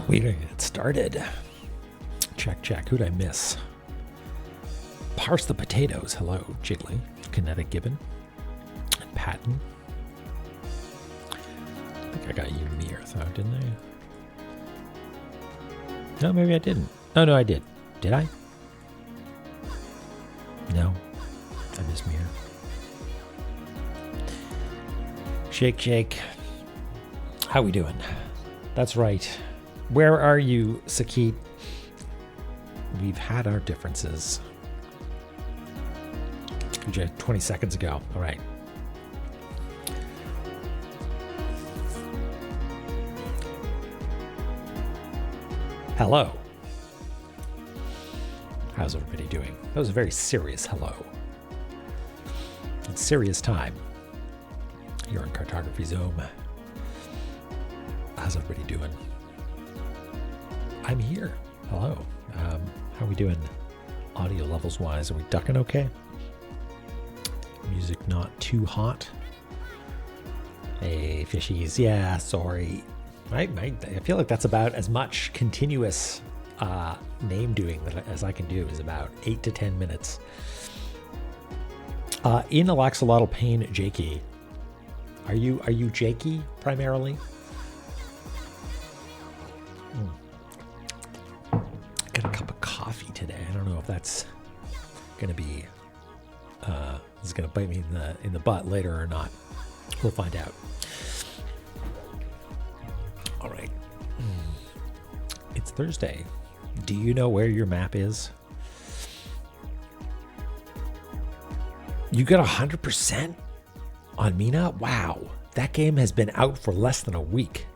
We gotta get started. Check. Who'd I miss? Parse the potatoes. Hello, Jiggly, Kinetic Gibbon, and Patton. I think I got you in the earth, though, didn't I? No, maybe I didn't. Oh, no, I did. Did I? No, I missed me here. Shake. How we doing? That's right. Where are you, Sakit? We've had our differences. 20 seconds ago. All right. Hello. How's everybody doing? That was a very serious hello. It's serious time. You're in Cartography Zone. How's everybody doing? I'm here. Hello. How are we doing audio levels wise? Are we ducking okay? Music not too hot. Hey, fishies. Yeah, sorry. I feel like that's about as much continuous name doing as I can do is about 8 to 10 minutes. In Axolotl Pain, Jakey. Are you Jakey primarily? Got a cup of coffee today. I don't know if that's gonna be is gonna bite me in the butt later or not. We'll find out. All right. It's Thursday. Do you know where your map is? You got 100% on Mina? Wow. That game has been out for less than a week.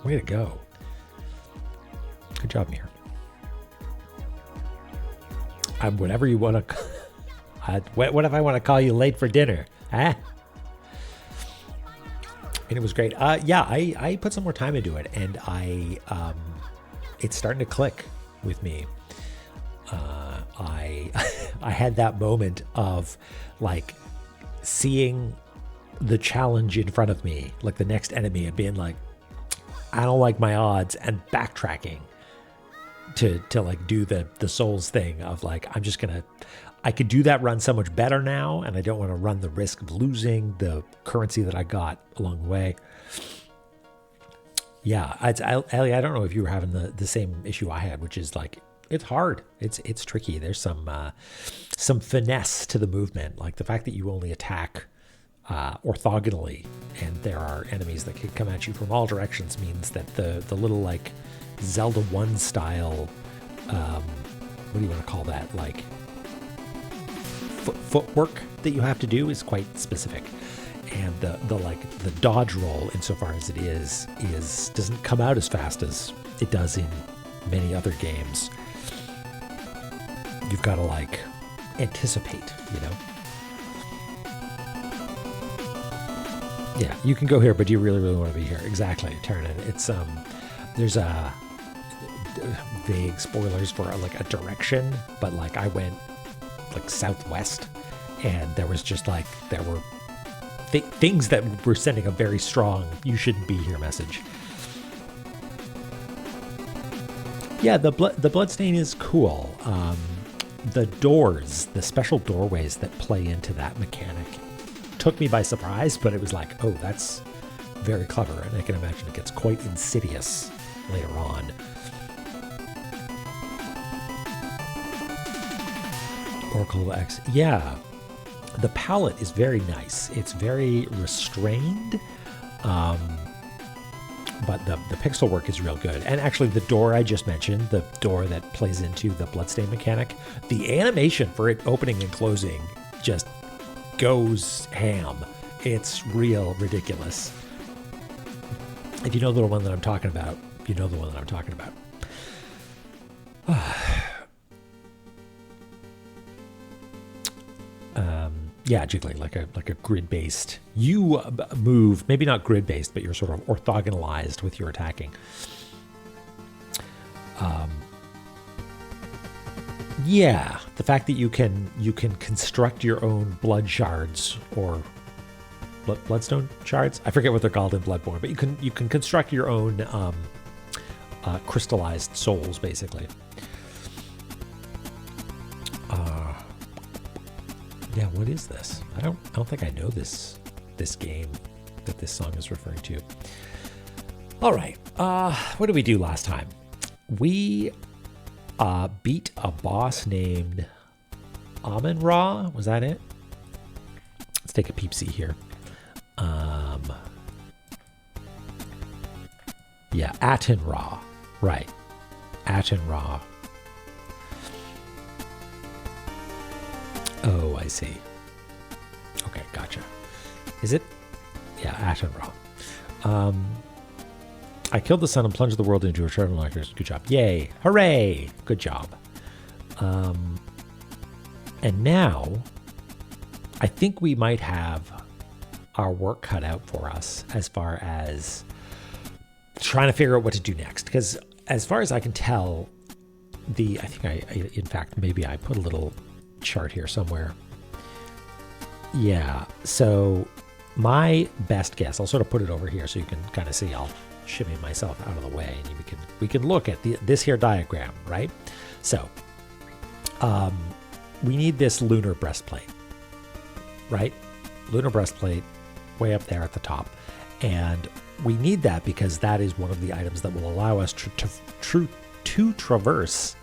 Way to go. Good job, Mir. Whatever you want to... what if I want to call you late for dinner? Huh? And it was great. Yeah, I put some more time into it, and it's starting to click with me. I had that moment of like seeing the challenge in front of me, like the next enemy, and being like, I don't like my odds, and backtracking to like do the Souls thing of like, I could do that run so much better now, and I don't want to run the risk of losing the currency that I got along the way. Yeah, Ellie, I don't know if you were having the same issue I had, which is like, it's hard. It's tricky. There's some finesse to the movement, like the fact that you only attack orthogonally, and there are enemies that can come at you from all directions means that the little like Zelda 1 style, what do you want to call that? Like footwork that you have to do is quite specific. And the dodge roll, insofar as it is doesn't come out as fast as it does in many other games. You've got to like anticipate, you know? Yeah, you can go here, but do you really, really want to be here? Exactly, turn it. It's there's vague spoilers for like a direction, but like I went like southwest, and there was just like there were things that were sending a very strong "you shouldn't be here" message. Yeah, the bloodstain is cool. The doors, the special doorways that play into that mechanic, took me by surprise, but it was like, oh, that's very clever, and I can imagine it gets quite insidious later on. Oracle X. Yeah, the palette is very nice. It's very restrained, but the pixel work is real good. And actually, the door I just mentioned, the door that plays into the bloodstain mechanic, the animation for it opening and closing just goes ham. It's real ridiculous. If you know the one that I'm talking about, you know the one that I'm talking about. Yeah, Jiggly, like a grid-based. You move, maybe not grid-based, but you're sort of orthogonalized with your attacking. Yeah, the fact that you can construct your own blood shards or bloodstone shards. I forget what they're called in Bloodborne, but you can construct your own crystallized souls, basically. Yeah, what is this? I don't think I know this game that this song is referring to. All right, what did we do last time? We beat a boss named Amun-Ra. Was that it? Let's take a peep-see here. Yeah, Amun-Ra. Right. Amun-Ra. Oh, I see. Okay, gotcha. Is it? Yeah, Amun-Ra. I killed the sun and plunged the world into eternal darkness. Good job. Yay. Hooray. Good job. And now, I think we might have our work cut out for us as far as trying to figure out what to do next. Because as far as I can tell, in fact, maybe I put a little chart here somewhere. Yeah, so my best guess, I'll sort of put it over here so you can kind of see. I'll shimmy myself out of the way and we can look at this here diagram, right? So we need this lunar breastplate, right? Lunar breastplate way up there at the top, and we need that because that is one of the items that will allow us to traverse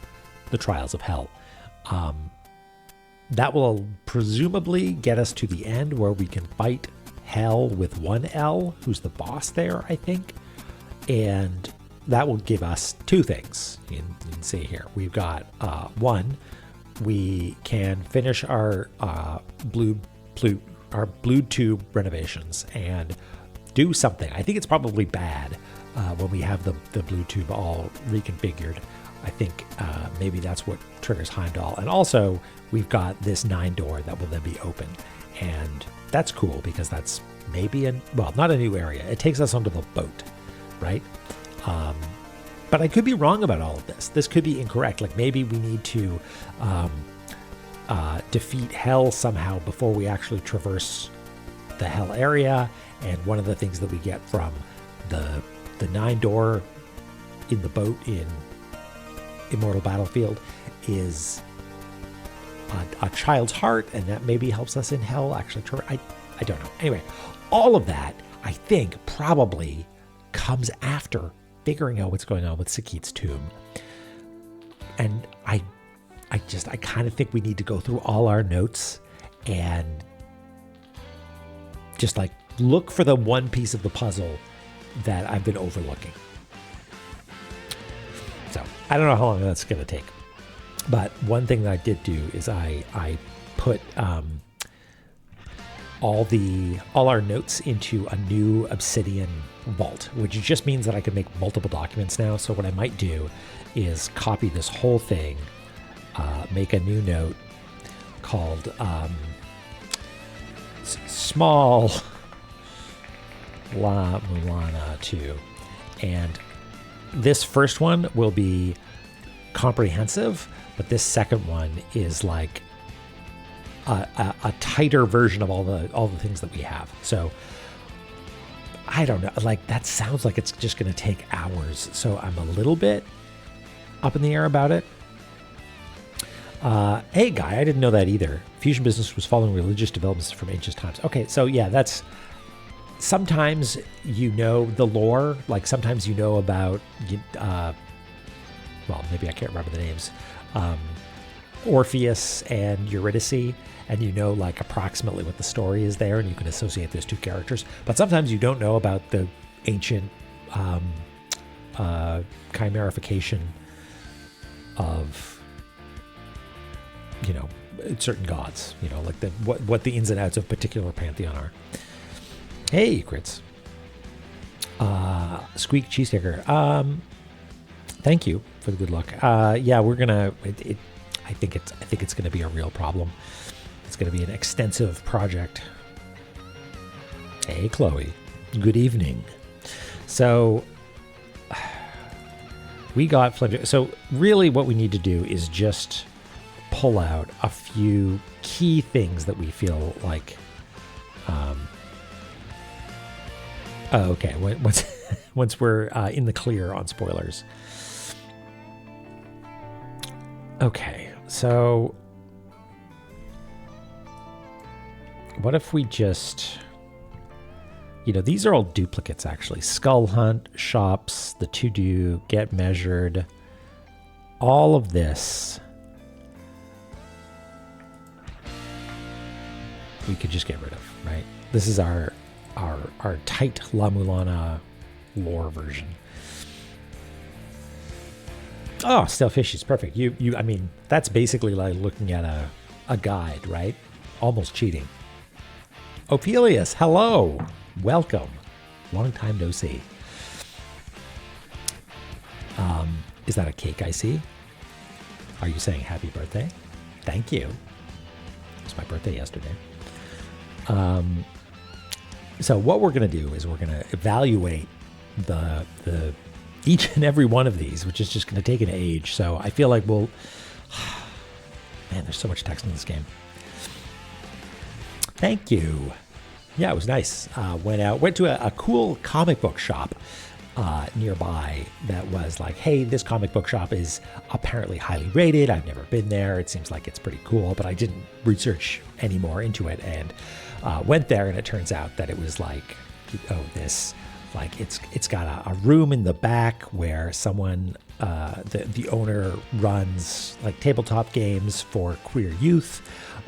the trials of hell. That will presumably get us to the end where we can fight Hell with one L, who's the boss there, I think. And that will give us two things. You can see here. We've got one, we can finish our blue tube renovations and do something. I think it's probably bad when we have the blue tube all reconfigured. I think maybe that's what triggers Heimdall. And also, we've got this 9 door that will then be open. And that's cool because that's maybe not a new area. It takes us onto the boat, right? But I could be wrong about all of this. This could be incorrect. Like maybe we need to defeat Hell somehow before we actually traverse the Hell area. And one of the things that we get from the 9 door in the boat in Immortal Battlefield is a child's heart, and that maybe helps us in Hell. Actually, I don't know. Anyway, all of that I think probably comes after figuring out what's going on with Sakit's tomb, and I kind of think we need to go through all our notes and just like look for the one piece of the puzzle that I've been overlooking. So I don't know how long that's going to take. But one thing that I did do is I put all our notes into a new Obsidian vault, which just means that I can make multiple documents now. So what I might do is copy this whole thing, make a new note called Small La-Mulana 2, and this first one will be comprehensive, but this second one is like a tighter version of all the things that we have. So I don't know, like that sounds like it's just going to take hours. So I'm a little bit up in the air about it. Hey guy, I didn't know that either. Fusion business was following religious developments from ancient times. Okay, so yeah, that's sometimes you know the lore, like sometimes you know about well, maybe I can't remember the names. Orpheus and Eurydice, and you know like approximately what the story is there, and you can associate those two characters. But sometimes you don't know about the ancient chimerification of, you know, certain gods. You know, like what the ins and outs of particular pantheon are. Hey, Crits. Squeak Cheesesteaker. Thank you for the good luck. Yeah, we're gonna. I think it's gonna be a real problem. It's gonna be an extensive project. Hey, Chloe. Good evening. So we got Flanger. So really, what we need to do is just pull out a few key things that we feel like. Oh, okay. Once we're in the clear on spoilers. Okay, so what if we just, you know, these are all duplicates actually. Skull Hunt, Shops, the To Do, Get Measured, all of this we could just get rid of, right? This is our tight La-Mulana lore version. Oh, Stale Fish is perfect. I mean, that's basically like looking at a guide, right? Almost cheating. Ophelius, hello. Welcome. Long time no see. Is that a cake I see? Are you saying happy birthday? Thank you. It was my birthday yesterday. So what we're going to do is we're going to evaluate the each and every one of these, which is just going to take an age. So I feel like we'll... Man, there's so much text in this game. Thank you. Yeah, it was nice. Went to a cool comic book shop nearby that was like, hey, this comic book shop is apparently highly rated. I've never been there. It seems like it's pretty cool, but I didn't research any more into it, and went there, and it turns out that it was like, oh, this... Like it's got a room in the back where someone, the owner runs like tabletop games for queer youth,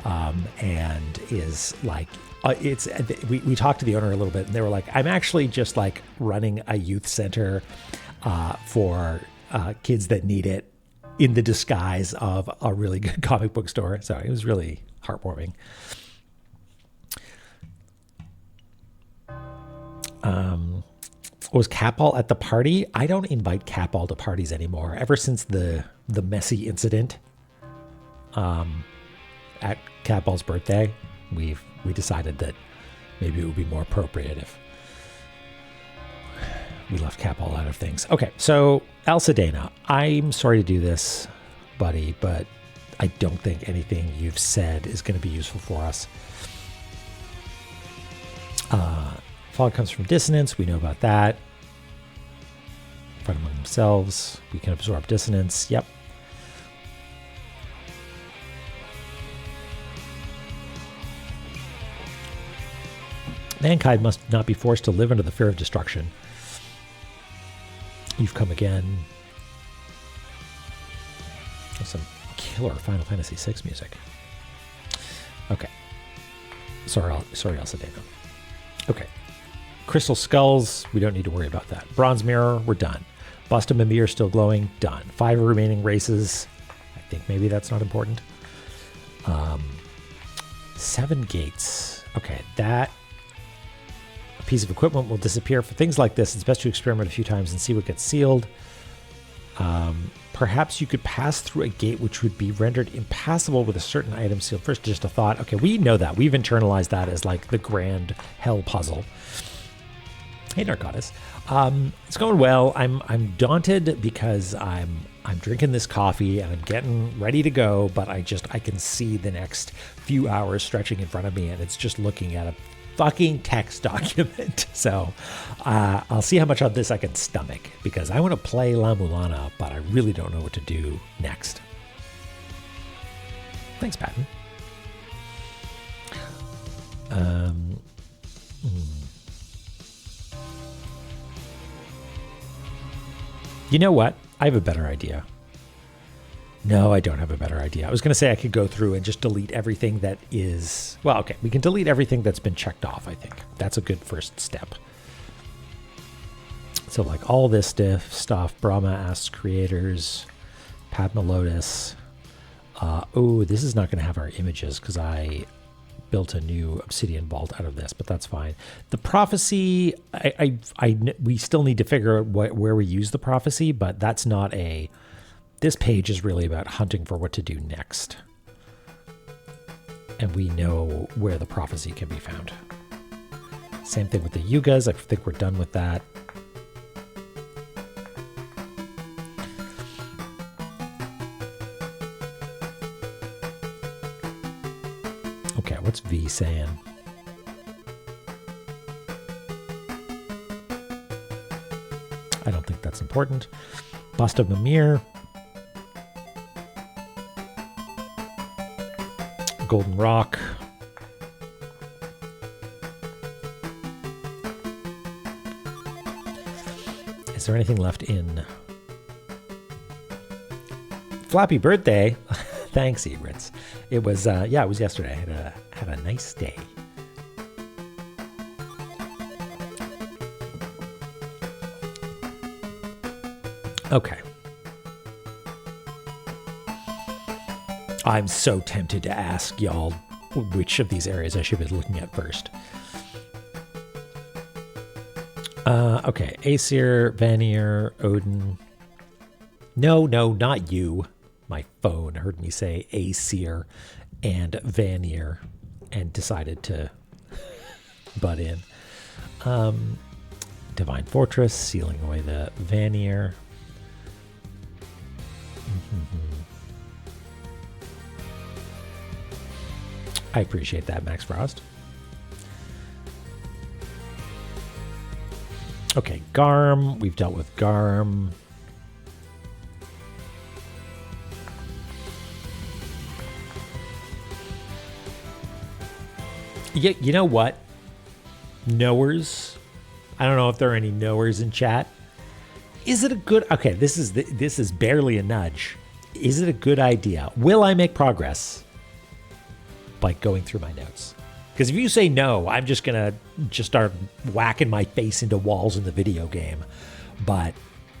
and is like, we talked to the owner a little bit, and they were like, I'm actually just like running a youth center for kids that need it in the disguise of a really good comic book store. So it was really heartwarming. Was Capall at the party? I don't invite Capall to parties anymore. Ever since the messy incident at Capall's birthday, we decided that maybe it would be more appropriate if we left Capall out of things. Okay, so Alcedena, I'm sorry to do this, buddy, but I don't think anything you've said is going to be useful for us. Fog comes from dissonance. We know about that. Fight among themselves. We can absorb dissonance. Yep. Mankind must not be forced to live under the fear of destruction. You've come again. That's some killer Final Fantasy VI music. Okay. Sorry, Alcedena. Okay. Crystal Skulls, we don't need to worry about that. Bronze Mirror, we're done. Bust of Mimir still glowing, done. 5 remaining races. I think maybe that's not important. 7 gates. Okay, that piece of equipment will disappear. For things like this, it's best to experiment a few times and see what gets sealed. Perhaps you could pass through a gate which would be rendered impassable with a certain item sealed first. Just a thought. Okay, we know that. We've internalized that as like the grand hell puzzle. Hey, Narcotis. It's going well. I'm daunted because I'm drinking this coffee and I'm getting ready to go, but I can see the next few hours stretching in front of me, and it's just looking at a fucking text document. So I'll see how much of this I can stomach, because I want to play La-Mulana, but I really don't know what to do next. Thanks, Patton. You know what? I have a better idea. No, I don't have a better idea. I was going to say I could go through and just delete everything that is... Well, okay, we can delete everything that's been checked off, I think. That's a good first step. So like all this stuff, Brahma asks creators, Padma Lotus. Oh, this is not going to have our images because I built a new obsidian vault out of this, but that's fine. The prophecy, we still need to figure out where we use the prophecy, but that's not a... This page is really about hunting for what to do next. And we know where the prophecy can be found. Same thing with the yugas. I think we're done with that. Okay, what's V saying? I don't think that's important. Bust of Mimir. Golden Rock. Is there anything left in Flappy Birthday? Thanks, Egrets. It was yeah, it was yesterday. I had a nice day. Okay. I'm so tempted to ask y'all which of these areas I should be looking at first. Okay, Aesir, Vanir, Odin. No, not you. My phone heard me say Aesir and Vanir and decided to butt in. Divine Fortress, sealing away the Vanir. I appreciate that, Max Frost. Okay, Garm. We've dealt with Garm. Yeah, you know what? Knowers. I don't know if there are any knowers in chat. Is it a good... Okay, this is barely a nudge. Is it a good idea? Will I make progress by going through my notes? Because if you say no, I'm just going to start whacking my face into walls in the video game. But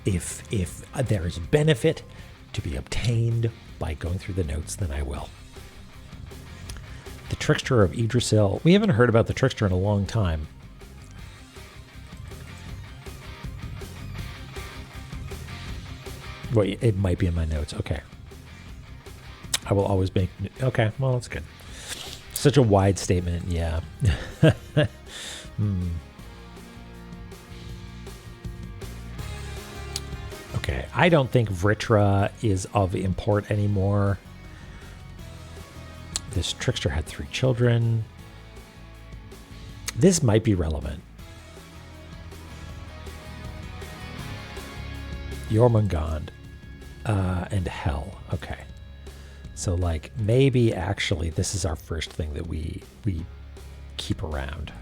if there is benefit to be obtained by going through the notes, then I will. The Trickster of Yggdrasil. We haven't heard about the Trickster in a long time. Wait, it might be in my notes. Okay. I will always make... Okay, well, that's good. Such a wide statement, yeah. Okay, I don't think Vritra is of import anymore. This Trickster had 3 children. This might be relevant. Jormungand and Hell. Okay. So, like, maybe actually this is our first thing that we keep around.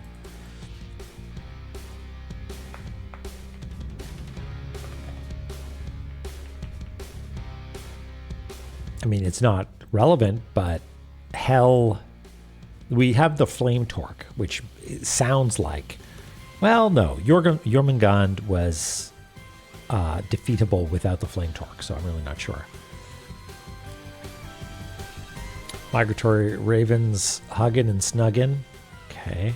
I mean, it's not relevant, but Hell, we have the Flame Torque, which sounds like, well, no, Jormungand was defeatable without the Flame Torque, so I'm really not sure. Migratory Ravens, Huggin and Snuggin. Okay.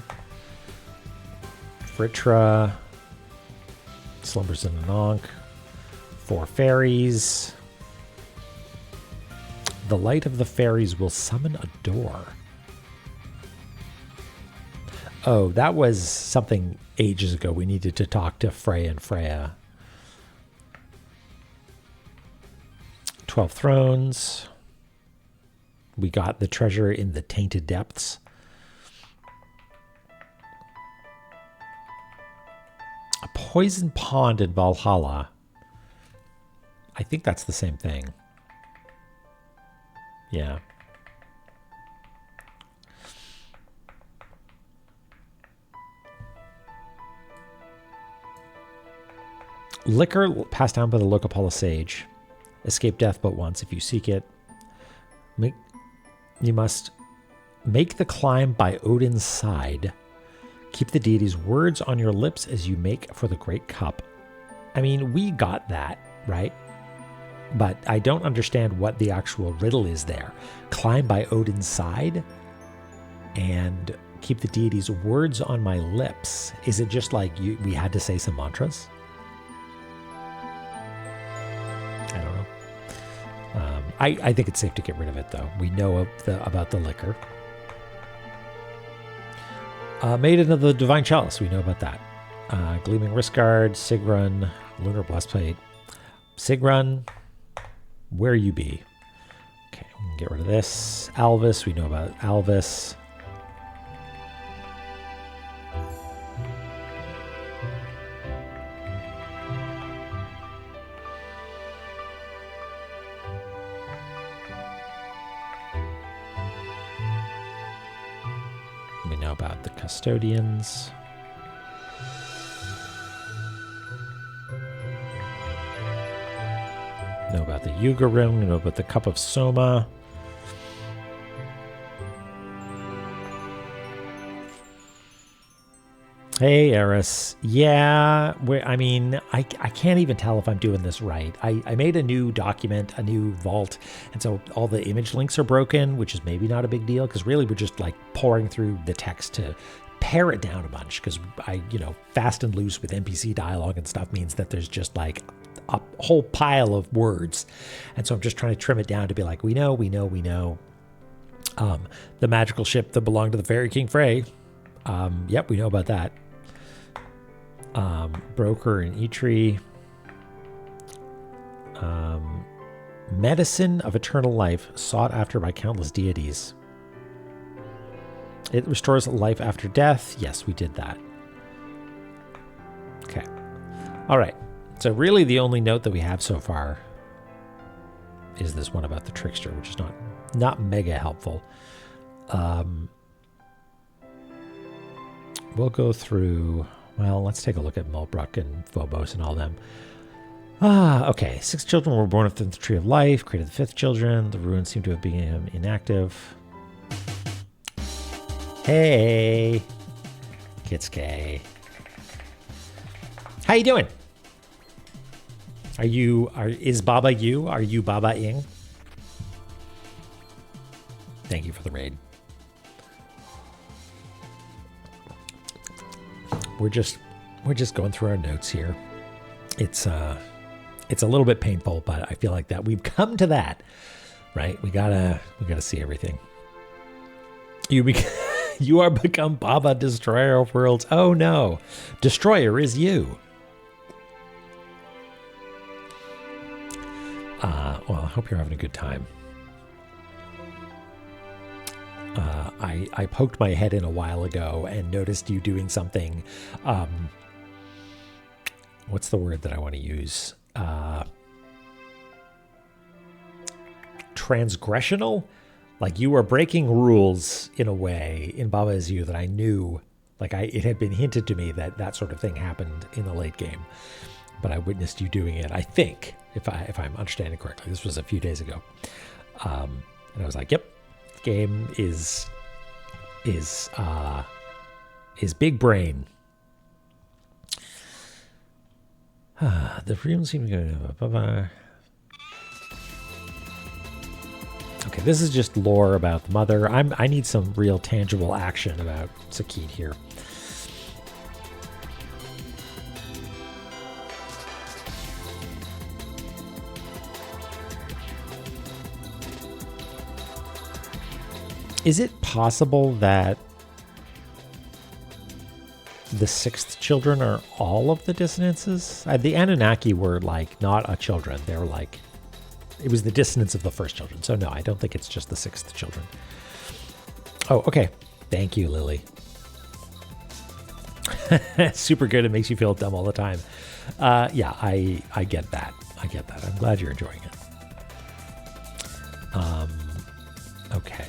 Vritra. Slumbers in an Ankh. 4 fairies. The light of the fairies will summon a door. Oh, that was something ages ago. We needed to talk to Freya and Freya. 12 Thrones. We got the treasure in the Tainted Depths. A poison pond in Valhalla. I think that's the same thing. Yeah. Liquor passed down by the Lokapala sage. Escape death but once if you seek it. You must make the climb by Odin's side. Keep the deity's words on your lips as you make for the great cup. I mean, we got that, right? But I don't understand what the actual riddle is there. Climb by Odin's side and keep the deity's words on my lips. Is it just like we had to say some mantras? I don't know. I think it's safe to get rid of it, though. We know about the liquor. Maiden of the Divine Chalice. We know about that. Gleaming Wristguard, Sigrun, Lunar Breastplate. Sigrun, where you be. Okay, we can get rid of this. Alvis, we know about Alvis. We know about the Custodians. Know about the Yuga Ring. We know about the Cup of Soma. Hey, Eris. Yeah, I mean, I can't even tell if I'm doing this right. I made a new document, a new vault, and so all the image links are broken, which is maybe not a big deal, because really we're just like pouring through the text to pare it down a bunch, because fast and loose with NPC dialogue and stuff means that there's just like a whole pile of words. And so I'm just trying to trim it down to be like, we know. The magical ship that belonged to the Fairy King Frey. Yep, we know about that. Broker and Eitri. Medicine of eternal life, sought after by countless deities. It restores life after death. Yes, we did that. Okay. All right. So really the only note that we have so far is this one about the trickster, which is not mega helpful. We'll go through... Well, let's take a look at Mulbrook and Phobos and all them. Okay. 6 children were born within the Tree of Life, created the 5th children. The ruins seem to have become inactive. Hey, Kitsuke. How you doing? Is Baba you? Are you Baba Ing? Thank you for the raid. We're just going through our notes here. It's a little bit painful, but I feel like that we've come to that, right? We gotta see everything. You are become Baba, Destroyer of Worlds. Oh no, Destroyer is you. Well, I hope you're having a good time. I poked my head in a while ago and noticed you doing something. What's the word that I want to use? Transgressional? Like you were breaking rules in a way in Baba Is You that I knew, it had been hinted to me that sort of thing happened in the late game. But I witnessed you doing it, I think, if I'm understanding correctly. This was a few days ago. And I was like, yep, the game is big brain. The runes seem to go... Okay, this is just lore about the mother. I need some real tangible action about Sakit here. Is it possible that the 6th children are all of the dissonances? The Anunnaki were not a children. They were it was the dissonance of the 1st children. So no, I don't think it's just the 6th children. Oh, okay. Thank you, Lily. Super good. It makes you feel dumb all the time. Yeah, I get that. I get that. I'm glad you're enjoying it. Okay.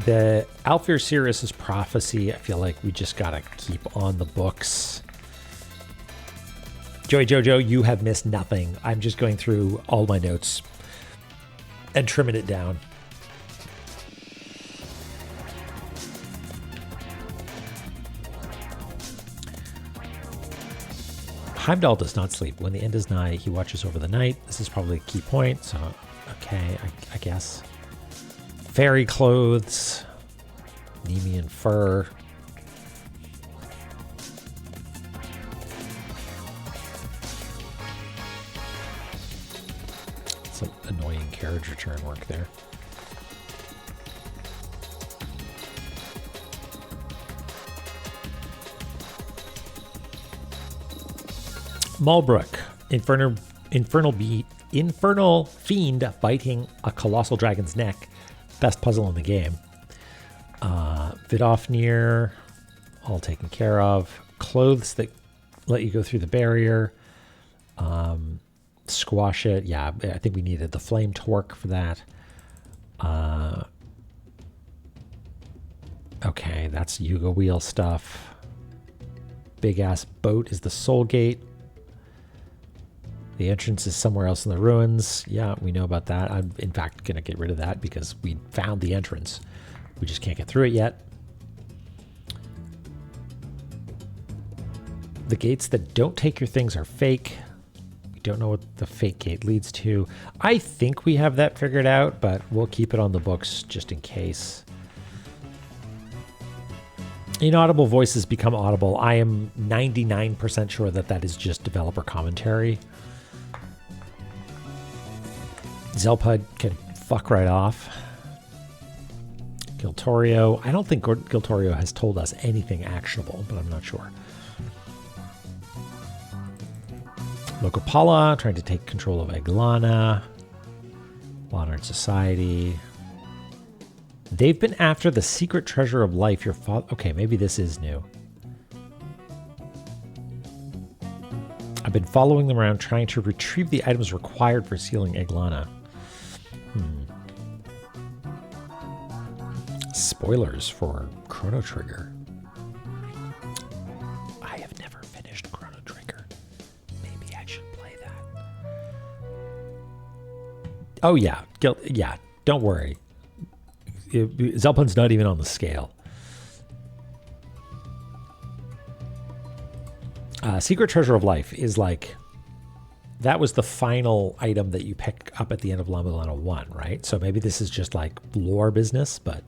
The Alfir Sirius's prophecy, I feel like we just gotta keep on the books. Joey Jojo, you have missed nothing. I'm just going through all my notes and trimming it down. Heimdall does not sleep. When the end is nigh, he watches over the night. This is probably a key point, so okay, I guess. Fairy clothes, Nemean fur. Some annoying carriage return work there. Malbrook, infernal fiend biting a colossal dragon's neck. Best puzzle in the game. Vidofnir, all taken care of. Clothes that let you go through the barrier. Squash it. Yeah, I think we needed the flame torque for that. Okay, that's Yuga wheel stuff. Big ass boat is the soul gate. The entrance is somewhere else in the ruins. Yeah, we know about that. I'm, in fact, going to get rid of that because we found the entrance. We just can't get through it yet. The gates that don't take your things are fake. We don't know what the fake gate leads to. I think we have that figured out, but we'll keep it on the books just in case. Inaudible voices become audible. I am 99% sure that that is just developer commentary. Zelpud can fuck right off. Giltorio. I don't think Giltorio has told us anything actionable, but I'm not sure. Locopala trying to take control of Eglana. Modern Society. They've been after the secret treasure of life. Your father. Okay, maybe this is new. I've been following them around trying to retrieve the items required for sealing Eglana. Spoilers for Chrono Trigger. I have never finished Chrono Trigger. Maybe I should play that. Oh yeah, yeah. Don't worry. Zelpun's not even on the scale. Secret Treasure of Life is like, that was the final item that you pick up at the end of La-Mulana 1, right? So maybe this is just like lore business, but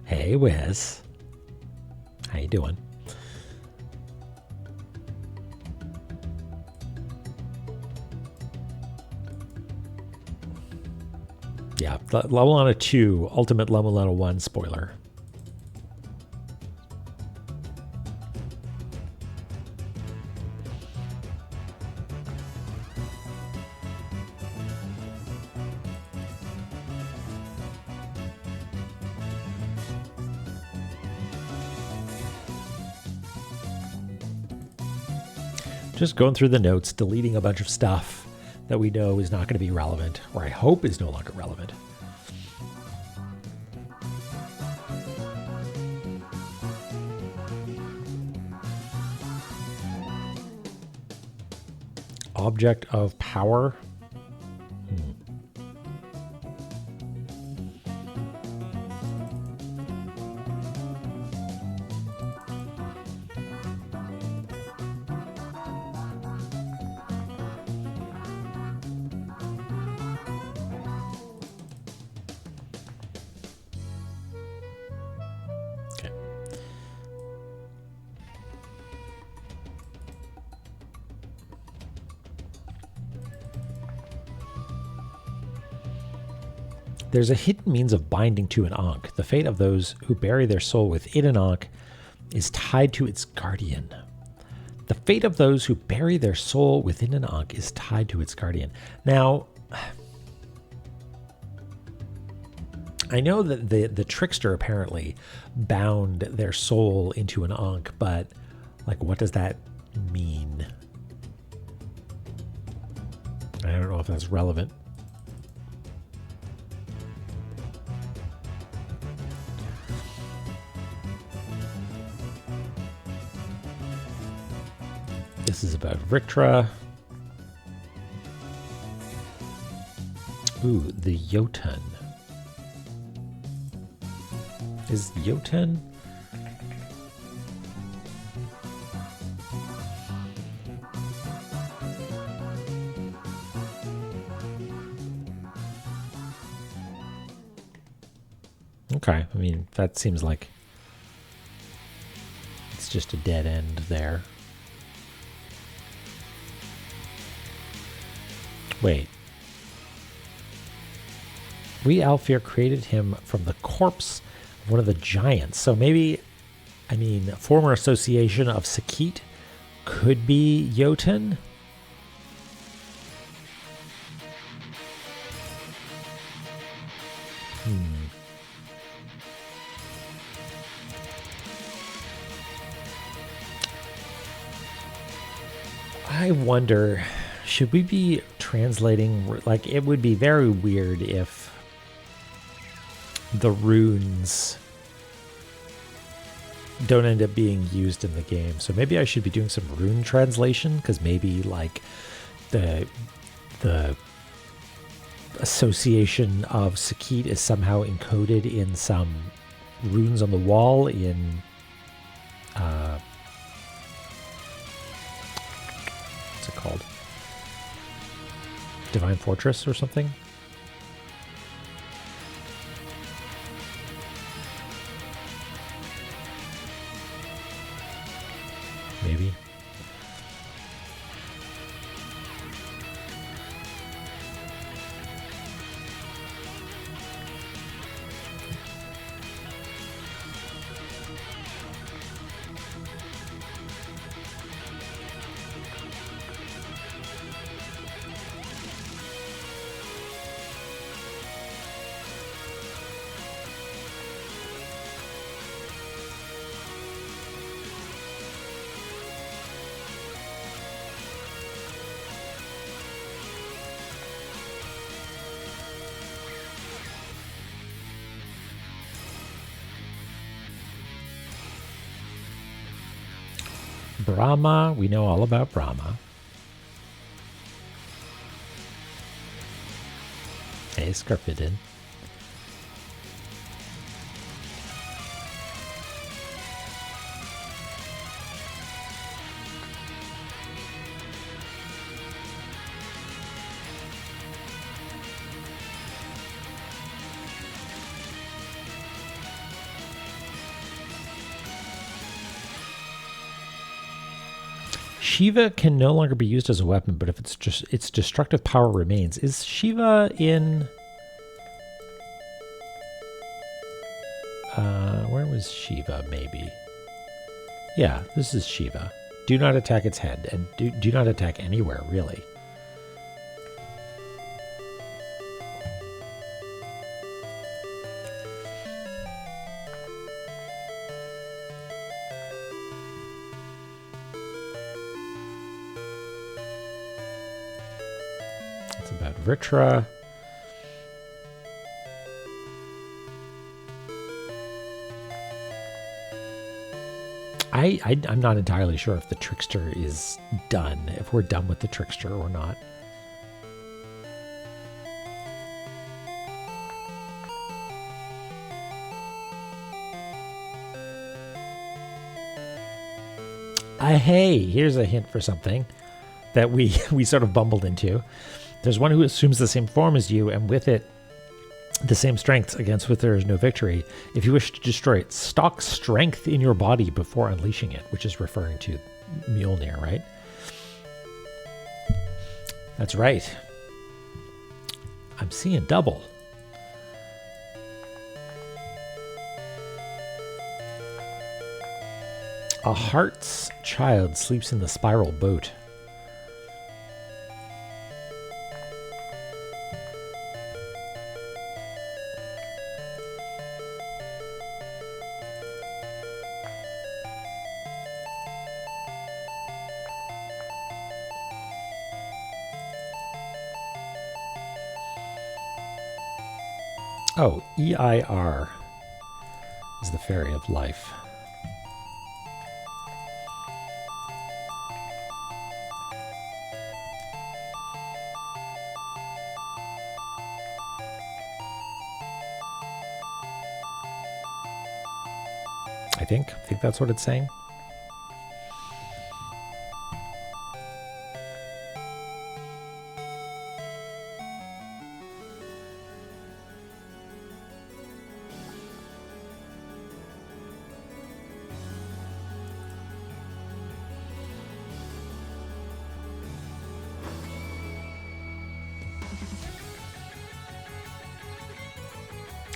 hey, Wiz. How you doing? Yeah, La-Mulana 2, Ultimate La-Mulana 1 spoiler. Just going through the notes, deleting a bunch of stuff that we know is not going to be relevant, or I hope is no longer relevant. Object of power. There's a hidden means of binding to an Ankh. The fate of those who bury their soul within an Ankh is tied to its guardian. The fate of those who bury their soul within an Ankh is tied to its guardian. Now, I know that the trickster apparently bound their soul into an Ankh, but like, what does that mean? I don't know if that's relevant. This is about Victra. Ooh, the Jotun. Is Jotun? Okay, I mean, that seems like it's just a dead end there. Wait. We, Alfir, created him from the corpse of one of the giants. So maybe, I mean, former association of Sakit could be Jotun? I wonder, should we be translating, like, it would be very weird if the runes don't end up being used in the game. So maybe I should be doing some rune translation, because maybe, like, the association of Sakit is somehow encoded in some runes on the wall in what's it called? Divine Fortress or something? Maybe. Brahma, we know all about Brahma. Hey, Scarfidin. Shiva can no longer be used as a weapon, but if it's just its destructive power remains. Is Shiva in where was Shiva? Maybe. Yeah, this is Shiva. Do not attack its head, and do not attack anywhere, really. It's about Vritra. I'm not entirely sure if the trickster is done, if we're done with the trickster or not. Hey, here's a hint for something that we sort of bumbled into. There's one who assumes the same form as you, and with it, the same strengths against which there is no victory. If you wish to destroy it, stock strength in your body before unleashing it, which is referring to Mjolnir, right? That's right. I'm seeing double. A heart's child sleeps in the spiral boat. Oh, EIR is the fairy of life. I think that's what it's saying.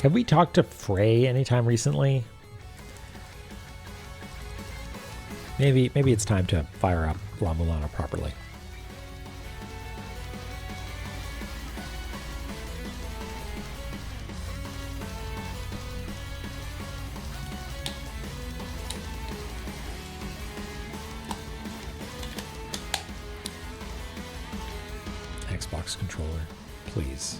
Have we talked to Frey anytime recently? Maybe it's time to fire up La-Mulana properly. Xbox controller, please.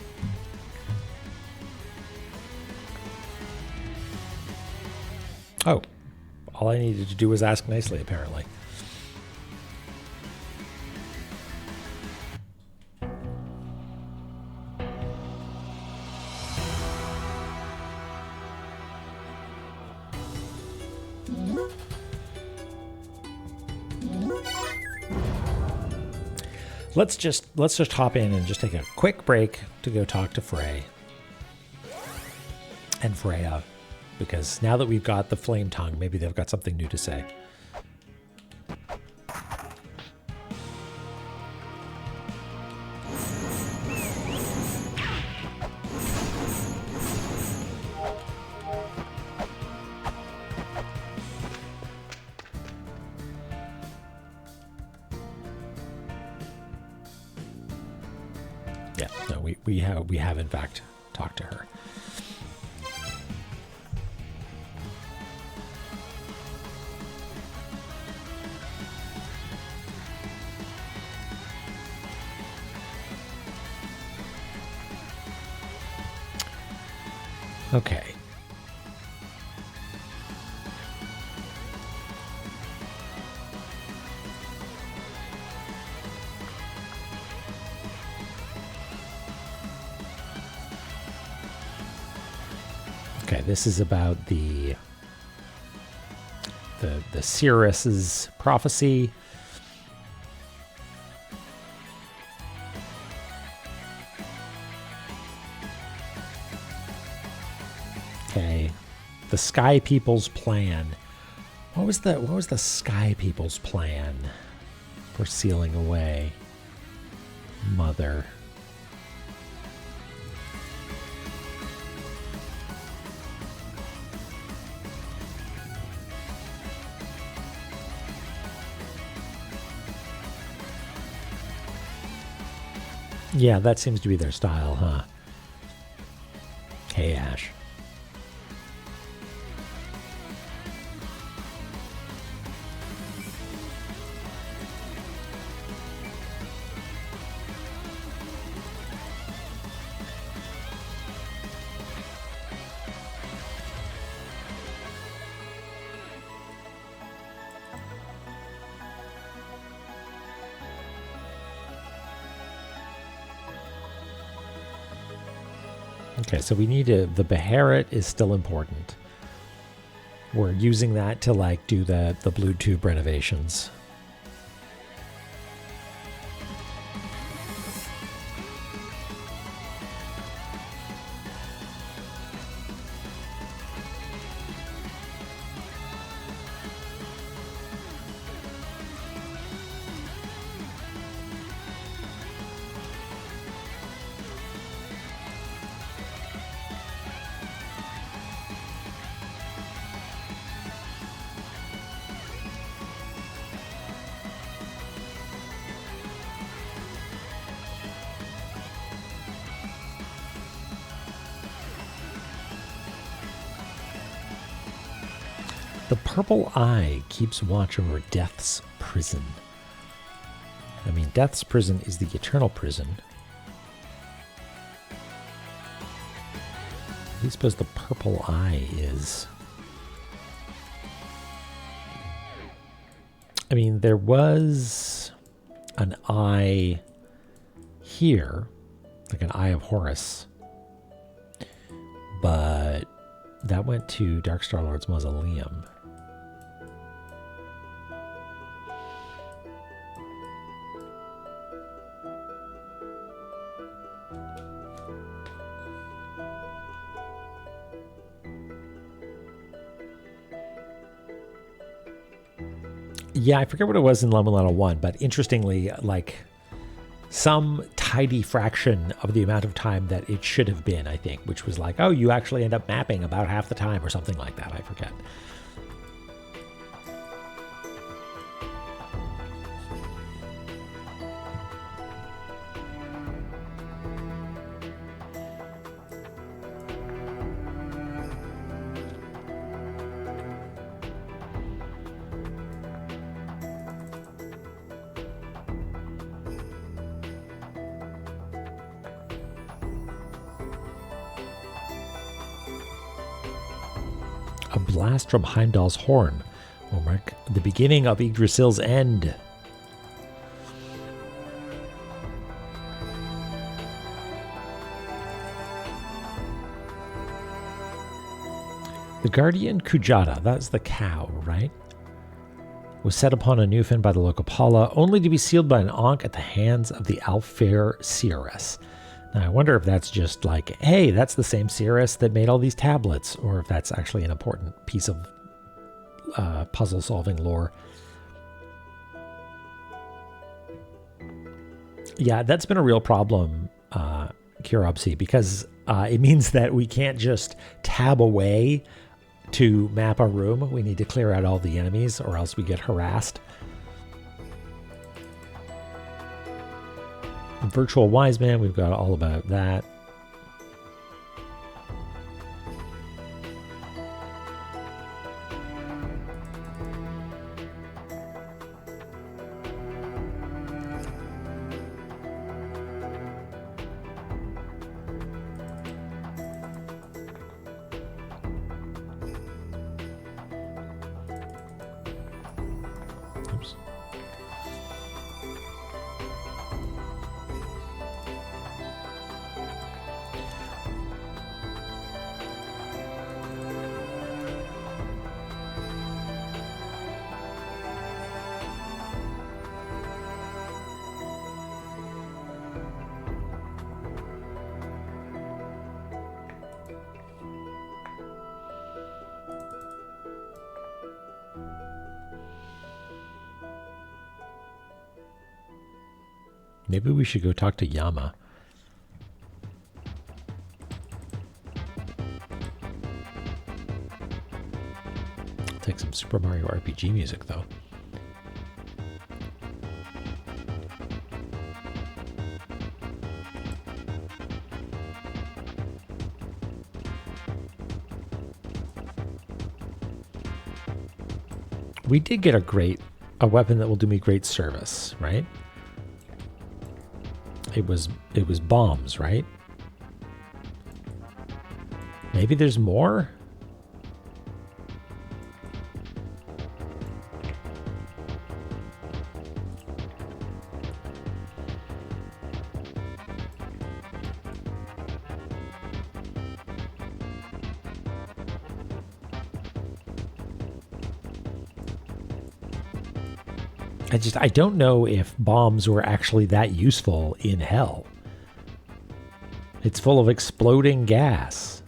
Oh, all I needed to do was ask nicely, apparently. Let's just hop in and just take a quick break to go talk to Frey and Freya. Because now that we've got the flame tongue, maybe they've got something new to say. Yeah, no, we have in fact talked to her. Okay. Okay, this is about the Cirrus's prophecy. Okay, the Sky People's plan. What was the Sky People's plan for sealing away Mother? Yeah, that seems to be their style, huh? Hey, Ash. Okay, so we need to, the Beharit is still important. We're using that to like do the blue tube renovations. The purple eye keeps watch over Death's prison. I mean, Death's prison is the eternal prison. What do you suppose the purple eye is? I mean, there was an eye here, like an Eye of Horus, but that went to Darkstar Lord's mausoleum. Yeah, I forget what it was in La-Mulana 1, but interestingly, like some tidy fraction of the amount of time that it should have been, I think, which was like, oh, you actually end up mapping about half the time or something like that. I forget. A blast from Heimdall's horn will mark the beginning of Yggdrasil's end. The guardian Kujata, that's the cow, right? Was set upon a Newfin by the local Paula, only to be sealed by an Ankh at the hands of the Alfair Seeress. Now, I wonder if that's just like, hey, that's the same Seeress that made all these tablets, or if that's actually an important piece of puzzle-solving lore. Yeah, that's been a real problem, Kirobsi, because it means that we can't just tab away to map a room. We need to clear out all the enemies, or else we get harassed. Virtual Wise Man, we've got all about that. Oops. Maybe we should go talk to Yama. Take some Super Mario RPG music, though. We did get a weapon that will do me great service, right? It was bombs, right? Maybe there's more? I don't know if bombs were actually that useful in hell. It's full of exploding gas.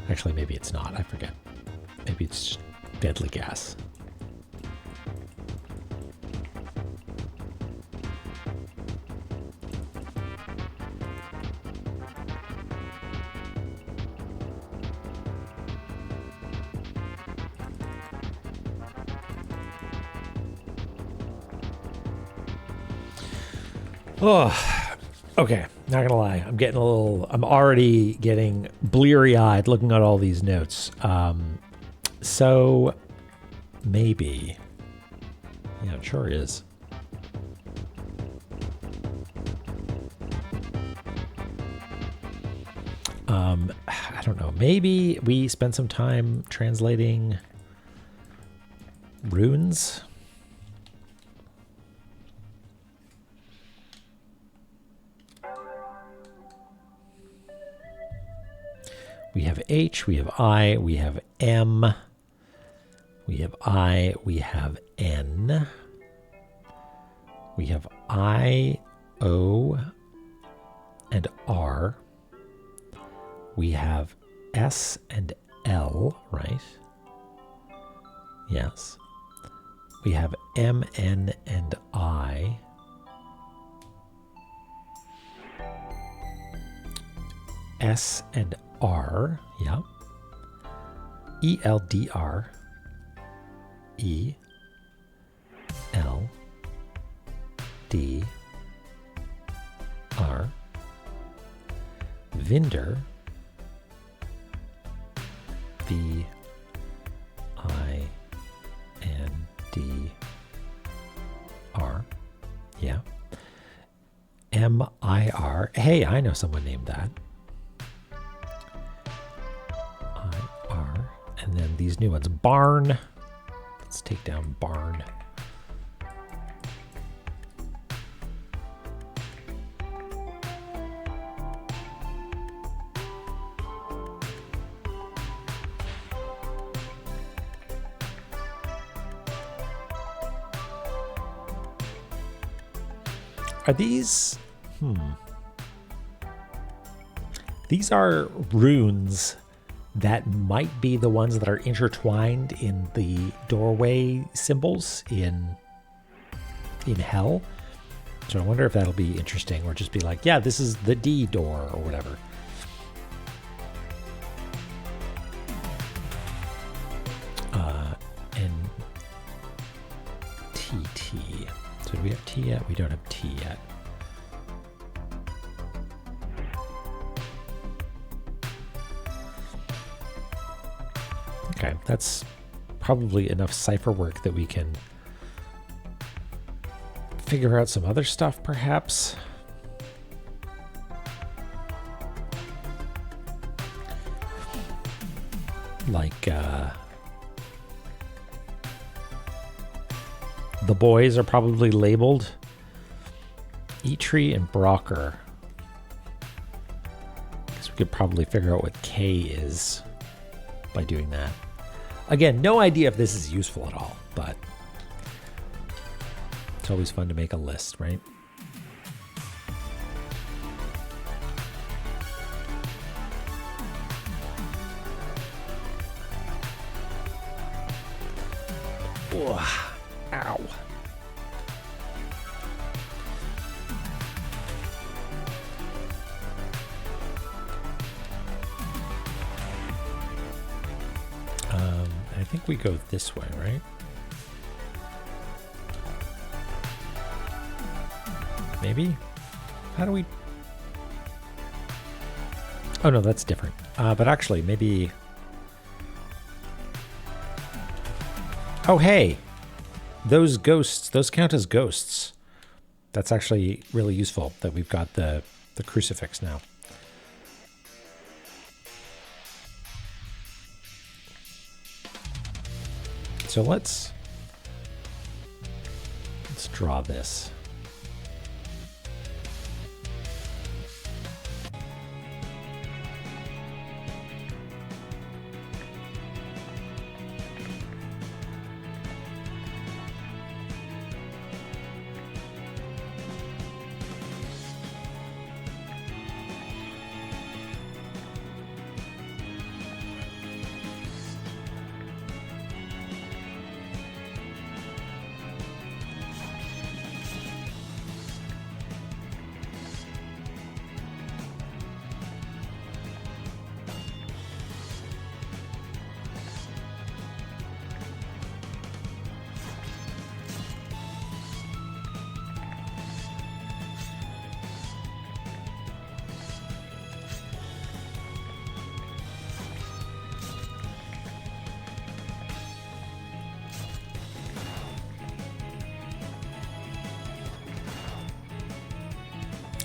Actually, maybe it's not. I forget. Maybe it's just deadly gas. Oh, okay. Not gonna lie. I'm already getting bleary-eyed looking at all these notes. So maybe. Yeah, it sure is. I don't know. Maybe we spend some time translating runes. We have H, we have I, we have M, we have I, we have N, we have I, O, and R. We have S and L, right? Yes. We have M, N, and I. S and R, yeah. E, L, D, R. E, L, D, R. Vinder, V, I, N, D, R. Yeah. M, I, R. Hey, I know someone named that. I, R. And then these new ones. Barn. Let's take down barn. Are these? These are runes that might be the ones that are intertwined in the doorway symbols in hell. So I wonder if that'll be interesting, or just be like, yeah, this is the D door or whatever. And TT. So do we have T yet? We don't have T yet. Okay, that's probably enough cipher work that we can figure out some other stuff, perhaps. Like, the boys are probably labeled Eitri and Brocker. Guess we could probably figure out what K is by doing that. Again, no idea if this is useful at all, but it's always fun to make a list, right? Oh, ow. I think we go this way, right? Maybe? How do we... Oh, no, that's different. But actually, maybe... Oh, hey! Those ghosts, those count as ghosts. That's actually really useful that we've got the crucifix now. So let's draw this.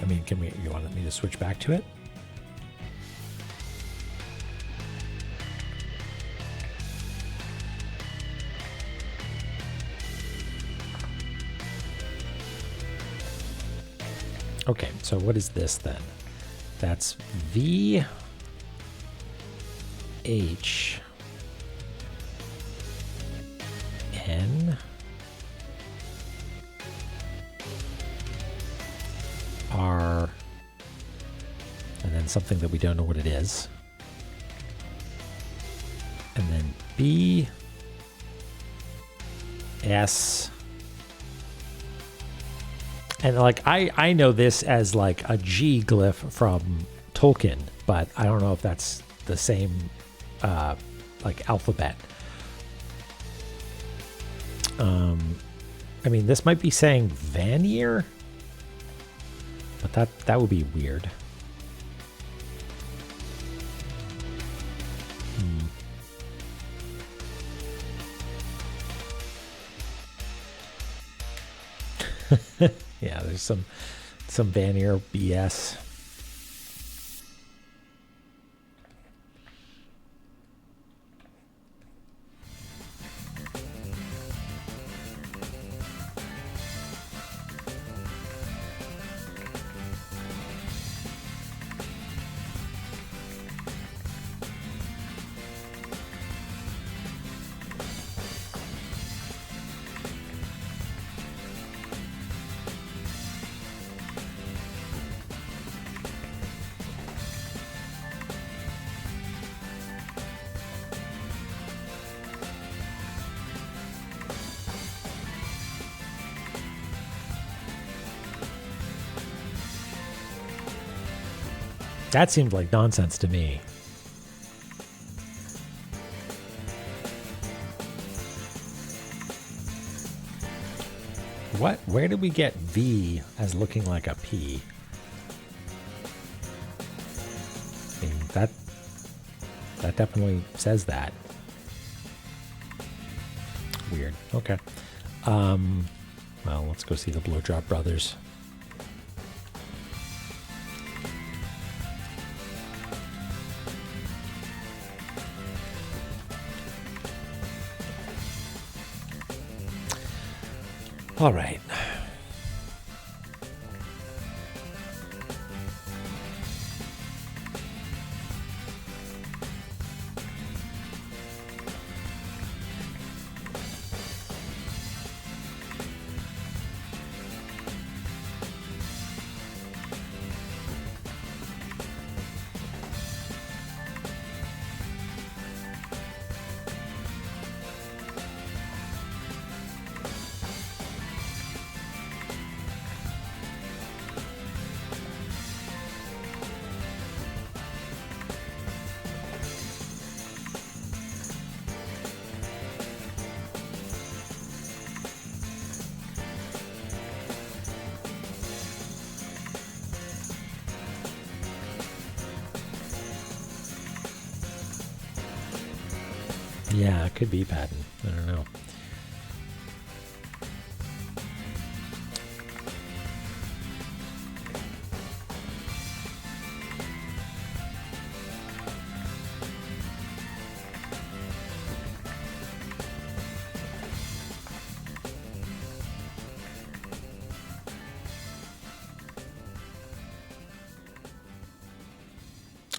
I mean, you want me to switch back to it? Okay, so what is this then? That's V H N R, and then something that we don't know what it is, and then B S. And like I know this as like a G glyph from Tolkien, but I don't know if that's the same like alphabet. I mean, this might be saying Vanir, but that would be weird. Yeah, there's some Vanir BS. That seemed like nonsense to me. What? Where did we get V as looking like a P? I mean, that definitely says that. Weird. Okay. Well, let's go see the Blowdrop Brothers. All right. Yeah, it could be patent. I don't know.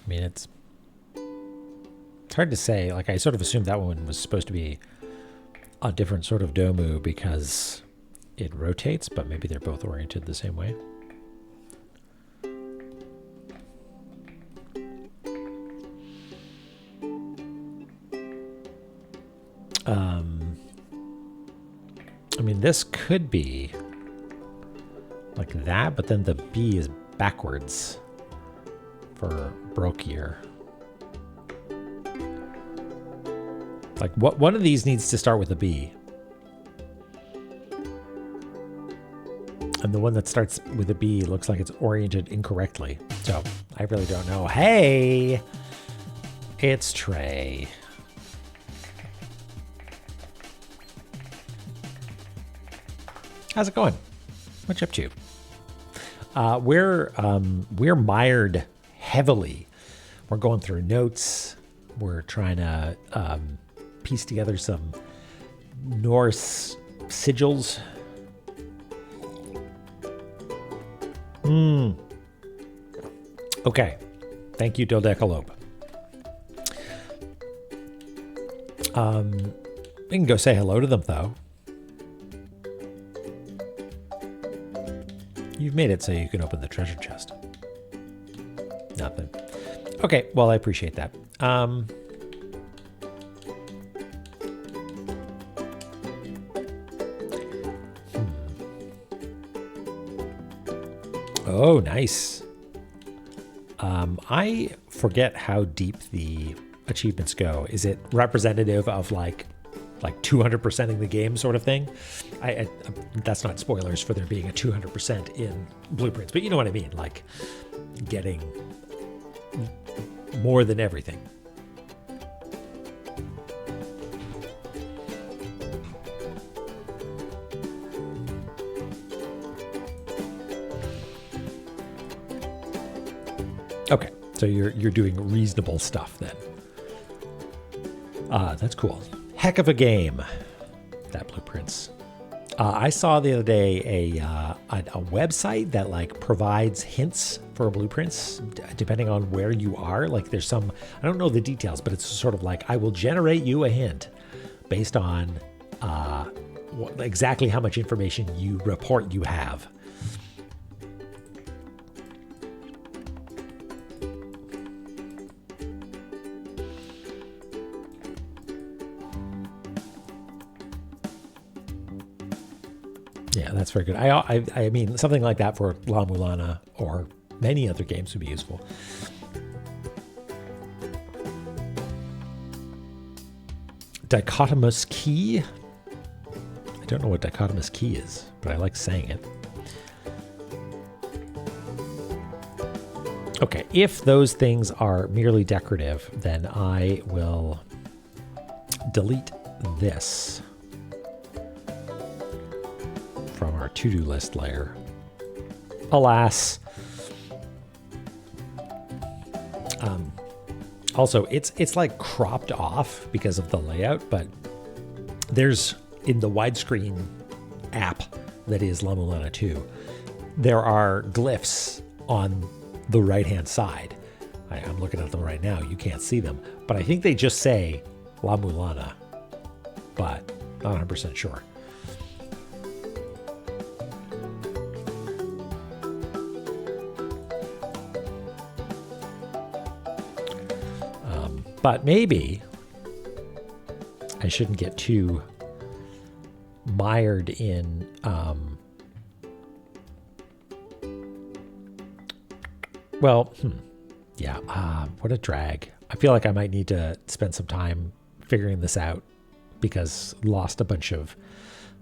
I mean, it's hard to say. Like, I sort of assumed that one was supposed to be a different sort of domu because it rotates, but maybe they're both oriented the same way. I mean, this could be like that, but then the B is backwards for Brokier. Like, what one of these needs to start with a B. And the one that starts with a B looks like it's oriented incorrectly. So, I really don't know. Hey! It's Trey. How's it going? What you up to? We're mired heavily. We're going through notes. We're trying to piece together some Norse sigils. Okay. Thank you, Dodecalope. We can go say hello to them, though. You've made it so you can open the treasure chest. Nothing. Okay, well, I appreciate that. Oh, nice. I forget how deep the achievements go. Is it representative of like 200%ing the game sort of thing? I that's not spoilers for there being a 200% in Blueprints, but you know what I mean, like getting more than everything. Okay, so you're doing reasonable stuff then. That's cool. Heck of a game, that Blueprints. I saw the other day a website that like provides hints for Blueprints depending on where you are. Like there's some, I don't know the details, but it's sort of like I will generate you a hint based on exactly how much information you report you have. Yeah, that's very good. I mean, something like that for La-Mulana or many other games would be useful. Dichotomous key. I don't know what dichotomous key is, but I like saying it. Okay, if those things are merely decorative, then I will delete this from our to-do list layer. Alas. Also, it's like cropped off because of the layout, but there's in the widescreen app that is La-Mulana 2, there are glyphs on the right-hand side. I'm looking at them right now. You can't see them, but I think they just say La-Mulana, but not 100% sure. But maybe I shouldn't get too mired in what a drag. I feel like I might need to spend some time figuring this out because lost a bunch of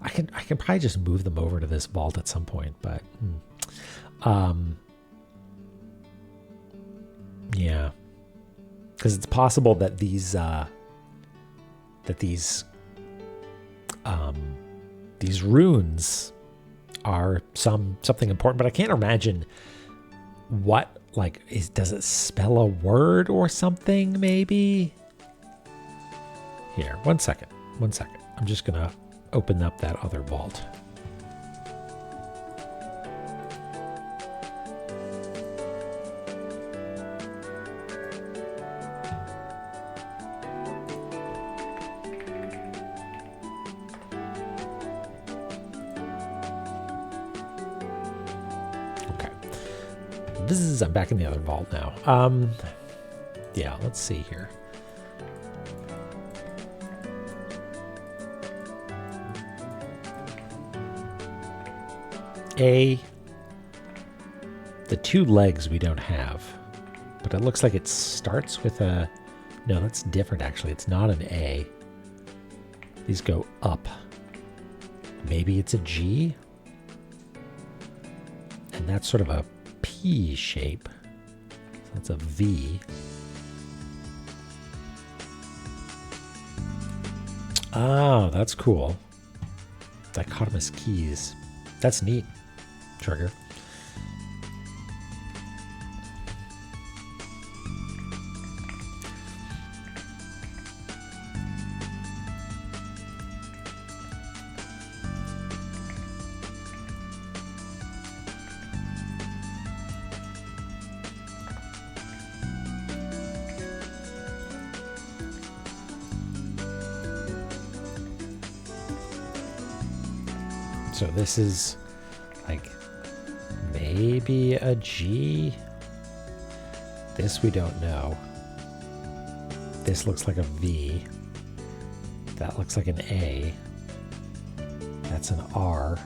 I can probably just move them over to this vault at some point, but yeah. Because it's possible that these runes are something important, but I can't imagine what does it spell a word or something maybe? Here, one second. I'm just gonna open up that other vault. I'm back in the other vault now. Yeah, let's see here. The two legs we don't have, but it looks like it starts with a, no, that's different actually. It's not an A. These go up. Maybe it's a G? And that's sort of a P shape. So that's a V. Oh, that's cool. Dichotomous keys. That's neat. Trigger. So this is like maybe a G. This we don't know. This looks like a V. That looks like an A. That's an R.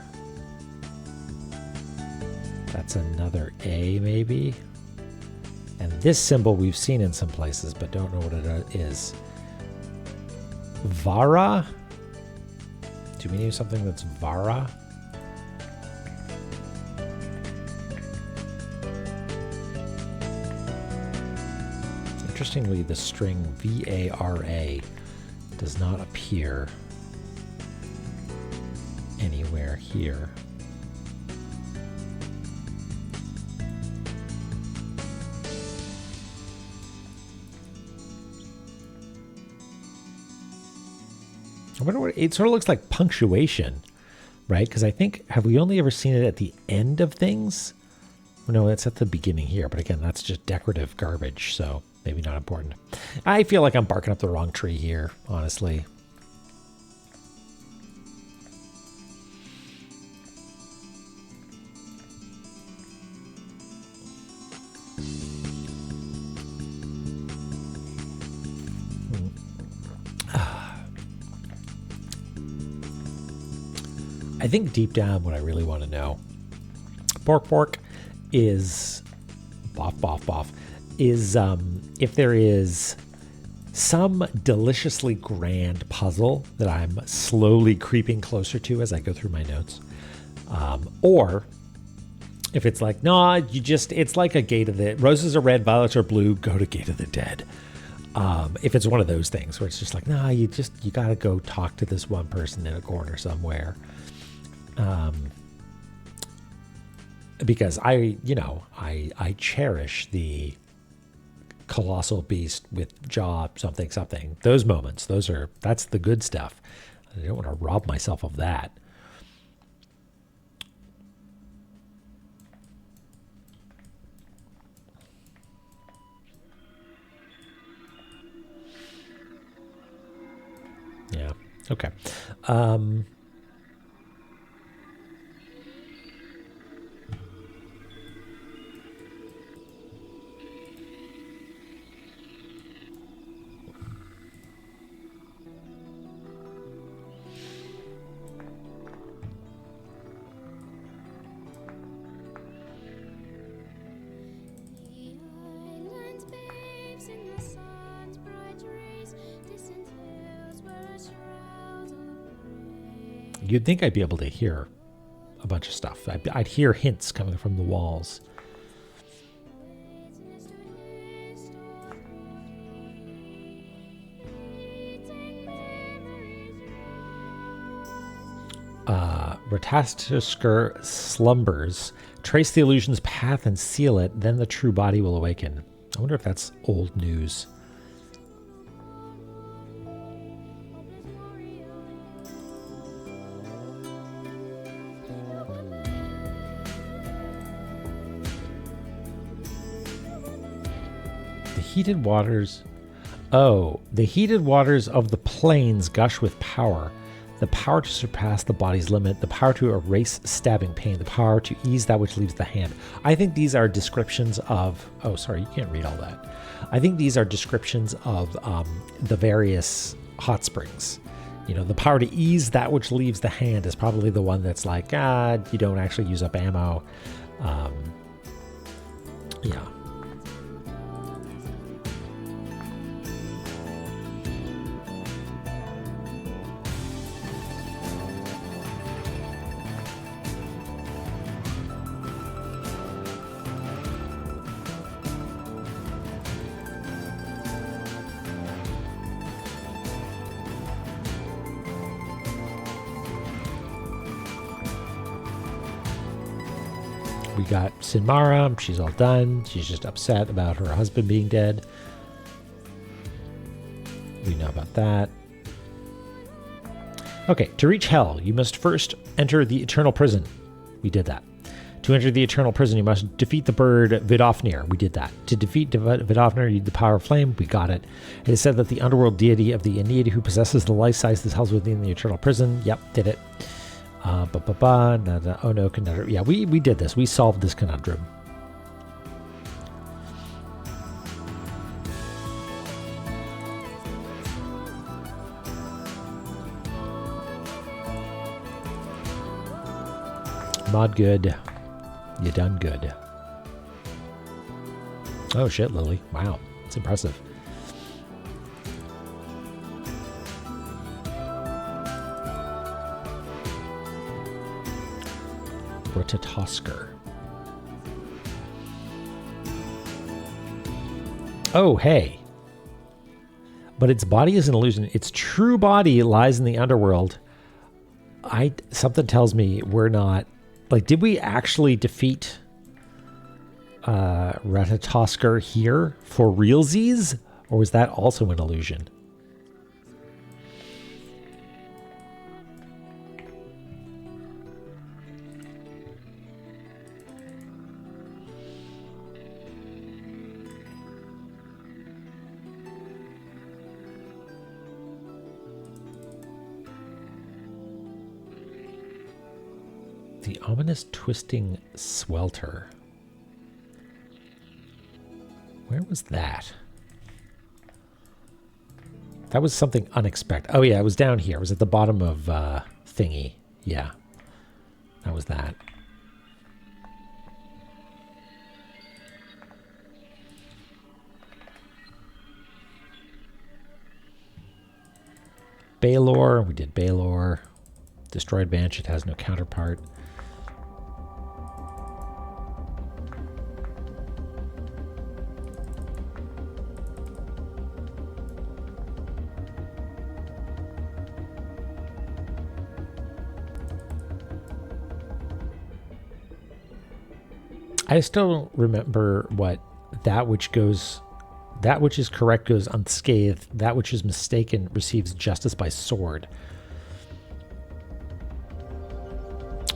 That's another A, maybe. And this symbol we've seen in some places, but don't know what it is. Vara? Do we need something that's Vara? Interestingly, the string VARA does not appear anywhere here. I wonder what it sort of looks like punctuation, right? Because I think, have we only ever seen it at the end of things? No, it's at the beginning here, but again, that's just decorative garbage, so maybe not important. I feel like I'm barking up the wrong tree here, honestly. I think deep down what I really want to know, Bork is, is if there is some deliciously grand puzzle that I'm slowly creeping closer to as I go through my notes. Or if it's like, no, it's like a Gate of the, roses are red, violets are blue, go to Gate of the Dead. If it's one of those things where it's just like, nah, you got to go talk to this one person in a corner somewhere. Because I cherish the colossal beast with jaw something. Those moments, that's the good stuff. I don't want to rob myself of that. Yeah. Okay. You'd think I'd be able to hear a bunch of stuff. I'd hear hints coming from the walls. Ratasker slumbers. Trace the illusion's path and seal it, then the true body will awaken. I wonder if that's old news. Heated waters. Oh, the heated waters of the plains gush with power. The power to surpass the body's limit, the power to erase stabbing pain, the power to ease that which leaves the hand. I think these are descriptions of... Oh, sorry, you can't read all that. I think these are descriptions of the various hot springs. You know, the power to ease that which leaves the hand is probably the one that's like, you don't actually use up ammo. Yeah. We got Sinmara, she's all done. She's just upset about her husband being dead. We know about that. Okay, to reach hell, you must first enter the eternal prison. We did that. To enter the eternal prison, you must defeat the bird Vidofnir. We did that. To defeat Vidofnir, you need the power of flame. We got it. It is said that the underworld deity of the Aeneid, who possesses the life-size that tells within the eternal prison. Yep, did it. Oh no, conundrum. Yeah, we did this. We solved this conundrum. Mod good. You done good. Oh shit, Lily. Wow. It's impressive. Rotatosker. Oh, hey. But its body is an illusion. Its true body lies in the underworld. Something tells me we're not... Like, did we actually defeat Ratatosker here for realsies? Or was that also an illusion? The ominous twisting swelter. Where was that? That was something unexpected. Oh yeah, it was down here. It was at the bottom of thingy. Yeah, that was that. Baylor. We did Baylor. Destroyed Banshee. It has no counterpart. I still don't remember what that which is correct goes unscathed, that which is mistaken receives justice by sword.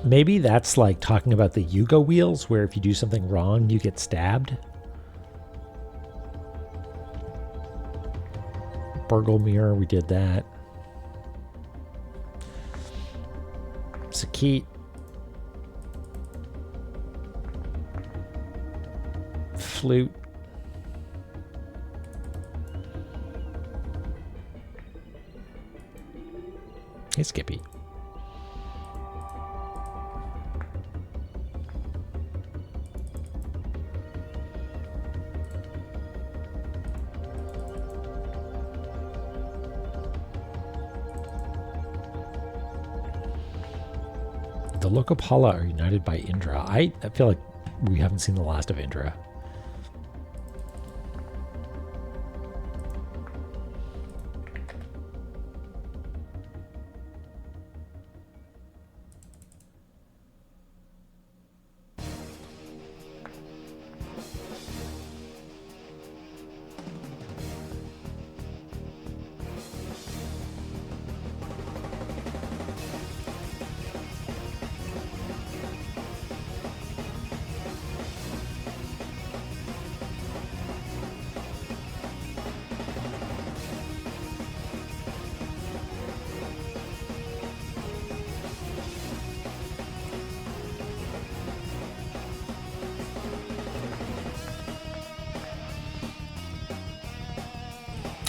Maybe that's like talking about the Yuga wheels, where if you do something wrong, you get stabbed. Burgle Mirror, we did that. Sakit. Flute. Hey, Skippy. The Lokapala are united by Indra. I feel like we haven't seen the last of Indra.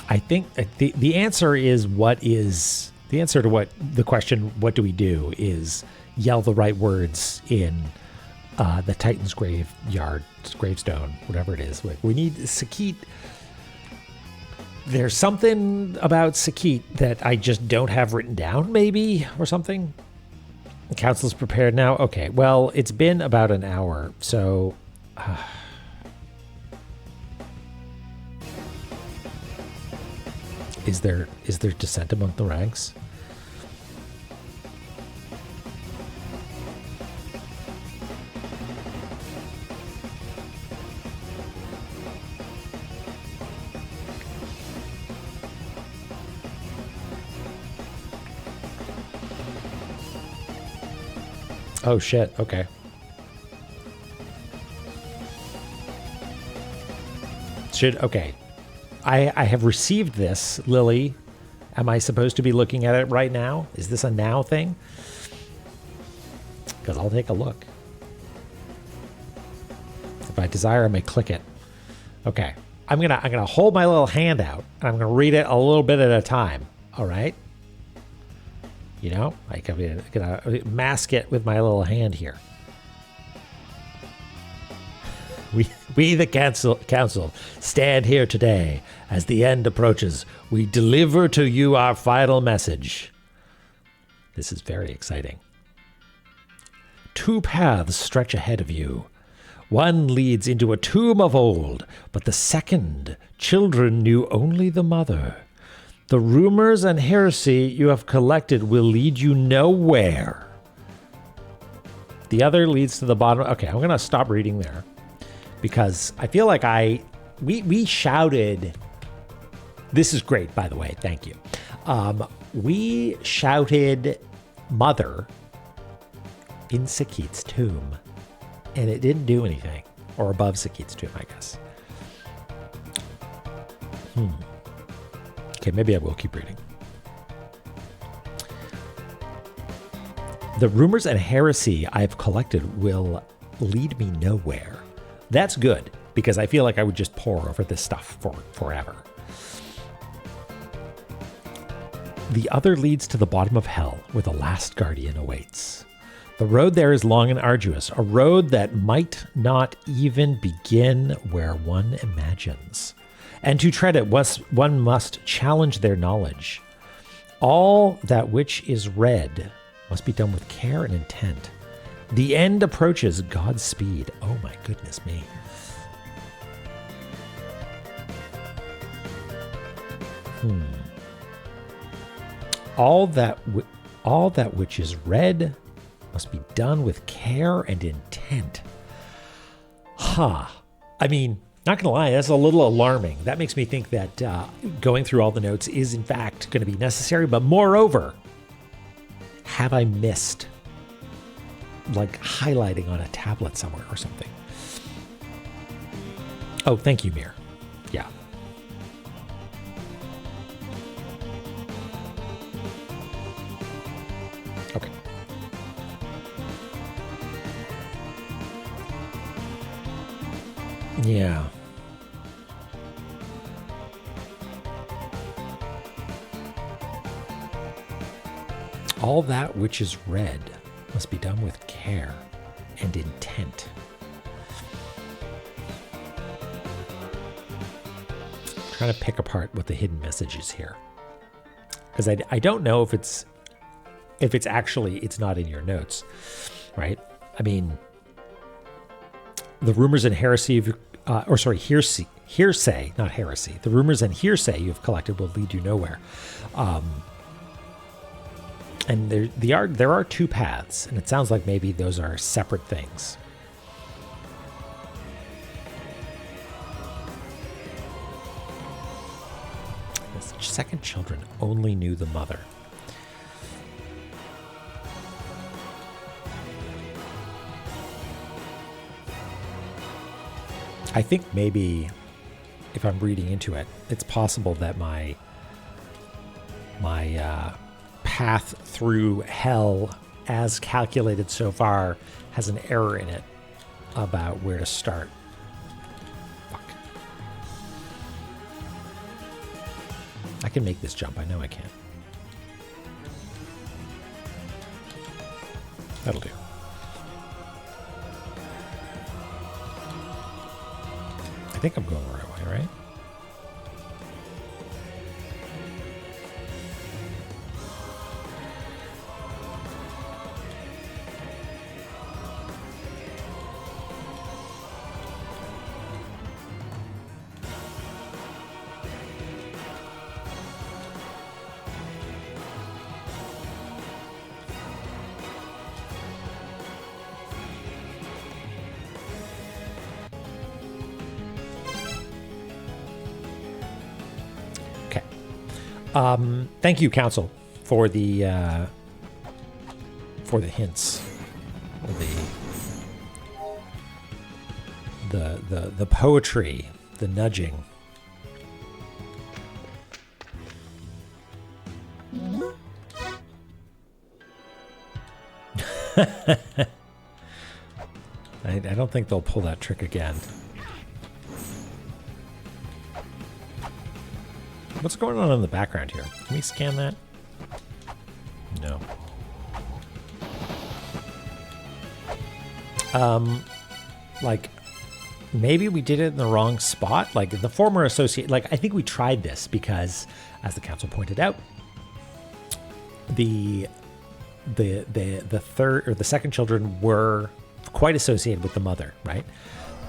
I think the answer is the answer to what the question, what do we do, is yell the right words in the Titan's gravestone, whatever it is. Like, we need Sakit. There's something about Sakit that I just don't have written down, maybe, or something. The council's prepared now. Okay, well, it's been about an hour, so... Is there dissent among the ranks? Oh shit, okay. Okay. I have received this, Lily. Am I supposed to be looking at it right now? Is this a now thing? Because I'll take a look. If I desire, I may click it. Okay. I'm gonna hold my little hand out and I'm gonna read it a little bit at a time. All right. You know, like I'm gonna mask it with my little hand here. We the council stand here today as the end approaches. We deliver to you our final message. This is very exciting. 2 paths stretch ahead of you. One leads into a tomb of old, but the second, children knew only the mother. The rumors and heresy you have collected will lead you nowhere. The other leads to the bottom. Okay, I'm going to stop reading there because I feel like we shouted. This is great, by the way. Thank you. We shouted mother in Sakit's tomb, and it didn't do anything. Or above Sakit's tomb, I guess. Okay, maybe I will keep reading. The rumors and heresy I've collected will lead me nowhere. That's good, because I feel like I would just pore over this stuff for forever. The other leads to the bottom of hell, where the last guardian awaits. The road there is long and arduous, a road that might not even begin where one imagines. And to tread it, one must challenge their knowledge. All that which is read must be done with care and intent. The end approaches Godspeed. Oh my goodness me. All that which is read must be done with care and intent. I mean, not going to lie, that's a little alarming. That makes me think that going through all the notes is in fact going to be necessary. But moreover, have I missed like highlighting on a tablet somewhere or something? Oh, thank you, Mir. Yeah. Okay. Yeah. All that which is read must be done with care and intent. I'm trying to pick apart what the hidden message is here, because I don't know if it's actually it's not in your notes, right? I mean, the rumors and heresy hearsay, not heresy. The rumors and hearsay you've collected will lead you nowhere. And there are 2 paths, and it sounds like maybe those are separate things. The second children only knew the mother. I think maybe if I'm reading into it, it's possible that my path through hell as calculated so far has an error in it about where to start. Fuck. I can make this jump. I know I can. That'll do. I think I'm going the right way, right? Thank you, Council, for the hints, the poetry, the nudging. I don't think they'll pull that trick again. What's going on in the background here? Can we scan that? No. Like, maybe we did it in the wrong spot. Like the former associate, like I think we tried this because, as the council pointed out, the third or the second children were quite associated with the mother, right?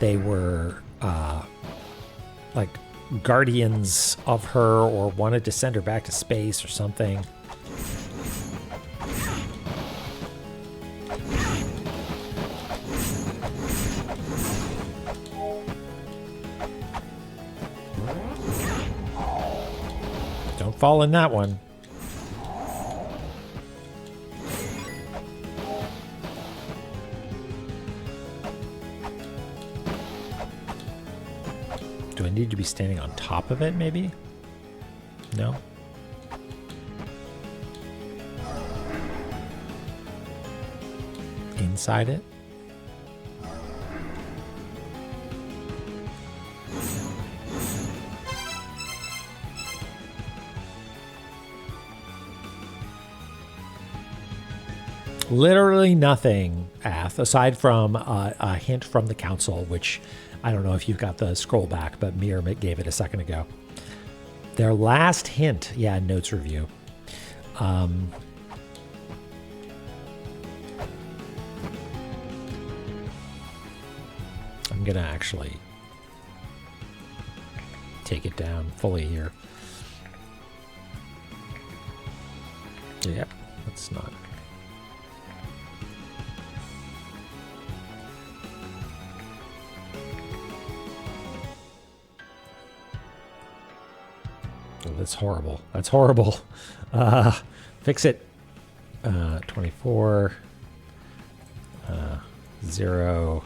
They were like guardians of her or wanted to send her back to space or something. Don't fall in that one. Do I need to be standing on top of it, maybe? No? Inside it? Literally nothing, Ath, aside from a hint from the council, which I don't know if you've got the scroll back, but Mir gave it a second ago. Their last hint, yeah, notes review. I'm going to actually take it down fully here. Yep, that's not... That's horrible. That's horrible. Fix it. 24. 0.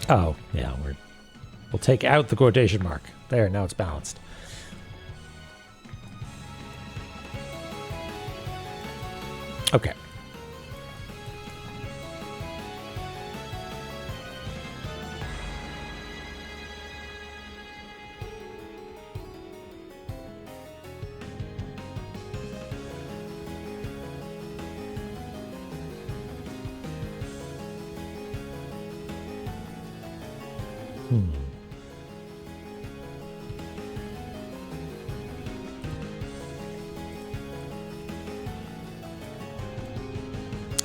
Oh, yeah, we'll take out the quotation mark. There, now it's balanced. Okay.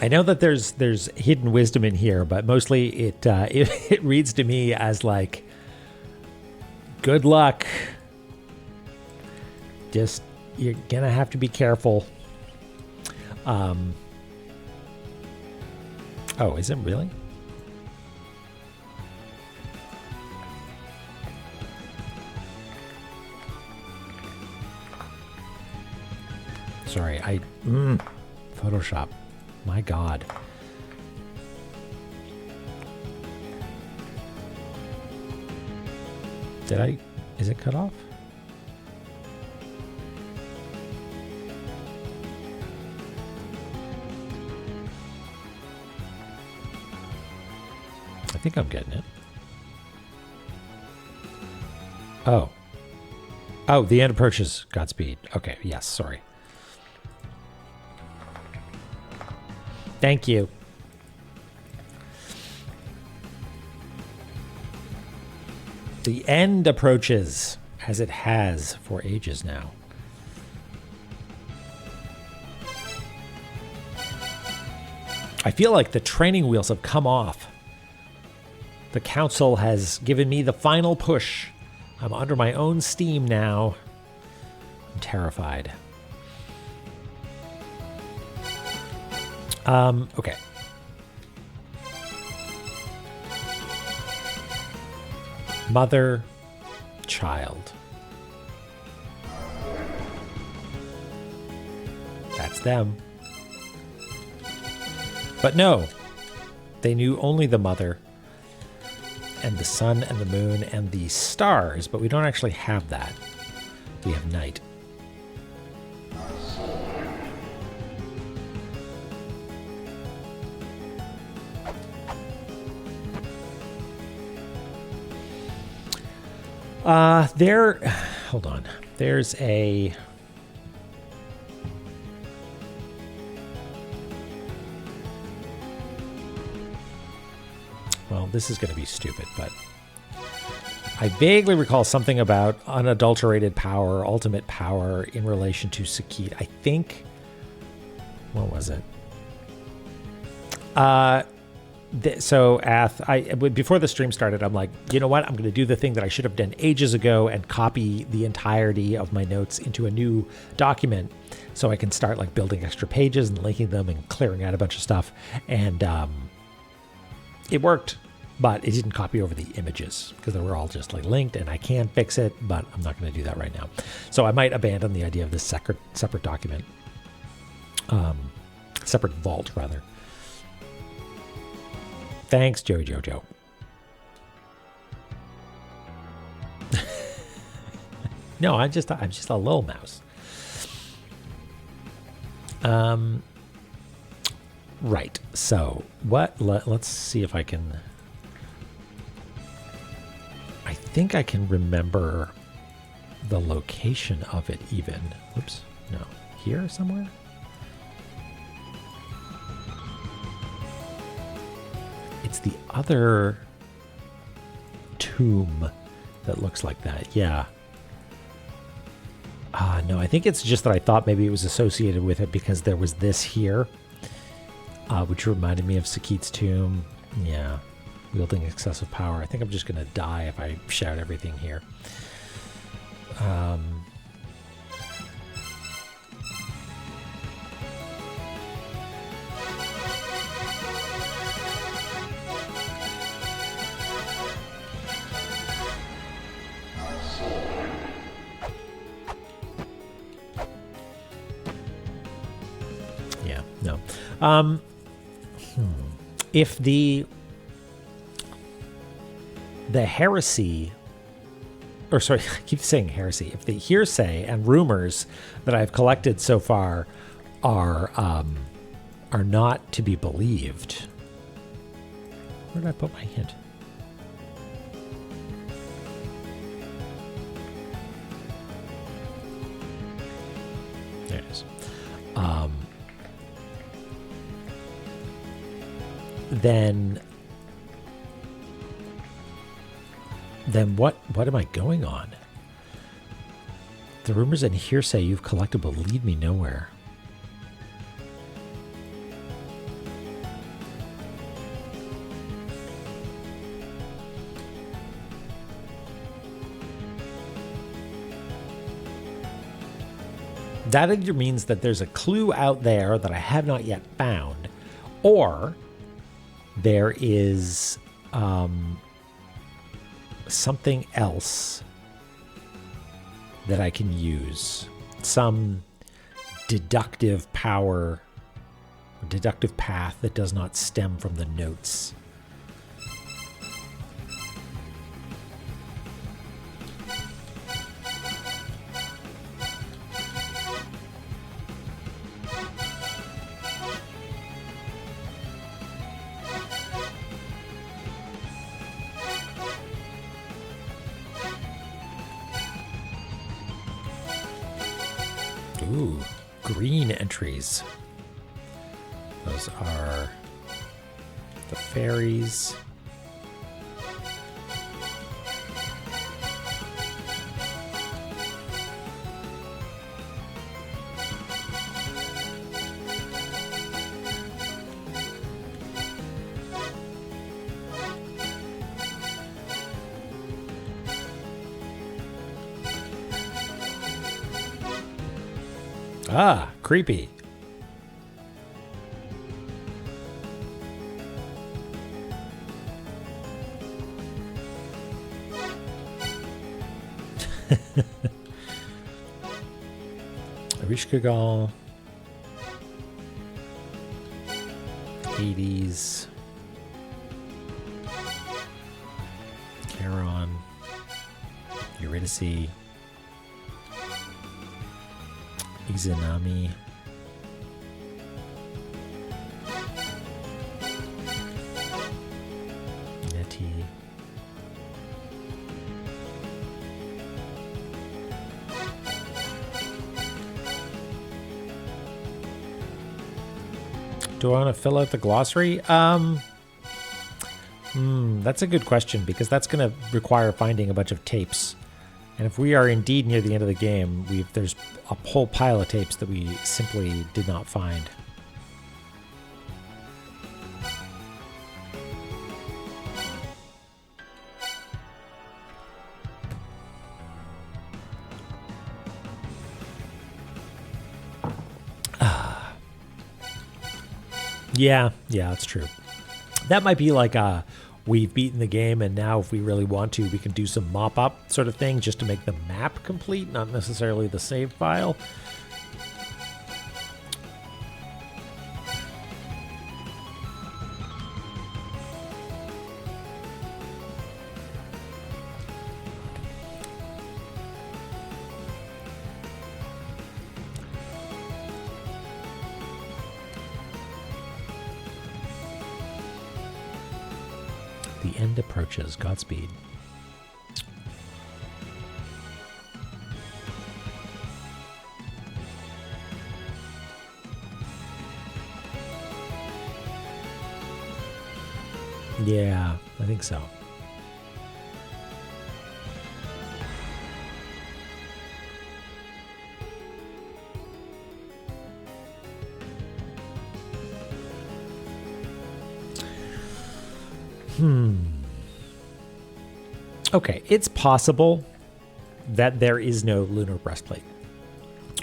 I know that there's hidden wisdom in here, but mostly it reads to me as like, good luck. Just you're gonna have to be careful. Oh, is it really? Sorry, Photoshop. My God. Is it cut off? I think I'm getting it. Oh. Oh, the end approaches. Godspeed. Okay, yes, sorry. Thank you. The end approaches, as it has for ages now. I feel like the training wheels have come off. The council has given me the final push. I'm under my own steam now. I'm terrified. Okay. Mother, child. That's them. But no, they knew only the mother and the sun and the moon and the stars, but we don't actually have that. We have night. Hold on. There's a... Well, this is going to be stupid, but I vaguely recall something about unadulterated power, ultimate power in relation to Sakit. I think... What was it? So, before the stream started, I'm like, you know what? I'm going to do the thing that I should have done ages ago and copy the entirety of my notes into a new document so I can start like building extra pages and linking them and clearing out a bunch of stuff. And it worked, but it didn't copy over the images because they were all just like linked, and I can fix it, but I'm not going to do that right now. So I might abandon the idea of this separate document, separate vault rather. Thanks, Joey Jojo. No, I'm just a little mouse. Right. So let's see if I can. I think I can remember the location of it even. Whoops. No. Here somewhere? It's the other tomb that looks like that. Yeah. No, I think it's just that I thought maybe it was associated with it because there was this here, which reminded me of Sakit's tomb. Yeah. Wielding excessive power. I think I'm just going to die if I shout everything here. Yeah, no. If the heresy, or sorry, I keep saying heresy, if the hearsay and rumors that I've collected so far are not to be believed, where did I put my hint? There it is. Then what am I going on? The rumors and hearsay you've collected will lead me nowhere. That either means that there's a clue out there that I have not yet found, or there is something else that I can use. Some deductive power, deductive path that does not stem from the notes. Ooh, green entries. Those are the fairies. Ah, creepy. Arish Kagal. Hades. Charon. Eurydice. Izanami. Neti. Do I want to fill out the glossary? That's a good question, because that's going to require finding a bunch of tapes. And if we are indeed near the end of the game, there's a whole pile of tapes that we simply did not find. Yeah, that's true. That might be like we've beaten the game, and now if we really want to, we can do some mop-up sort of thing just to make the map complete, not necessarily the save file. The end approaches. Godspeed. Yeah, I think so. Okay, it's possible that there is no lunar breastplate,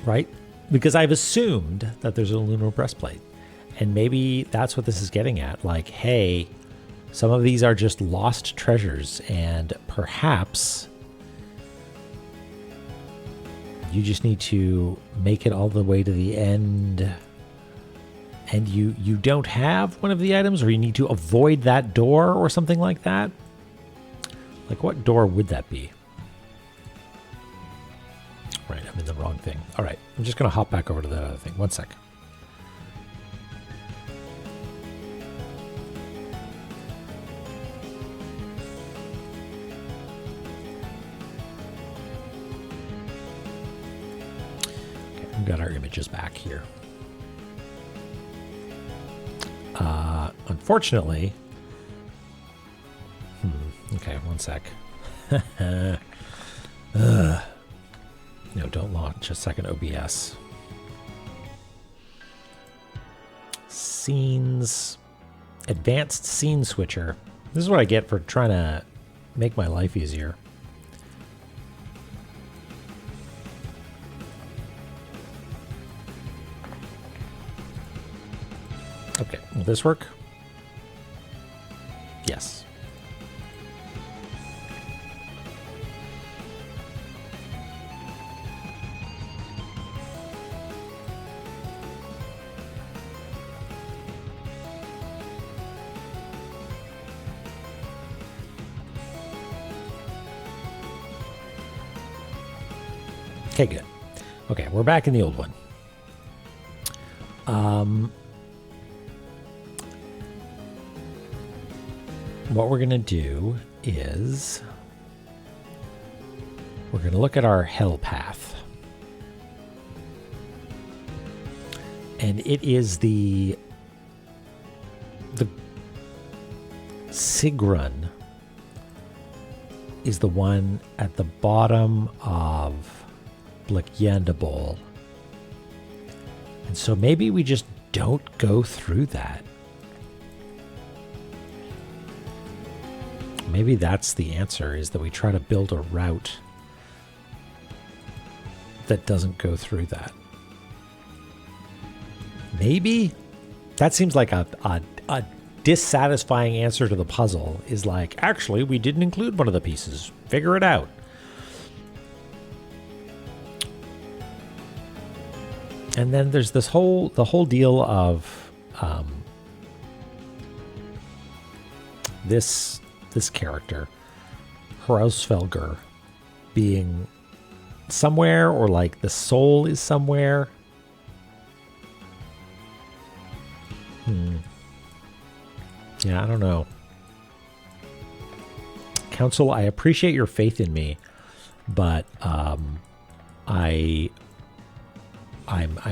right? Because I've assumed that there's a lunar breastplate. And maybe that's what this is getting at. Like, hey, some of these are just lost treasures, and perhaps you just need to make it all the way to the end, and you don't have one of the items, or you need to avoid that door or something like that. Like, what door would that be? Right, I'm in the wrong thing. All right, I'm just going to hop back over to that other thing. One sec. Okay, we've got our images back here. Unfortunately... Okay, one sec. No, don't launch a second OBS. Scenes. Advanced scene switcher. This is what I get for trying to make my life easier. Okay, will this work? Yes. Okay, good. Okay, we're back in the old one. What we're going to do is we're going to look at our hell path. And it is the Sigrun is the one at the bottom of Blackjandabol. And so maybe we just don't go through that. Maybe that's the answer, is that we try to build a route that doesn't go through that. Maybe? That seems like a dissatisfying answer to the puzzle, is like, actually, we didn't include one of the pieces. Figure it out. And then there's the whole deal of this character, Hrausvelgr, being somewhere, or like the soul is somewhere. Yeah, I don't know. Council, I appreciate your faith in me, but I'm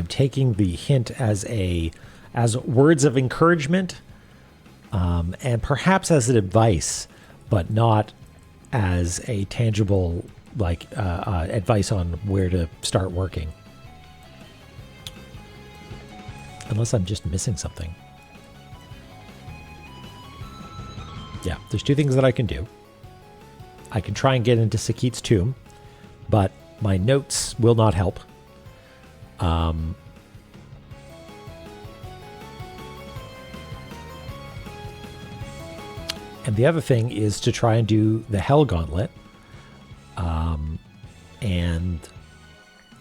taking the hint as words of encouragement, and perhaps as an advice, but not as a tangible advice on where to start working. Unless I'm just missing something. Yeah, there's two things that I can do. I can try and get into Sakit's tomb, but my notes will not help. And the other thing is to try and do the Hell Gauntlet. And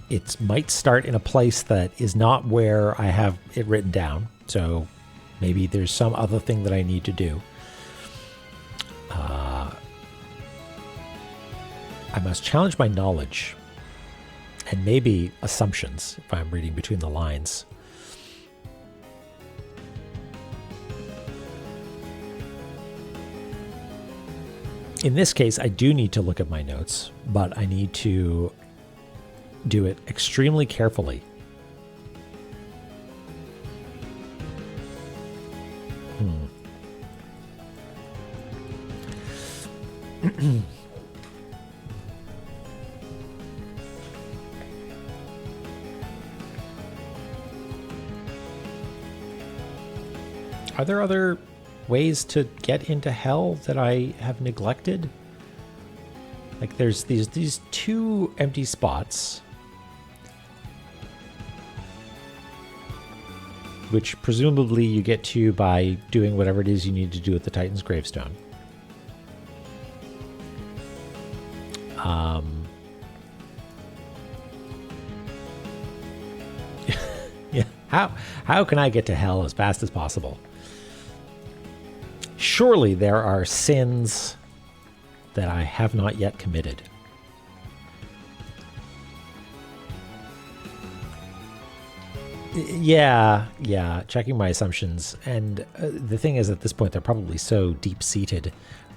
it might start in a place that is not where I have it written down. So maybe there's some other thing that I need to do. I must challenge my knowledge and maybe assumptions if I'm reading between the lines. In this case, I do need to look at my notes, but I need to do it extremely carefully. Are there other ways to get into hell that I have neglected? Like there's these two empty spots, which presumably you get to by doing whatever it is you need to do at the Titan's gravestone. Yeah. How can I get to hell as fast as possible? Surely there are sins that I have not yet committed. Yeah, checking my assumptions. And the thing is, at this point, they're probably so deep-seated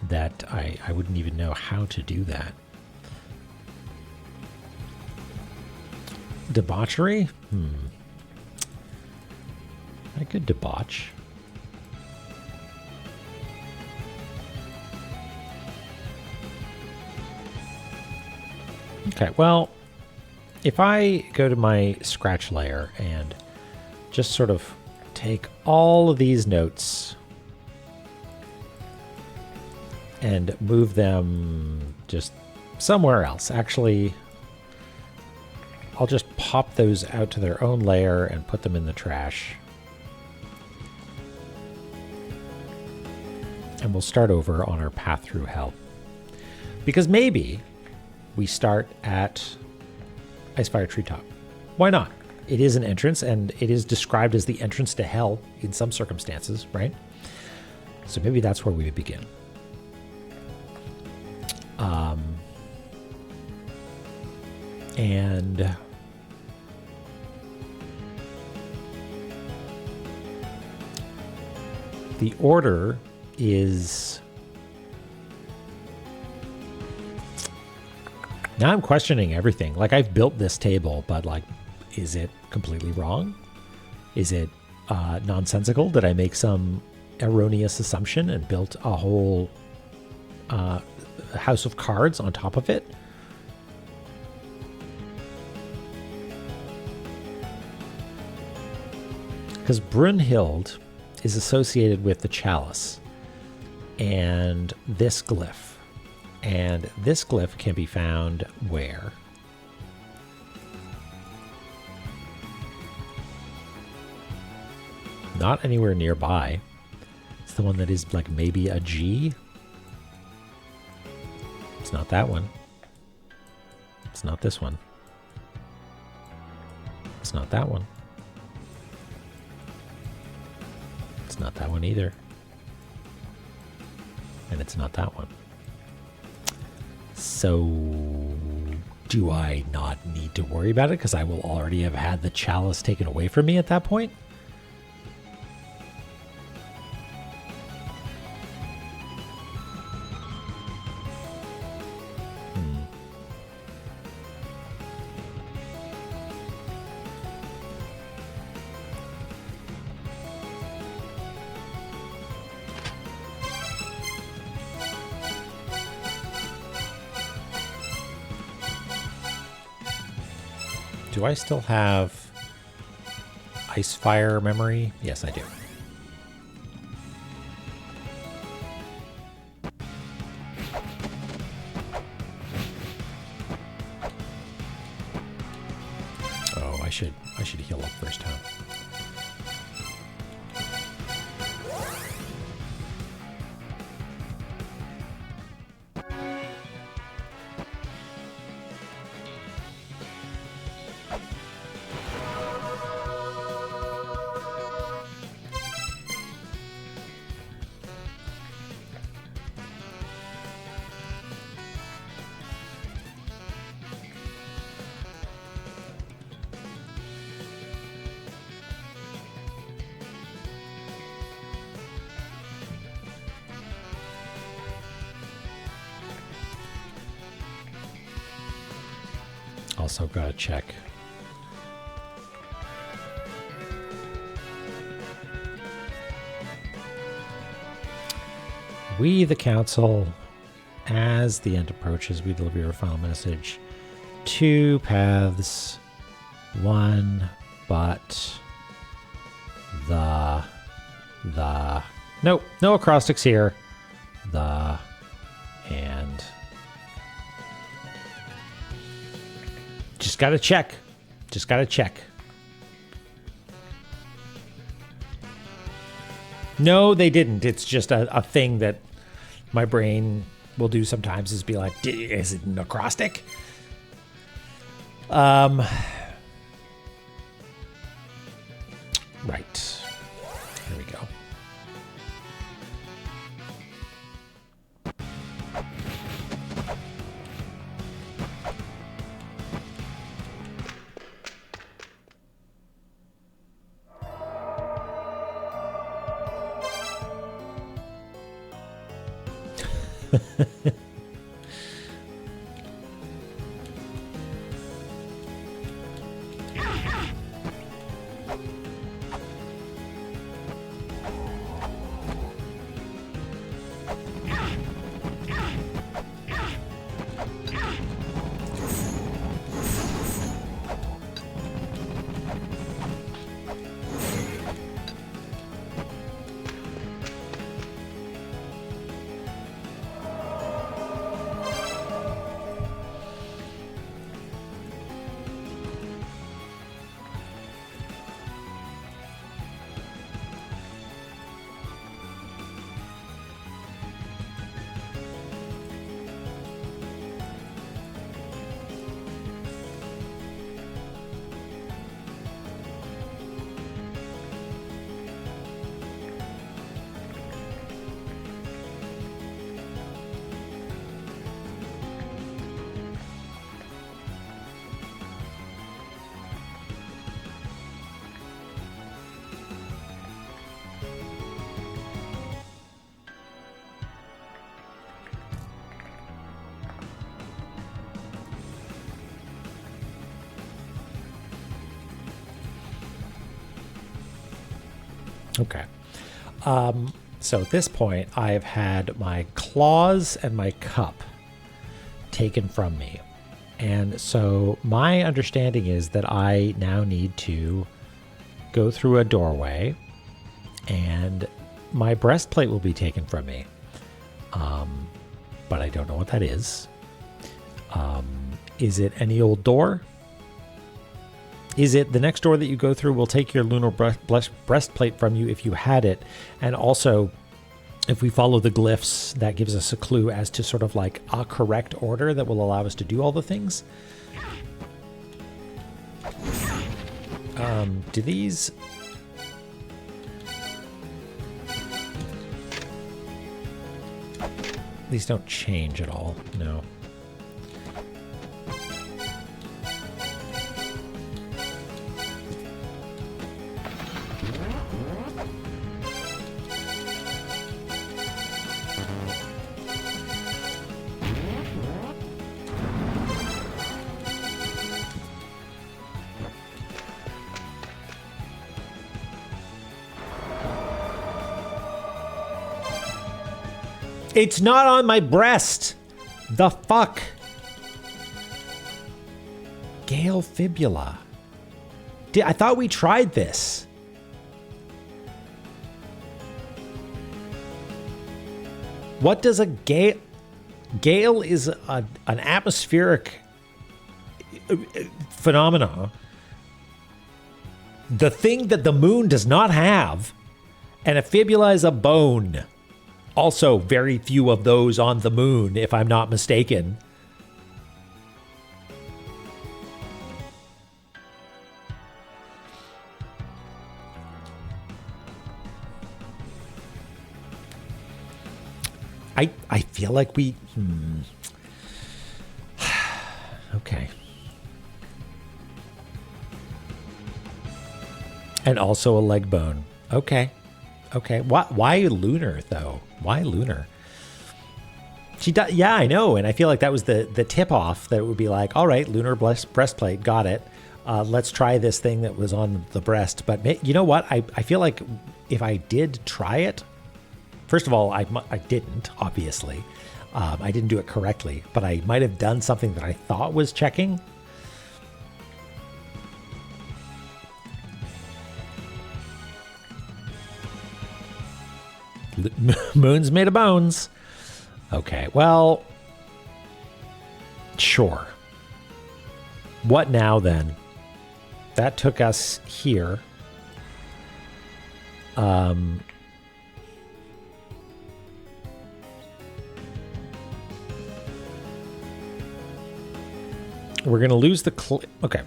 that I wouldn't even know how to do that. Debauchery? I could debauch. Okay, well, if I go to my scratch layer and just sort of take all of these notes and move them just somewhere else. Actually, I'll just pop those out to their own layer and put them in the trash. And we'll start over on our path through hell. Because maybe we start at Icefire Treetop. Why not? It is an entrance, and it is described as the entrance to hell in some circumstances, right? So maybe that's where we would begin. And the order is... Now I'm questioning everything. Like, I've built this table, but like, is it completely wrong? Is it nonsensical? Did I make some erroneous assumption and built a whole house of cards on top of it? Because Brunhild is associated with the chalice and this glyph. And this glyph can be found where? Not anywhere nearby. It's the one that is like maybe a G. It's not that one. It's not this one. It's not that one. It's not that one either. And it's not that one. So do I not need to worry about it because I will already have had the chalice taken away from me at that point? Do I still have ice fire memory? Yes, I do. Oh, I should heal up first, huh? Also gotta check. We, the council, as the end approaches, we deliver your final message. 2 paths, 1, but the, nope, no acrostics here. The, and just gotta check. Just gotta check. No, they didn't. It's just a thing that my brain will do sometimes is be like, is it an acrostic? Right. Here we go. Okay. So at this point, I have had my claws and my cup taken from me. And so my understanding is that I now need to go through a doorway and my breastplate will be taken from me. But I don't know what that is. Is it any old door? Is it the next door that you go through will take your lunar breastplate from you if you had it? And also, if we follow the glyphs, that gives us a clue as to sort of like a correct order that will allow us to do all the things. Do these... These don't change at all. No. It's not on my breast. The fuck? Gale fibula. I thought we tried this. What does a gale... Gale is an atmospheric phenomena. The thing that the moon does not have. And a fibula is a bone. Also, very few of those on the moon, if I'm not mistaken. I feel like we... Okay. And also a leg bone. Okay. Okay. Why lunar, though? Why lunar? She does, yeah, I know, and I feel like that was the tip off. That it would be like, all right, lunar breastplate, got it. Let's try this thing that was on the breast. But you know what? I feel like if I did try it, first of all, I didn't, obviously. I didn't do it correctly, but I might have done something that I thought was checking. Moon's made of bones. Okay, well, sure. What now then? That took us here. We're going to lose the... Okay.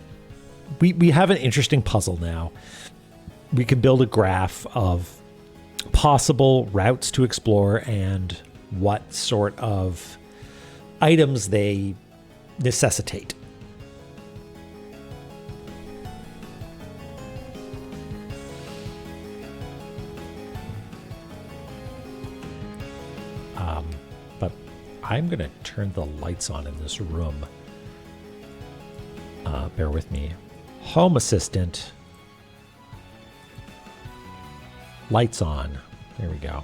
We have an interesting puzzle now. We can build a graph of possible routes to explore and what sort of items they necessitate. But I'm going to turn the lights on in this room. Bear with me. Home assistant. Lights on. There we go.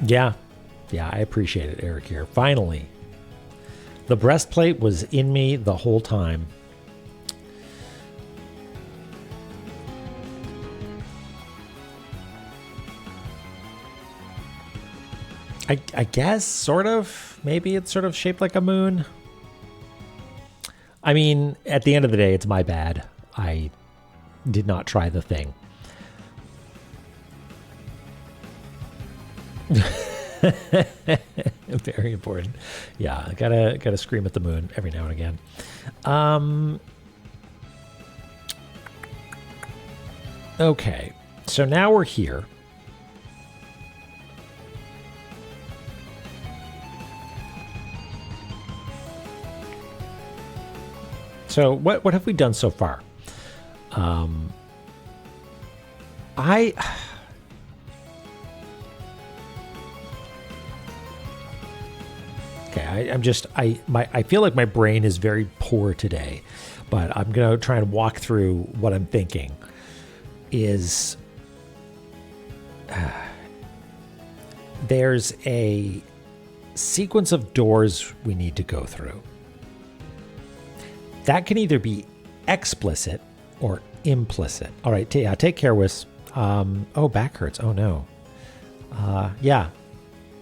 Yeah. Yeah, I appreciate it, Eric here. Finally. The breastplate was in me the whole time. I guess, sort of. Maybe it's sort of shaped like a moon. I mean, at the end of the day, it's my bad. I did not try the thing. Very important. Yeah, I gotta scream at the moon every now and again. Okay, so now we're here. So what have we done so far? I feel like my brain is very poor today, but I'm gonna try and walk through what I'm thinking. Is there's a sequence of doors we need to go through. That can either be explicit or implicit. All right, take care, Wiss. Oh, back hurts. Oh no. Yeah,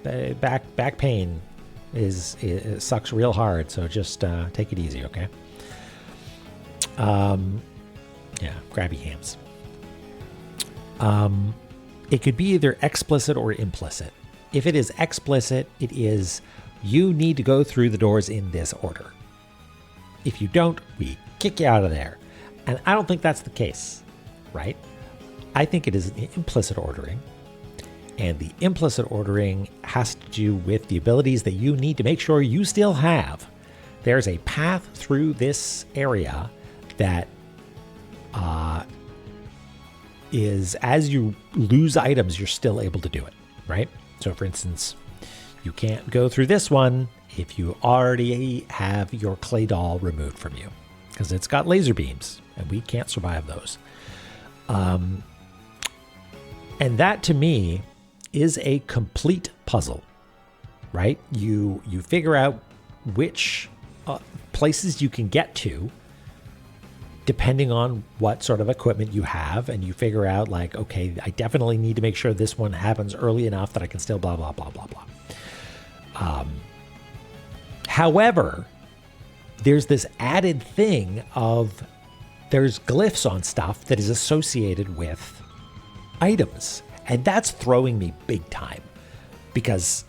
back pain it sucks real hard. So just take it easy, okay? Yeah, grab your hands. It could be either explicit or implicit. If it is explicit, it is you need to go through the doors in this order. If you don't, we kick you out of there. And I don't think that's the case, right? I think it is an implicit ordering. And the implicit ordering has to do with the abilities that you need to make sure you still have. There's a path through this area that is, as you lose items, you're still able to do it, right? So for instance, you can't go through this one if you already have your clay doll removed from you, because it's got laser beams, and we can't survive those. And that, to me, is a complete puzzle, right? You figure out which places you can get to depending on what sort of equipment you have, and you figure out like, okay, I definitely need to make sure this one happens early enough that I can still blah, blah, blah, blah, blah. However, there's this added thing of there's glyphs on stuff that is associated with items, and that's throwing me big time, because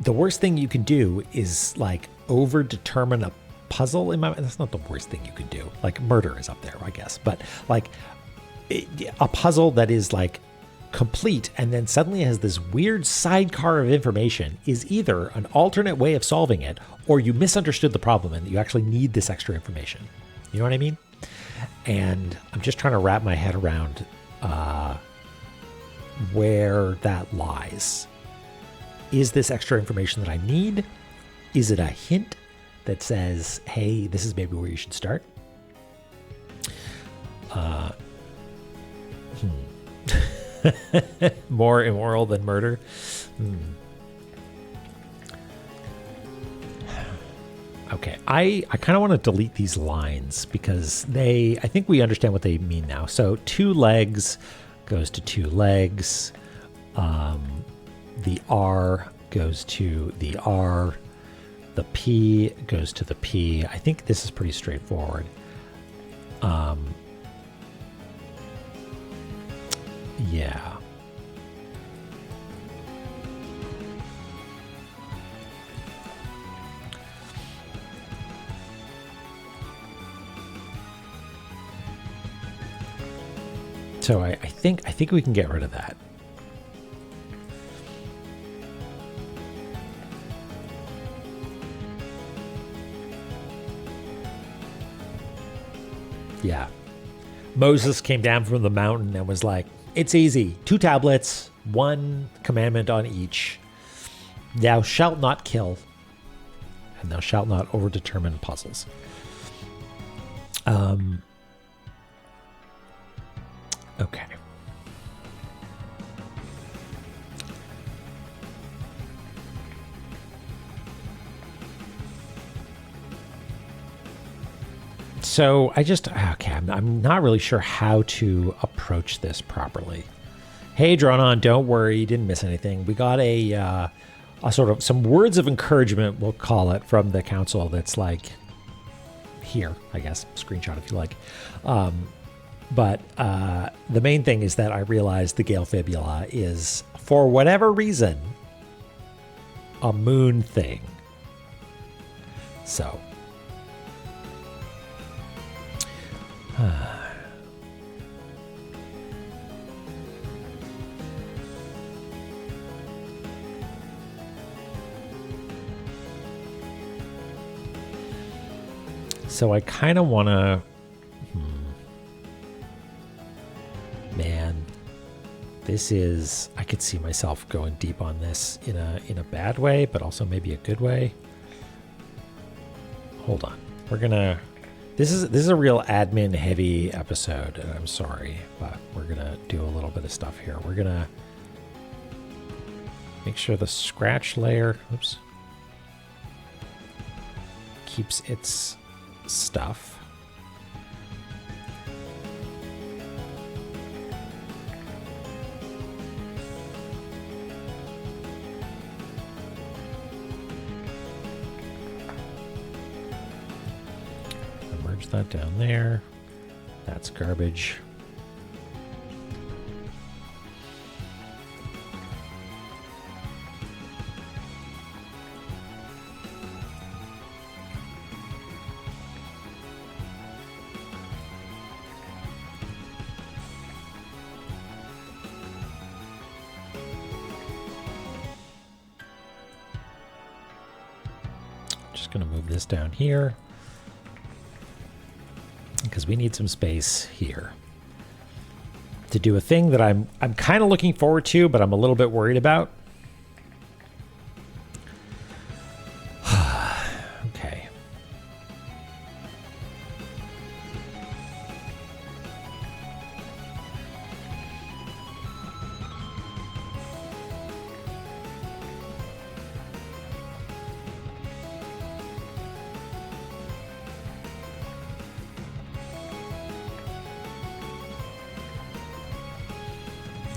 the worst thing you can do is like over determine a puzzle in my mind. That's not the worst thing you could do. Like murder is up there, I guess, but like a puzzle that is like complete and then suddenly has this weird sidecar of information is either an alternate way of solving it, or you misunderstood the problem and you actually need this extra information. You know what I mean? And I'm just trying to wrap my head around where that lies. Is this extra information that I need? Is it a hint that says, hey, this is maybe where you should start? More immoral than murder? Okay, I kind of want to delete these lines because I think we understand what they mean now. So 2 legs goes to 2 legs. The R goes to the R. The P goes to the P. I think this is pretty straightforward. Yeah. So I think we can get rid of that. Yeah. Moses came down from the mountain and was like, it's easy. 2 tablets, 1 commandment on each. Thou shalt not kill, and thou shalt not overdetermine puzzles. Okay. So I'm not really sure how to approach this properly. Hey, Drawn On, don't worry, you didn't miss anything. We got a sort of some words of encouragement, we'll call it, from the council that's like here, I guess, screenshot if you like. But the main thing is that I realized the Gale Fibula is, for whatever reason, a moon thing. So... So I kind of want to... Man, this is... I could see myself going deep on this in a bad way, but also maybe a good way. Hold on. We're going to... This is a real admin heavy episode, and I'm sorry, but we're going to do a little bit of stuff here. We're going to make sure the scratch layer, oops, keeps its stuff. Merge that down there. That's garbage. Just going to move this down here because we need some space here to do a thing that I'm kind of looking forward to, but I'm a little bit worried about. Okay.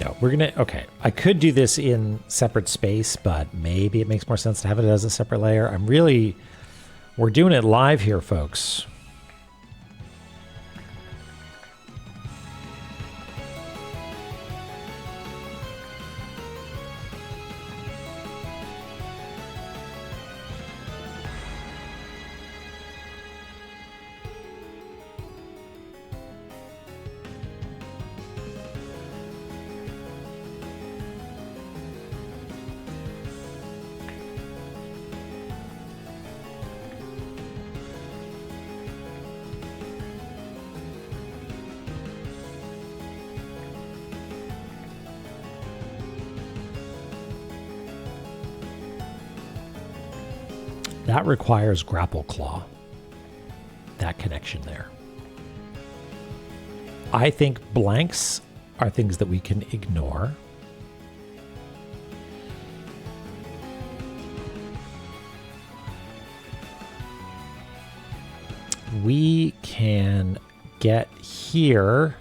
No, we're gonna, okay. I could do this in separate space, but maybe it makes more sense to have it as a separate layer. We're doing it live here, folks. That requires grapple claw. That connection there. I think blanks are things that we can ignore. We can get here,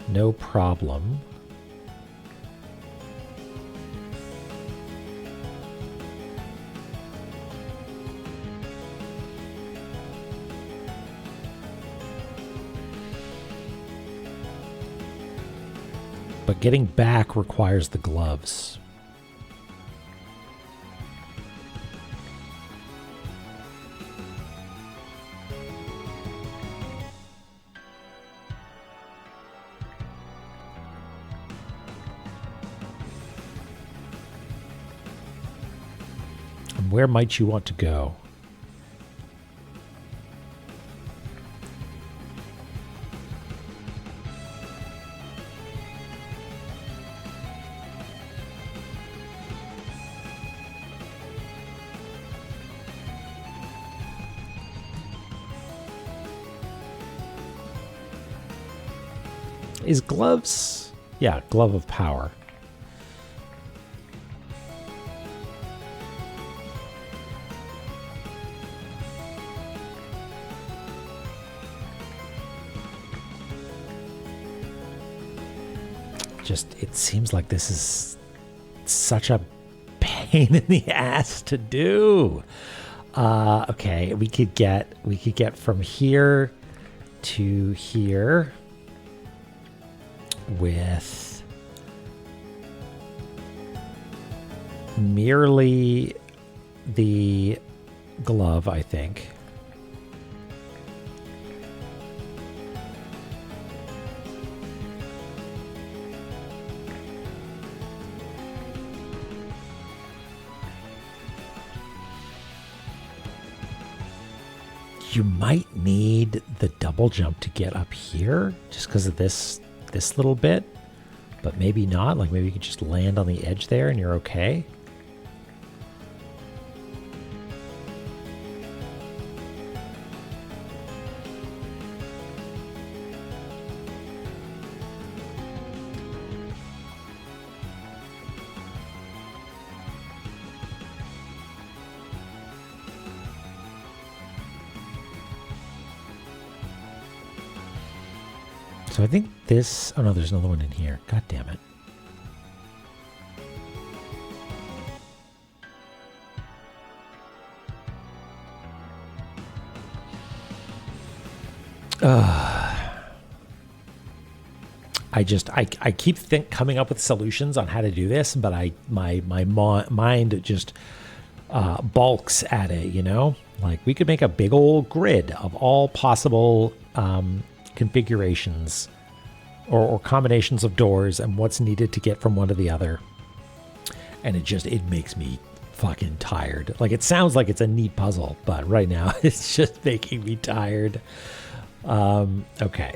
no problem. But getting back requires the gloves. And where might you want to go? Is gloves? Yeah, glove of power. Just, it seems like this is such a pain in the ass to do. Okay, we could get from here to here with merely the glove, I think. You might need the double jump to get up here just because of this little bit, but maybe not. Like maybe you could just land on the edge there and you're okay. So I think this, oh no, there's another one in here. God damn it. I keep coming up with solutions on how to do this, but my mind just balks at it, you know? Like we could make a big old grid of all possible configurations or combinations of doors and what's needed to get from one to the other. And it makes me fucking tired. Like, it sounds like it's a neat puzzle, but right now it's just making me tired. Okay.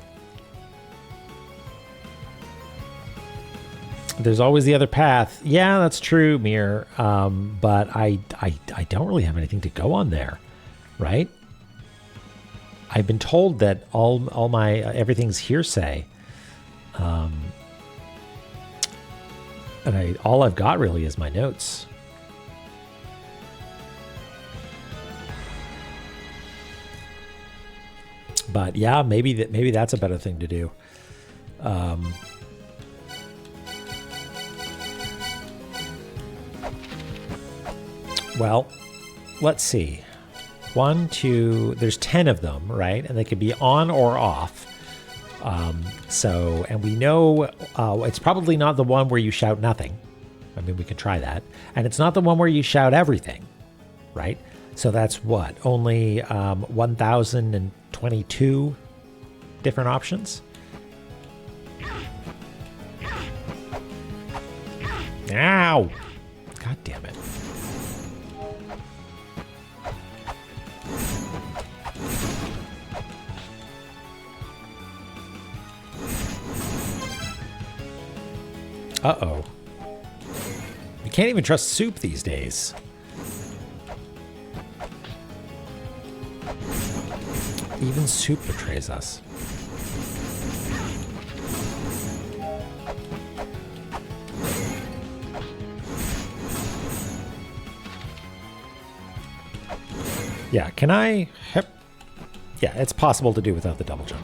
There's always the other path. Yeah, that's true, Mir. But I don't really have anything to go on there, right? I've been told that all my everything's hearsay. And all I've got really is my notes. But yeah, maybe that's a better thing to do. Well, let's see. 1, 2, there's 10 of them, right? And they can be on or off. And we know it's probably not the one where you shout nothing. I mean, we can try that. And it's not the one where you shout everything, right? So that's what? Only 1,022 different options? Ow! God damn it. Uh-oh. You can't even trust soup these days. Even soup betrays us. Yeah, can I... Yeah, it's possible to do without the double jump.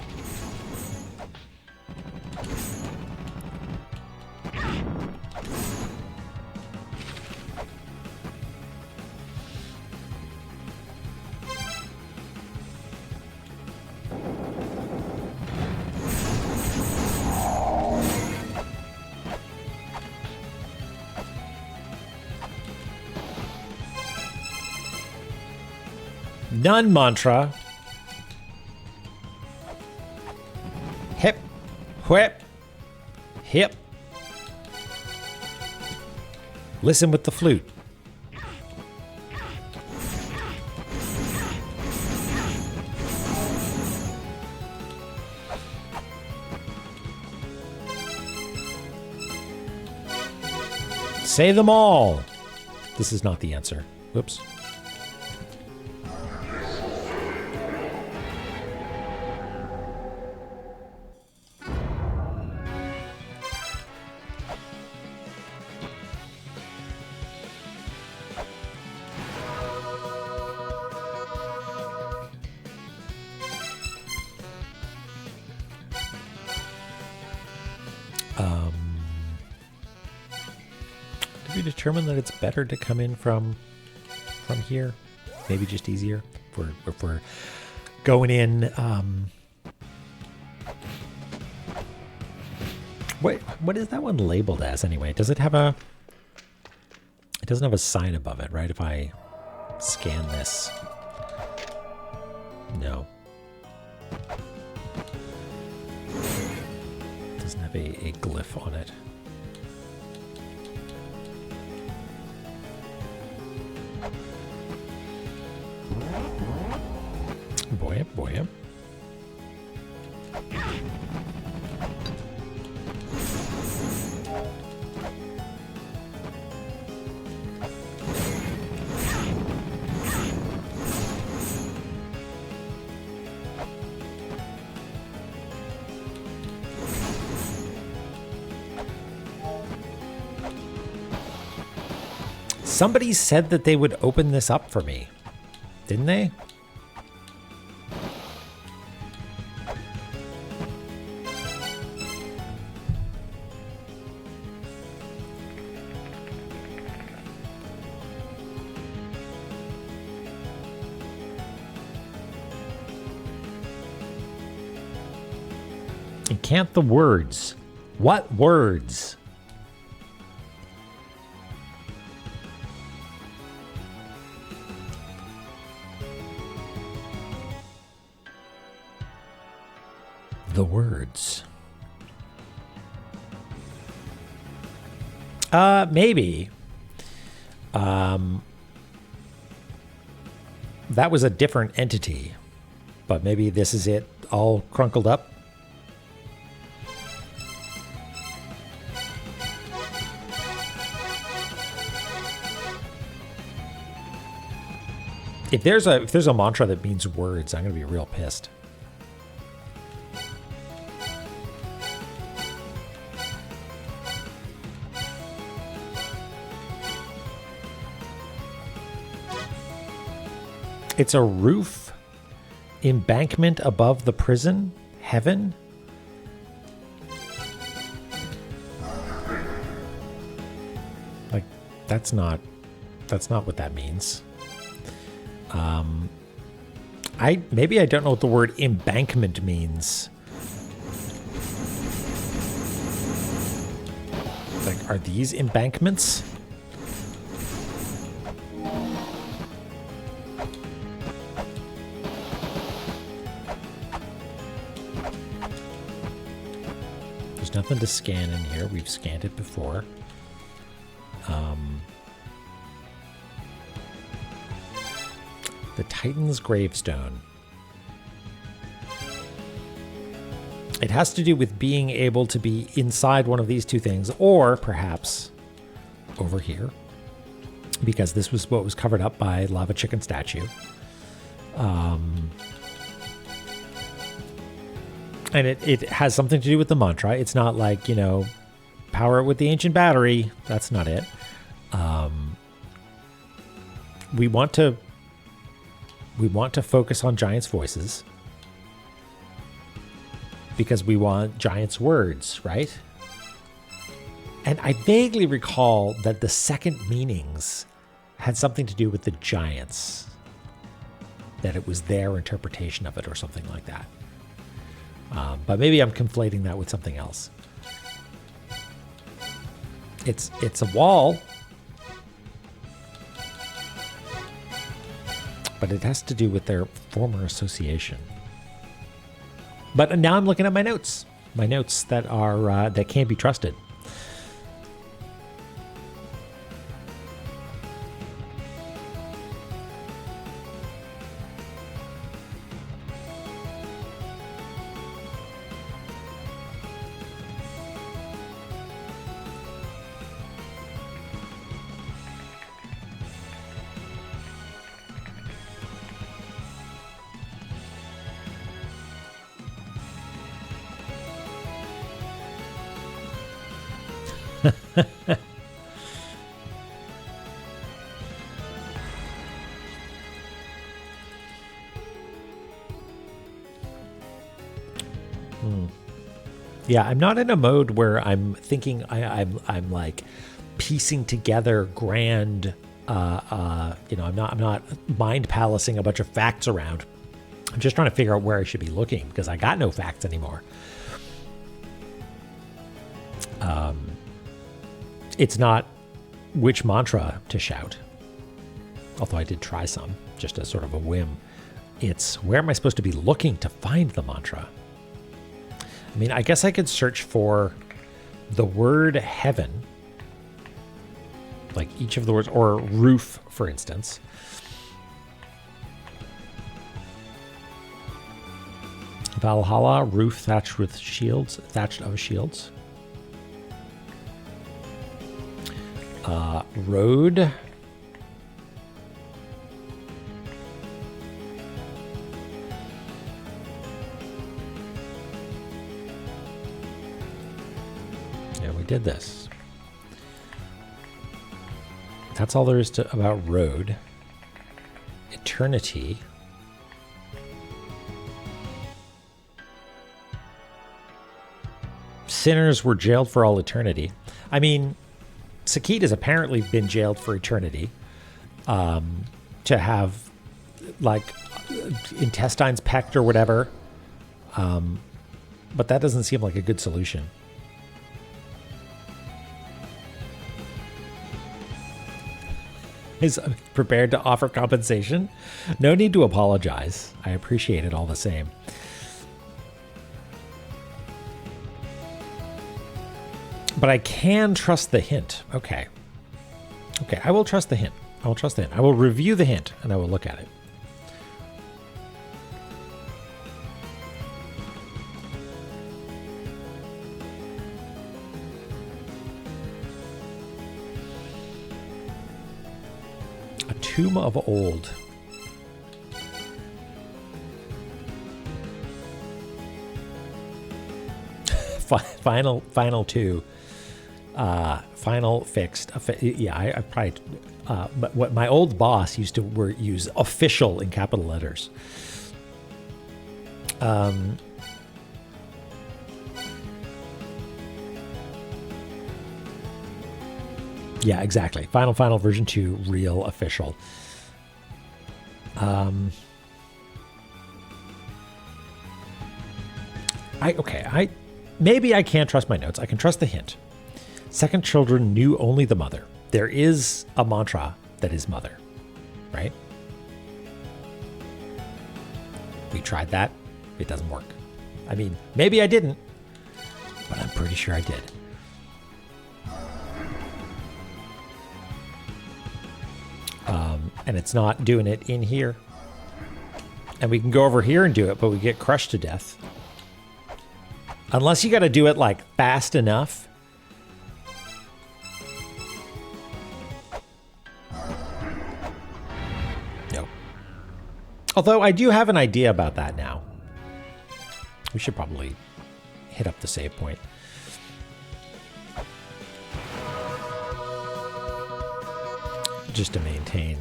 None mantra. Hip, whip, hip. Listen with the flute. Say them all. This is not the answer. Whoops. Did we determine that it's better to come in from here? Maybe just easier if we're going in. What is that one labeled as anyway? Does it have a? It doesn't have a sign above it, right? If I scan this, no. It doesn't have a glyph on it. Boy, boy. Somebody said that they would open this up for me, didn't they? And can't the words? What words? The words. Maybe. That was a different entity, but maybe this is it all crunkled up. If there's a mantra that means words, I'm gonna be real pissed. It's a roof embankment above the prison, heaven. Like, that's not what that means. Maybe I don't know what the word embankment means. Like, are these embankments? There's nothing to scan in here. We've scanned it before. The Titan's gravestone. It has to do with being able to be inside one of these two things, or perhaps over here, because this was what was covered up by Lava Chicken statue. And it has something to do with the mantra. It's not like, you know, power it with the ancient battery. That's not it. We want to focus on Giant's voices because we want Giant's words, right? And I vaguely recall that the second meanings had something to do with the Giants, that it was their interpretation of it or something like that. But maybe I'm conflating that with something else. It's a wall, but it has to do with their former association. But now I'm looking at my notes that are that can't be trusted. Yeah, I'm not in a mode where I'm thinking I'm like piecing together grand. I'm not mind palacing a bunch of facts around. I'm just trying to figure out where I should be looking because I got no facts anymore. It's not which mantra to shout, although I did try some, just as sort of a whim. It's where am I supposed to be looking to find the mantra? I mean, I guess I could search for the word heaven, like each of the words, or roof, for instance. Valhalla, roof thatched with shields, thatched of shields. Road. Yeah, we did this. That's all there is to about road. Eternity. Sinners were jailed for all eternity. I mean, Sakit has apparently been jailed for eternity. To have, like, intestines pecked or whatever. But that doesn't seem like a good solution. Is prepared to offer compensation. No need to apologize. I appreciate it all the same. But I can trust the hint. Okay. Okay, I will trust the hint. I will trust the hint. I will review the hint and I will look at it. Tomb of Old. Final two. Final fixed. Yeah, I probably. But what my old boss used to use official in capital letters. Yeah, exactly. Final version 2, real official. Maybe I can't trust my notes. I can trust the hint. Second children knew only the mother. There is a mantra that is mother, right? We tried that. It doesn't work. I mean, maybe I didn't, but I'm pretty sure I did. And it's not doing it in here. And we can go over here and do it, but we get crushed to death. Unless you got to do it like fast enough. Nope. Although I do have an idea about that now. We should probably hit up the save point. Just to maintain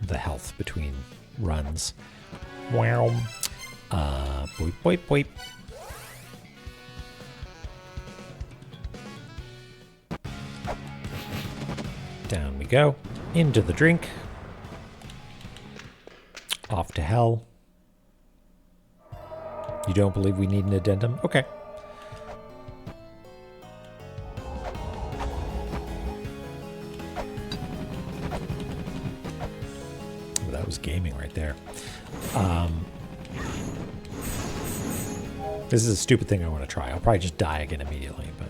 the health between runs. Wow. Boip, boip, boip. Down we go. Into the drink. Off to hell. You don't believe we need an addendum? Okay. That was gaming right there. This is a stupid thing I want to try. I'll probably just die again immediately, but...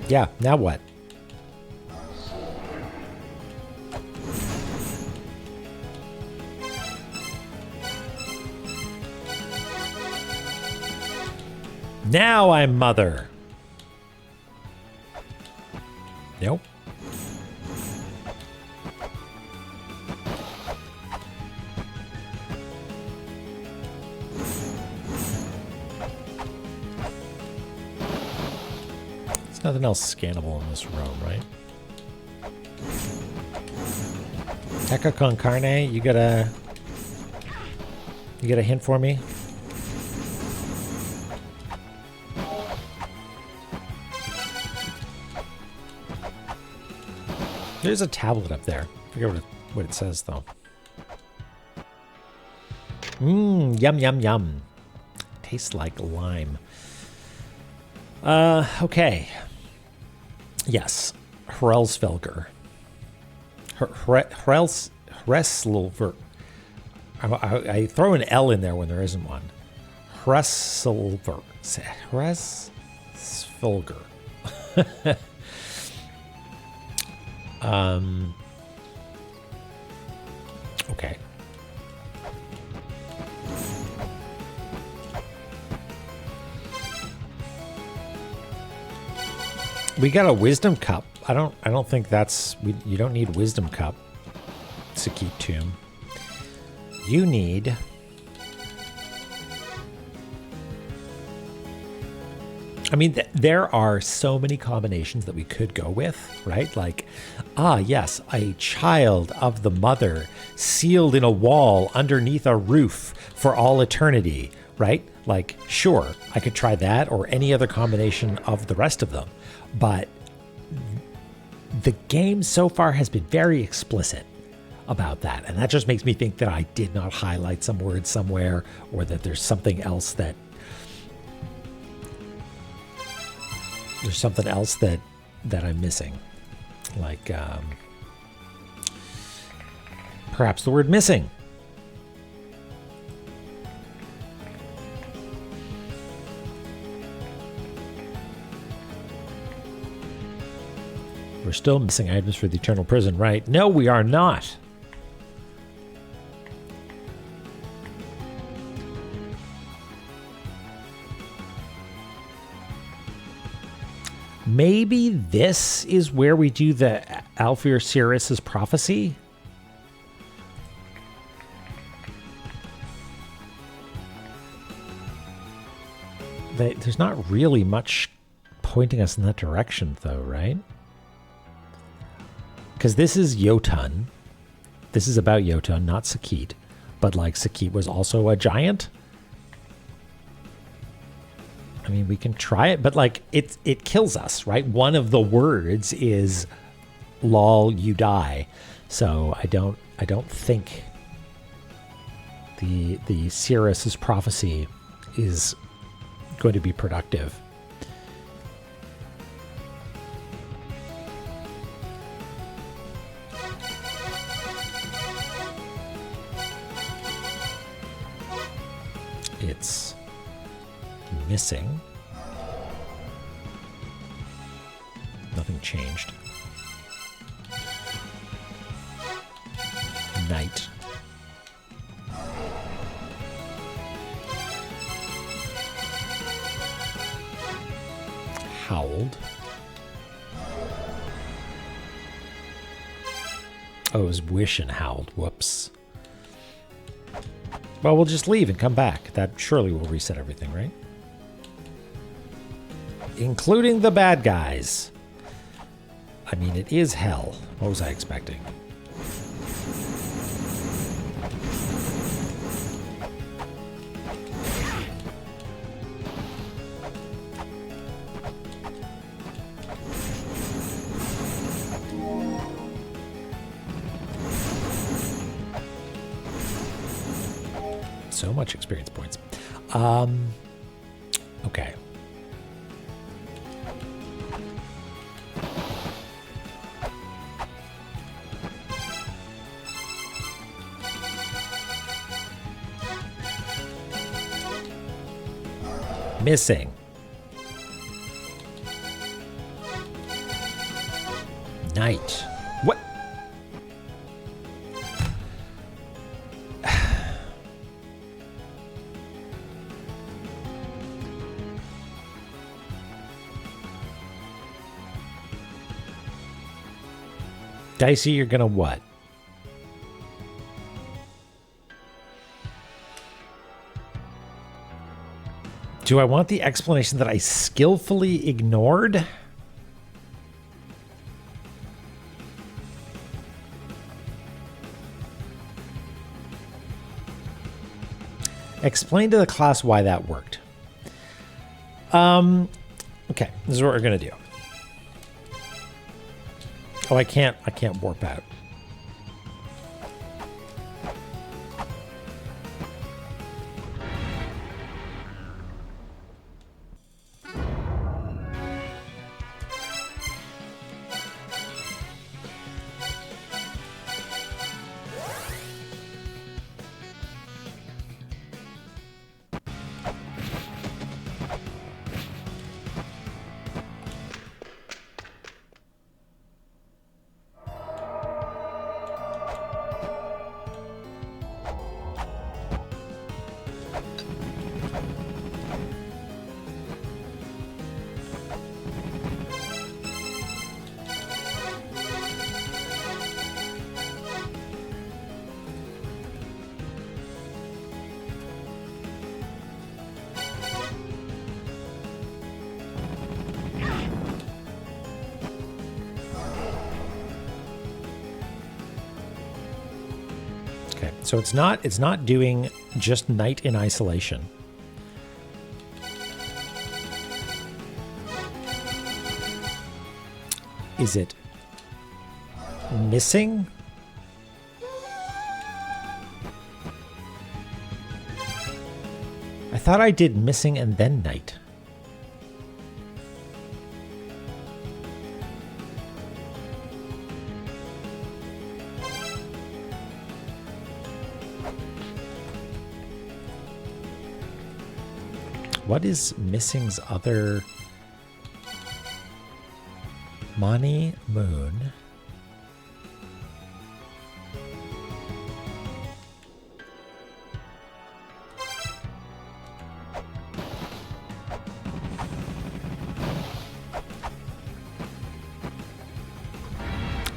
Yeah, now what? Now I'm mother. Nope. There's nothing else scannable in this room, right? Ecca con carne, you got a hint for me? There's a tablet up there. I forget what it says, though. Mmm, yum, yum, yum. Tastes like lime. Okay. Yes. Hrelsvelger. Hresselver. I throw an L in there when there isn't one. Hresselver. Hresvelger. Okay. We got a wisdom cup. I don't think that's you don't need wisdom cup to keep tomb. You need I mean, there are so many combinations that we could go with, right? Like, yes, a child of the mother sealed in a wall underneath a roof for all eternity, right? Like, sure, I could try that or any other combination of the rest of them. But the game so far has been very explicit about that. And that just makes me think that I did not highlight some words somewhere or that there's something else that I'm missing. Like, perhaps the word missing. We're still missing items for the Eternal Prison, right? No, we are not. Maybe this is where we do the Alfir Sirius's prophecy? There's not really much pointing us in that direction, though, right? Because this is Jotun. This is about Jotun, not Sakit. But, like, Sakit was also a giant? I mean, we can try it, but, like, it kills us, right? One of the words is, lol, you die. So I don't think the Sirius's prophecy is going to be productive. It's missing. Nothing changed. Night. Howled. Oh, it was wish and howled. Whoops. Well, we'll just leave and come back. That surely will reset everything, right? Including the bad guys. I mean, it is hell. What was I expecting? So much experience points. Okay. Missing. Night. What? Dicey, you're gonna what? Do I want the explanation that I skillfully ignored? Explain to the class why that worked. Okay, this is what we're gonna do. Oh, I can't warp out. So it's not doing just night in isolation. Is it missing? I thought I did missing and then night. What is missing's other? Mani Moon.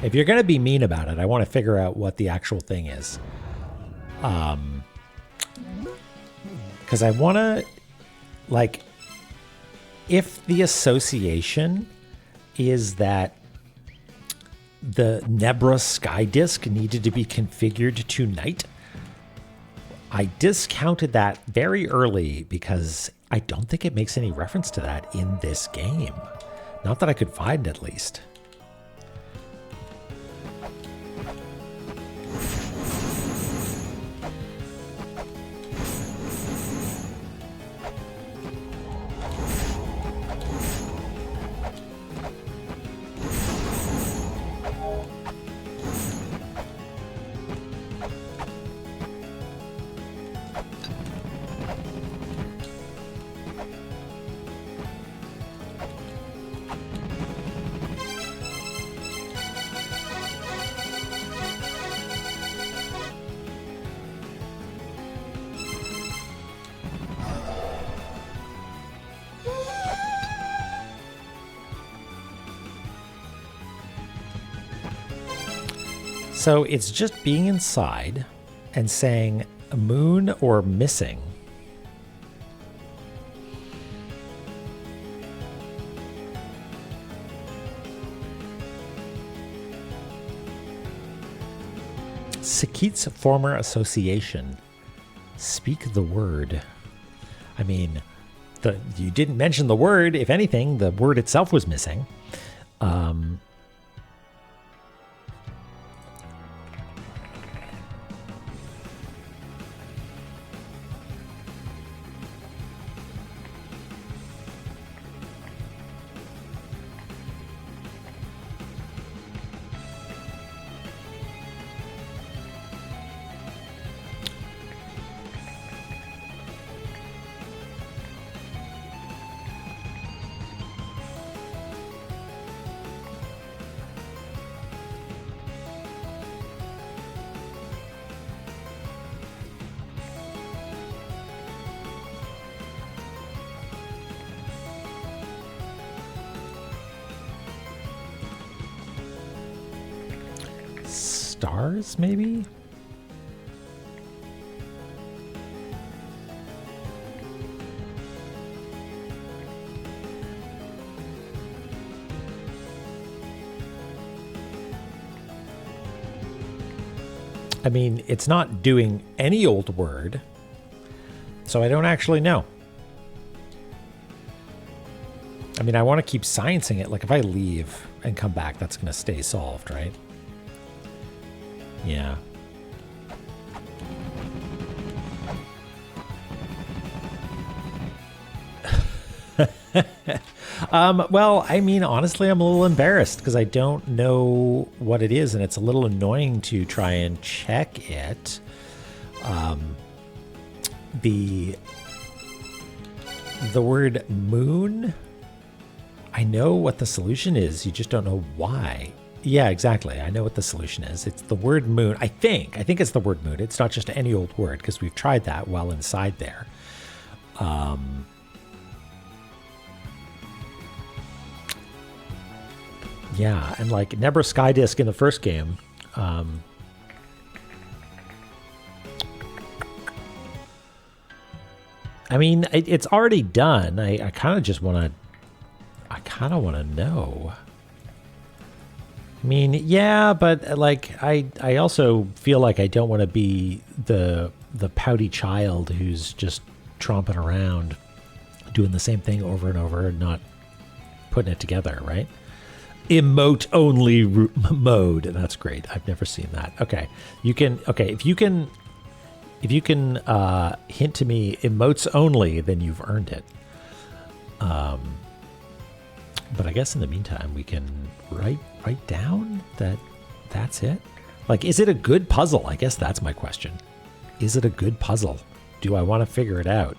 If you're going to be mean about it, I want to figure out what the actual thing is. Because I want to, like, if the association is that the Nebra sky disk needed to be configured to night, I discounted that very early because I don't think it makes any reference to that in this game. Not that I could find, at least. So it's just being inside and saying moon or missing. Sakit's former association. Speak the word. I mean, you didn't mention the word. If anything, the word itself was missing. Stars, maybe? I mean, it's not doing any old word, so I don't actually know. I mean, I want to keep sciencing it. Like, if I leave and come back, that's going to stay solved, right? Yeah. Well, I mean, honestly, I'm a little embarrassed because I don't know what it is, and it's a little annoying to try and check it. The word moon, I know what the solution is. You just don't know why. Yeah, exactly. I know what the solution is. It's the word moon. I think it's the word moon. It's not just any old word because we've tried that while inside there. Yeah, and like Nebra Sky Disk in the first game. I mean, it's already done. I kind of just want to. I kind of want to know. I mean, yeah, but like I also feel like I don't want to be the pouty child who's just tromping around doing the same thing over and over and not putting it together, right? Emote only mode. That's great. I've never seen that. Okay. You can, okay. If you can hint to me emotes only, then you've earned it. But I guess in the meantime, we can write down that's it. Like, is it a good puzzle? I guess that's my question. Is it a good puzzle? Do I want to figure it out?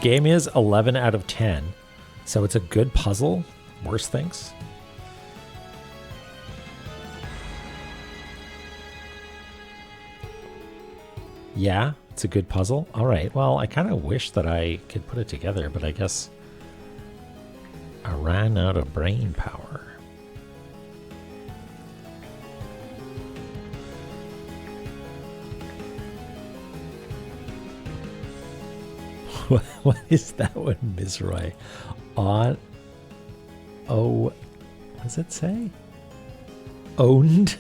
Game is 11 out of 10. So it's a good puzzle. Worse things. Yeah, It's a good puzzle. All right. Well, I kind of wish that I could put it together, but I guess I ran out of brain power. What is that one, Ms. Roy? On. Oh. What does it say? Owned?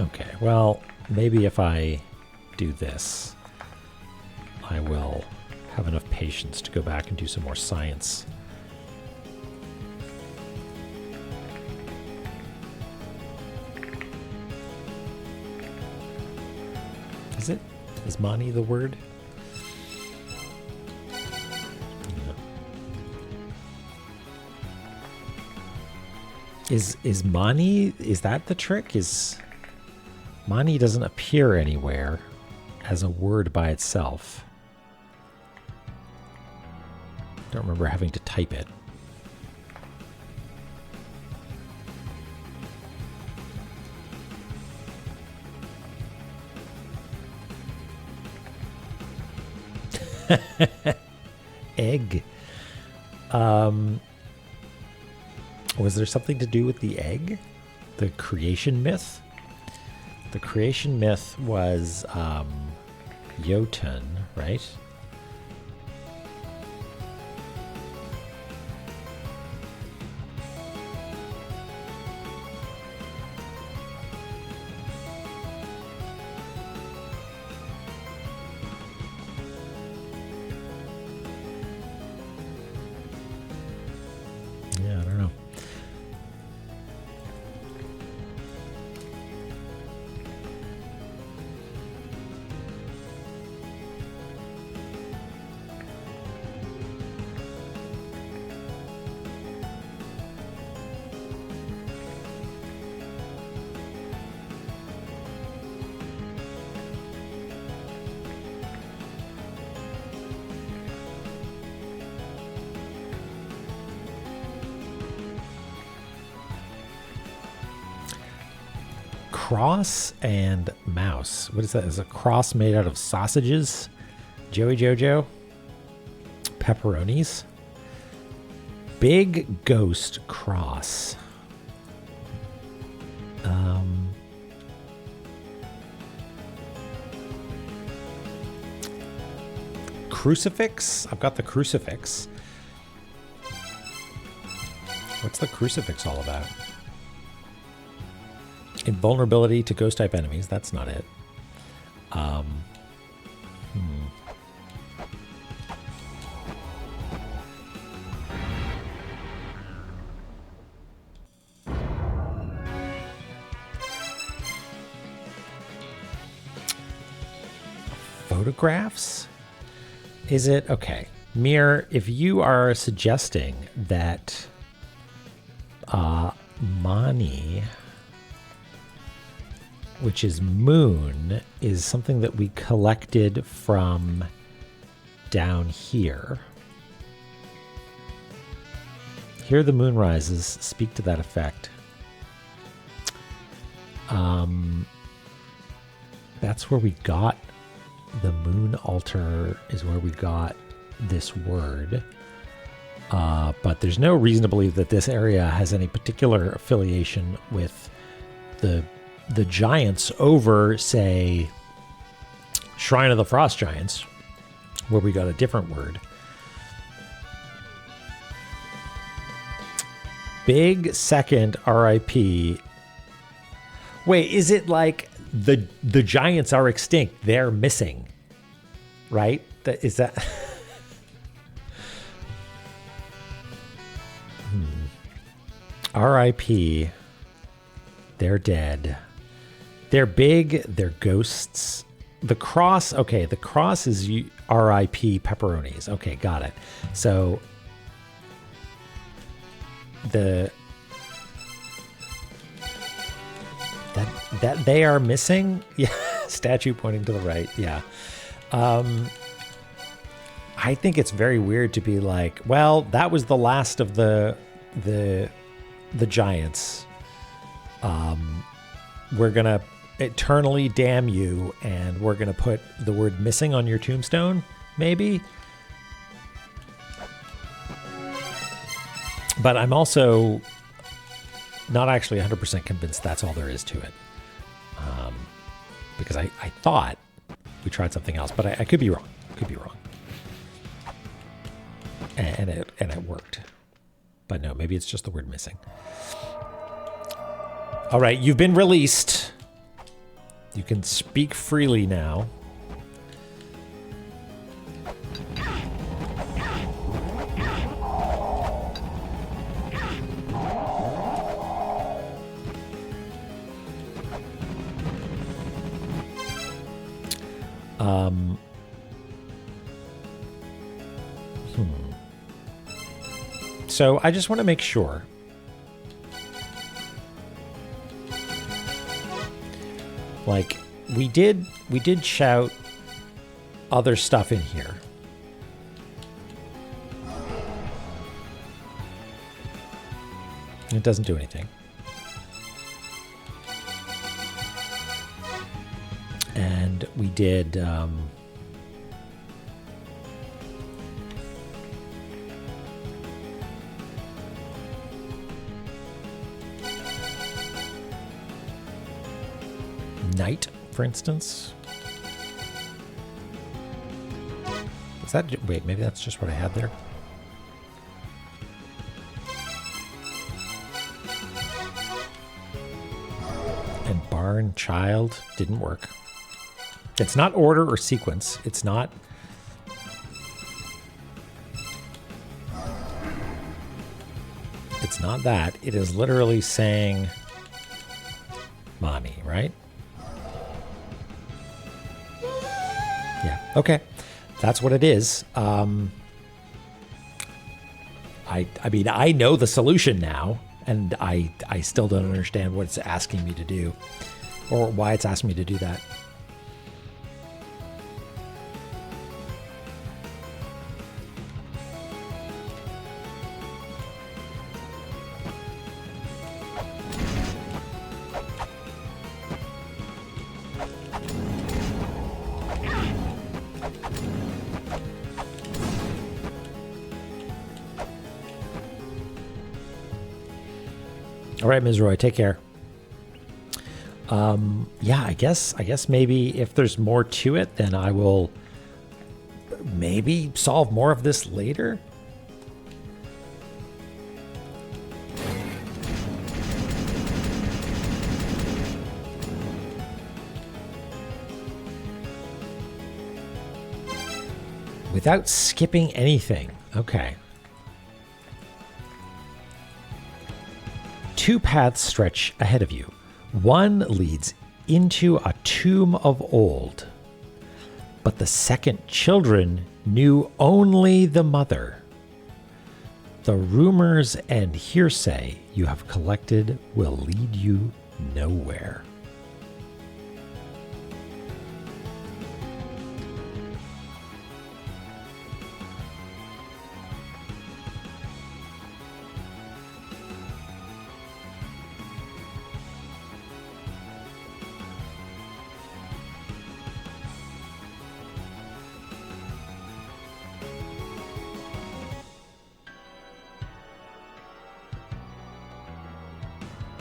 Okay, well, maybe if I do this, I will have enough patience to go back and do some more science. Is it? Is Mani the word? No. Is Mani, is that the trick? Is Mani doesn't appear anywhere as a word by itself. Don't remember having to type it. Egg. Was there something to do with the egg? The creation myth? The creation myth was Jotun, right? Yeah, I don't know. Cross and mouse. What is that? Is a cross made out of sausages? Joey Jojo? Pepperonis? Big ghost cross. Crucifix? I've got the crucifix. What's the crucifix all about? Invulnerability to ghost type enemies. That's not it. Photographs? Is it? Okay. Mir, if you are suggesting that Mani, which is moon, is something that we collected from down here. Here the moon rises, speak to that effect. That's where we got the moon altar, is where we got this word. But there's no reason to believe that this area has any particular affiliation with the giants over, say, Shrine of the Frost Giants, where we got a different word. Big second RIP. Wait, is it like the giants are extinct? They're missing, right? Is that... RIP. They're dead. They're big. They're ghosts. The cross. Okay, the cross is RIP pepperonis. Okay, got it. So that they are missing. Yeah. Statue pointing to the right. Yeah. I think it's very weird to be like, well, that was the last of the giants. We're going to eternally damn you, and we're going to put the word missing on your tombstone, maybe. But I'm also not actually 100% convinced that's all there is to it. Because I thought we tried something else, but I could be wrong. Could be wrong. And it worked. But no, maybe it's just the word missing. All right, you've been released. You can speak freely now. So I just want to make sure. Like, we did shout other stuff in here. It doesn't do anything. And we did night, for instance. Is that, wait, maybe that's just what I had there. And barn, child, didn't work. It's not order or sequence. It's not. It's not that. It is literally saying mommy, right? Yeah. Okay. That's what it is. I mean, I know the solution now, and I still don't understand what it's asking me to do, or why it's asking me to do that. All right, Ms. Roy, take care. Yeah, I guess maybe if there's more to it, then I will maybe solve more of this later. Without skipping anything. Okay. Two paths stretch ahead of you. One leads into a tomb of old, but the second children knew only the mother. The rumors and hearsay you have collected will lead you nowhere.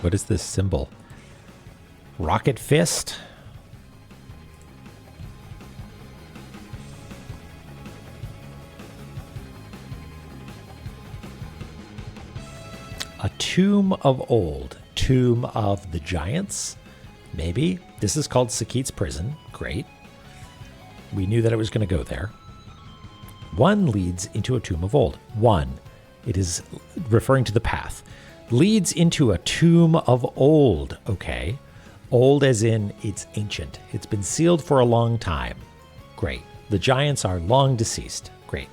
What is this symbol? Rocket fist? A tomb of old. Tomb of the giants? Maybe. This is called Sakit's prison. Great. We knew that it was going to go there. One leads into a tomb of old. One. It is referring to the path. Leads into a tomb of old. Okay. Old as in it's ancient. It's been sealed for a long time. Great. The giants are long deceased. Great.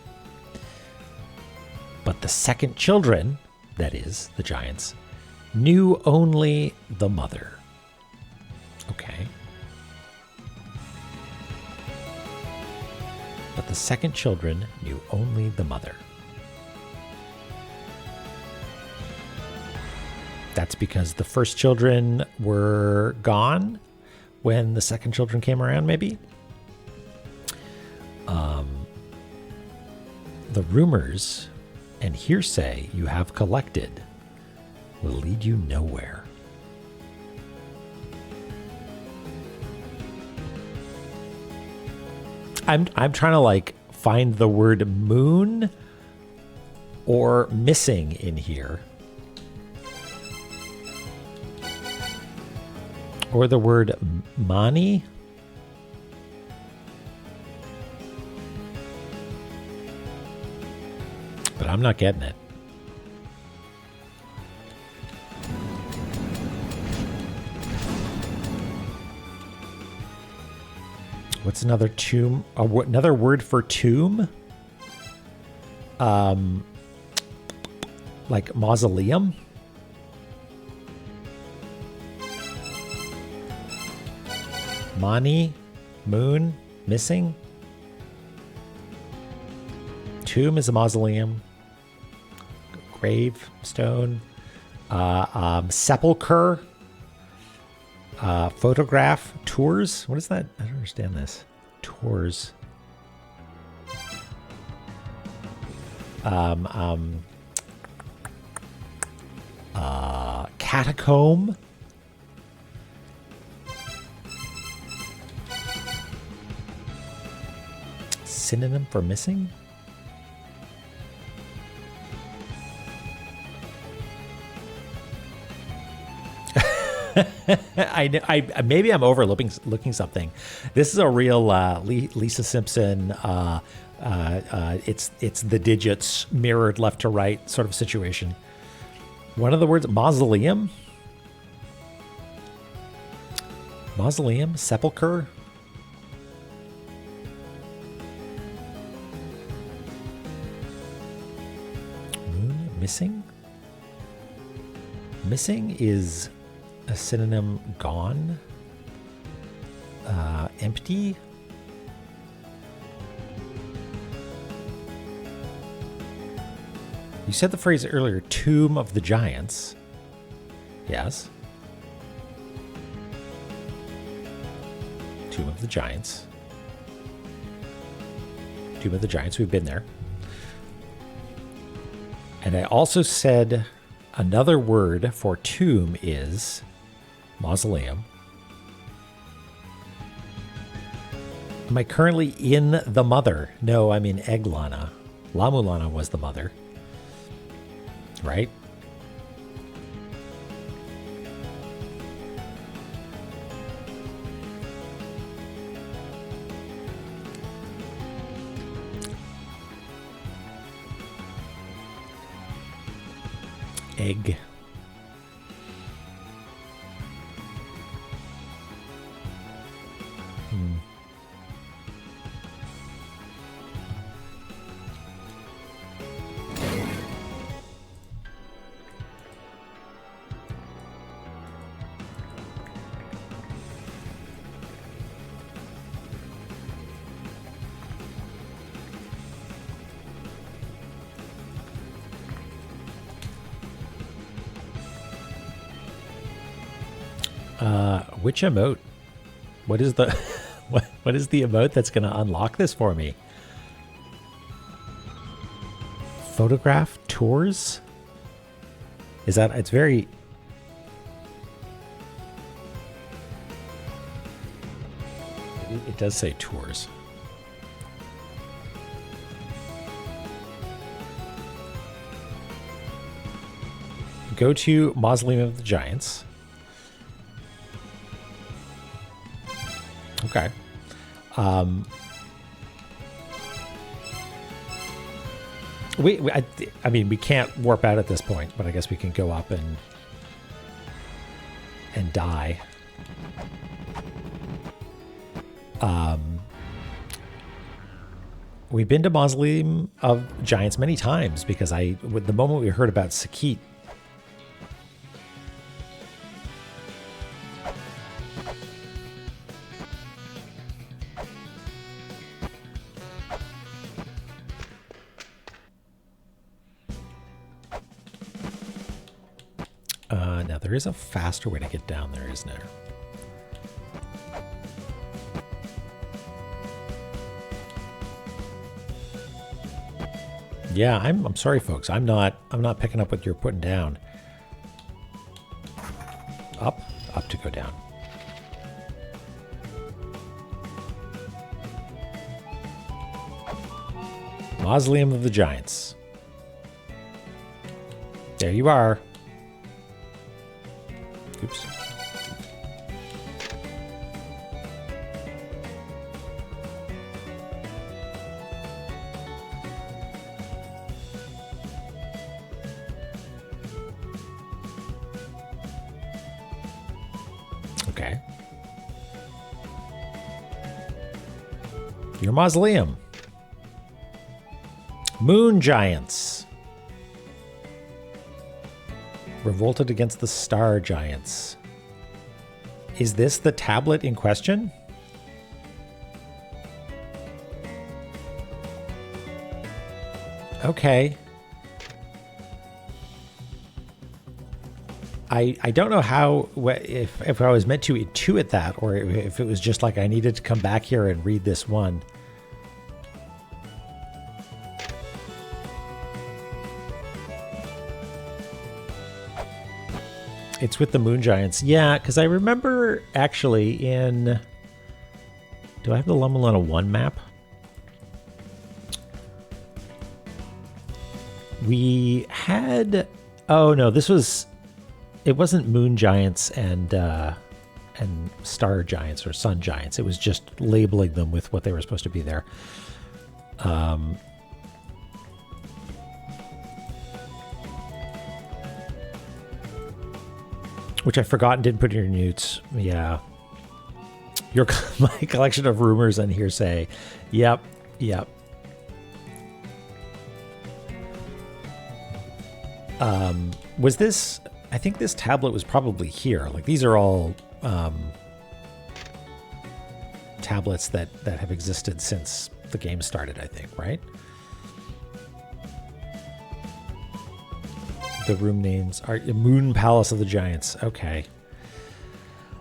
But the second children, that is, the giants, knew only the mother. Okay. The second children knew only the mother. That's because the first children were gone when the second children came around, maybe? The rumors and hearsay you have collected will lead you nowhere. I'm trying to like find the word moon or missing in here. Or the word mani. But I'm not getting it. What's another tomb? Another word for tomb? Like mausoleum? Mani? Moon? Missing? Tomb is a mausoleum. Gravestone. Sepulcher. Photograph. Tours. What is that? I don't understand this. Tours. Catacomb. Synonym for missing? Maybe I'm overlooking something. This is a real Lisa Simpson. It's the digits mirrored left to right sort of situation. One of the words, mausoleum, sepulcher. Moon, missing. Missing is a synonym. Gone. Empty. You said the phrase earlier, Tomb of the Giants. Yes. Tomb of the Giants. Tomb of the Giants, we've been there. And I also said another word for tomb is mausoleum. Am I currently in the mother? No, I'm in Eglana. La-Mulana was the mother. Right? Egg. Which emote? What is the what is the emote that's going to unlock this for me? Photograph tours? Is that it's very it does say tours. Go to Mausoleum of the Giants. Okay. I mean, we can't warp out at this point, but I guess we can go up and die. We've been to Mausoleum of Giants many times because with the moment we heard about Sakit. there is a faster way to get down there, isn't there? Yeah, I'm sorry, folks. I'm not picking up what you're putting down. Up to go down. Mausoleum of the Giants. There you are. Oops. Okay. Your mausoleum. Moon Giants. Revolted against the Star Giants. Is this the tablet in question? Okay. I don't know how, if I was meant to intuit that, or if it was just like I needed to come back here and read this one. It's with the Moon Giants. Yeah, because I remember actually in... Do I have the La-Mulana 1 map? We had... Oh, no, this was... It wasn't Moon Giants and Star Giants or Sun Giants. It was just labeling them with what they were supposed to be there. Which I forgot and didn't put in your notes. Yeah. My collection of rumors and hearsay. Yep. Was this... I think this tablet was probably here. Like, these are all tablets that have existed since the game started, I think, right? The room names are Moon Palace of the Giants. Okay.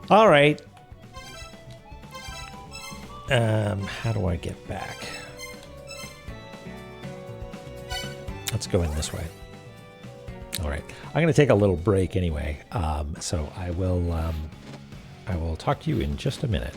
All right. How do I get back? Let's go in this way. All right. I'm going to take a little break anyway. So I will talk to you in just a minute.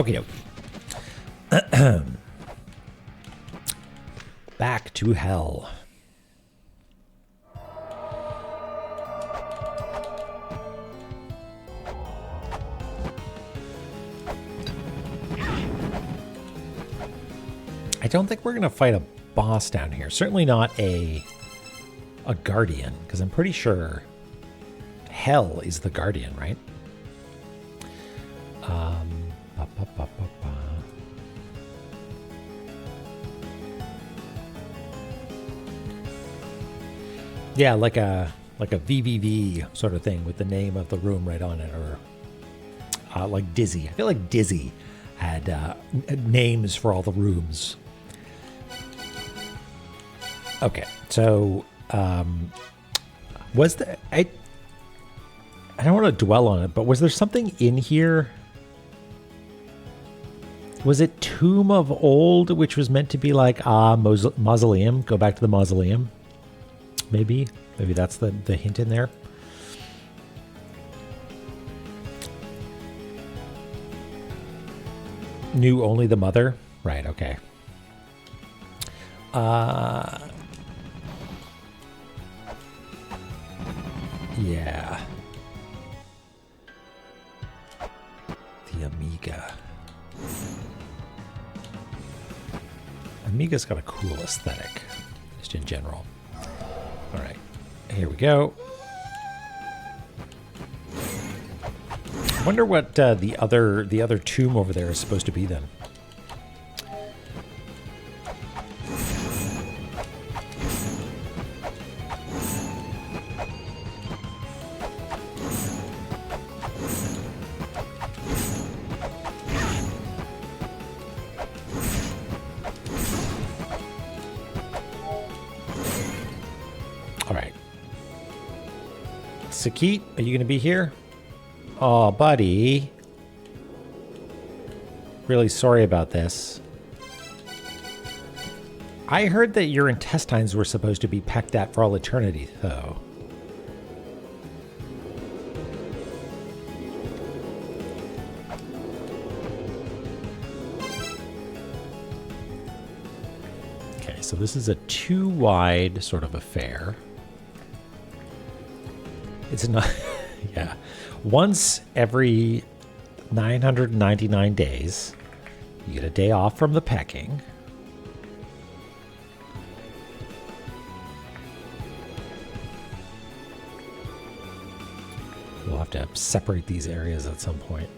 Okay, back to hell. I don't think we're going to fight a boss down here. Certainly not a guardian, because I'm pretty sure hell is the guardian, right? Ba, ba, ba, ba, ba. Yeah, like a VVV sort of thing with the name of the room right on it, or like Dizzy. I feel like Dizzy had names for all the rooms. Okay, so was there? I don't want to dwell on it, but was there something in here? Was it Tomb of Old, which was meant to be like mausoleum? Go back to the mausoleum. Maybe that's the hint in there. Knew only the mother, right? Okay. Yeah. The Amiga. Amiga's got a cool aesthetic, just in general. All right, here we go. I wonder what the other tomb over there is supposed to be then. Sakit, are you going to be here? Oh, buddy. Really sorry about this. I heard that your intestines were supposed to be pecked at for all eternity, though. Okay, so this is a 2-wide sort of affair. It's not, yeah. Once every 999 days, you get a day off from the pecking. We'll have to separate these areas at some point.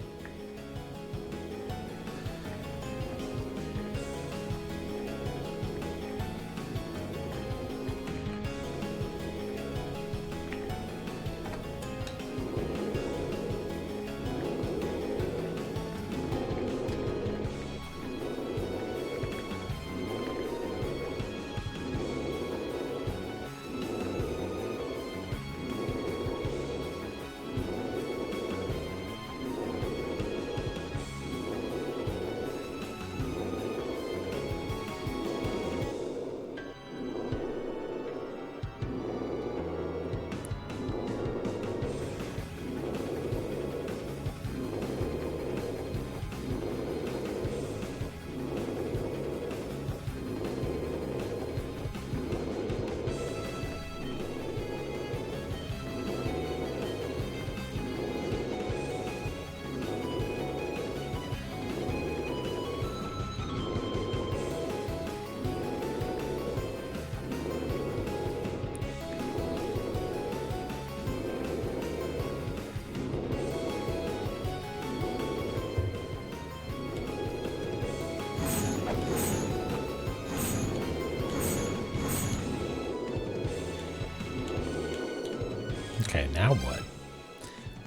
Okay, now what?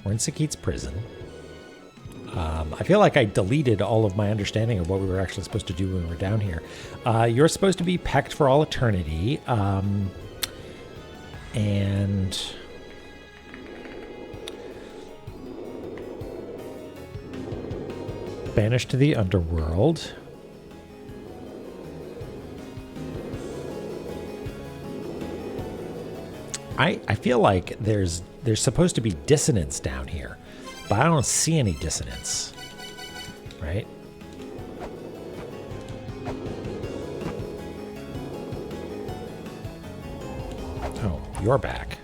We're in Sakit's prison. I feel like I deleted all of my understanding of what we were actually supposed to do when we were down here. You're supposed to be pecked for all eternity. And banished to the underworld. I feel like there's supposed to be dissonance down here, but I don't see any dissonance, right? your back.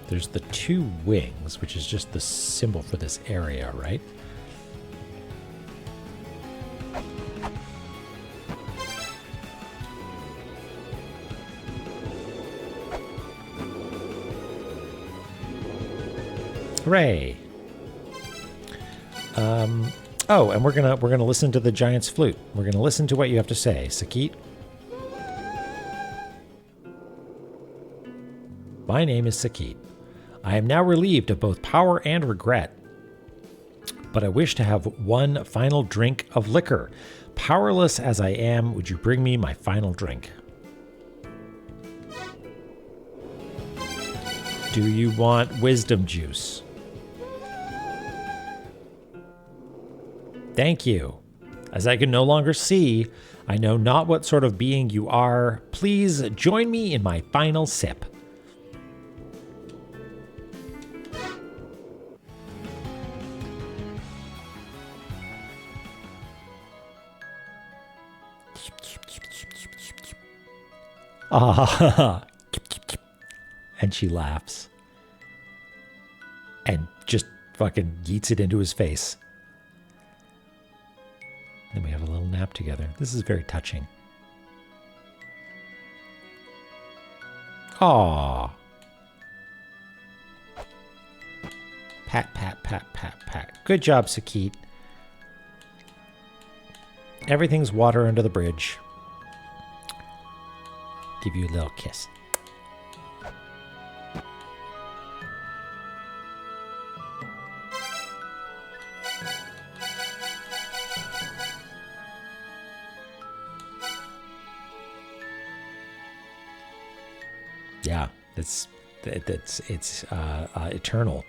There's the 2 wings, which is just the symbol for this area, right? Hooray! Oh, and we're gonna listen to the giant's flute. We're gonna listen to what you have to say, Sakit. My name is Sakit. I am now relieved of both power and regret, but I wish to have one final drink of liquor. Powerless as I am, would you bring me my final drink? Do you want wisdom juice? Thank you. As I can no longer see, I know not what sort of being you are. Please join me in my final sip. Ah, and she laughs and just fucking yeets it into his face. Then we have a little nap together. This is very touching. Aww. Pat, pat, pat, pat, pat. Good job, Sakit. Everything's water under the bridge. Give you a little kiss. Yeah, it's eternal.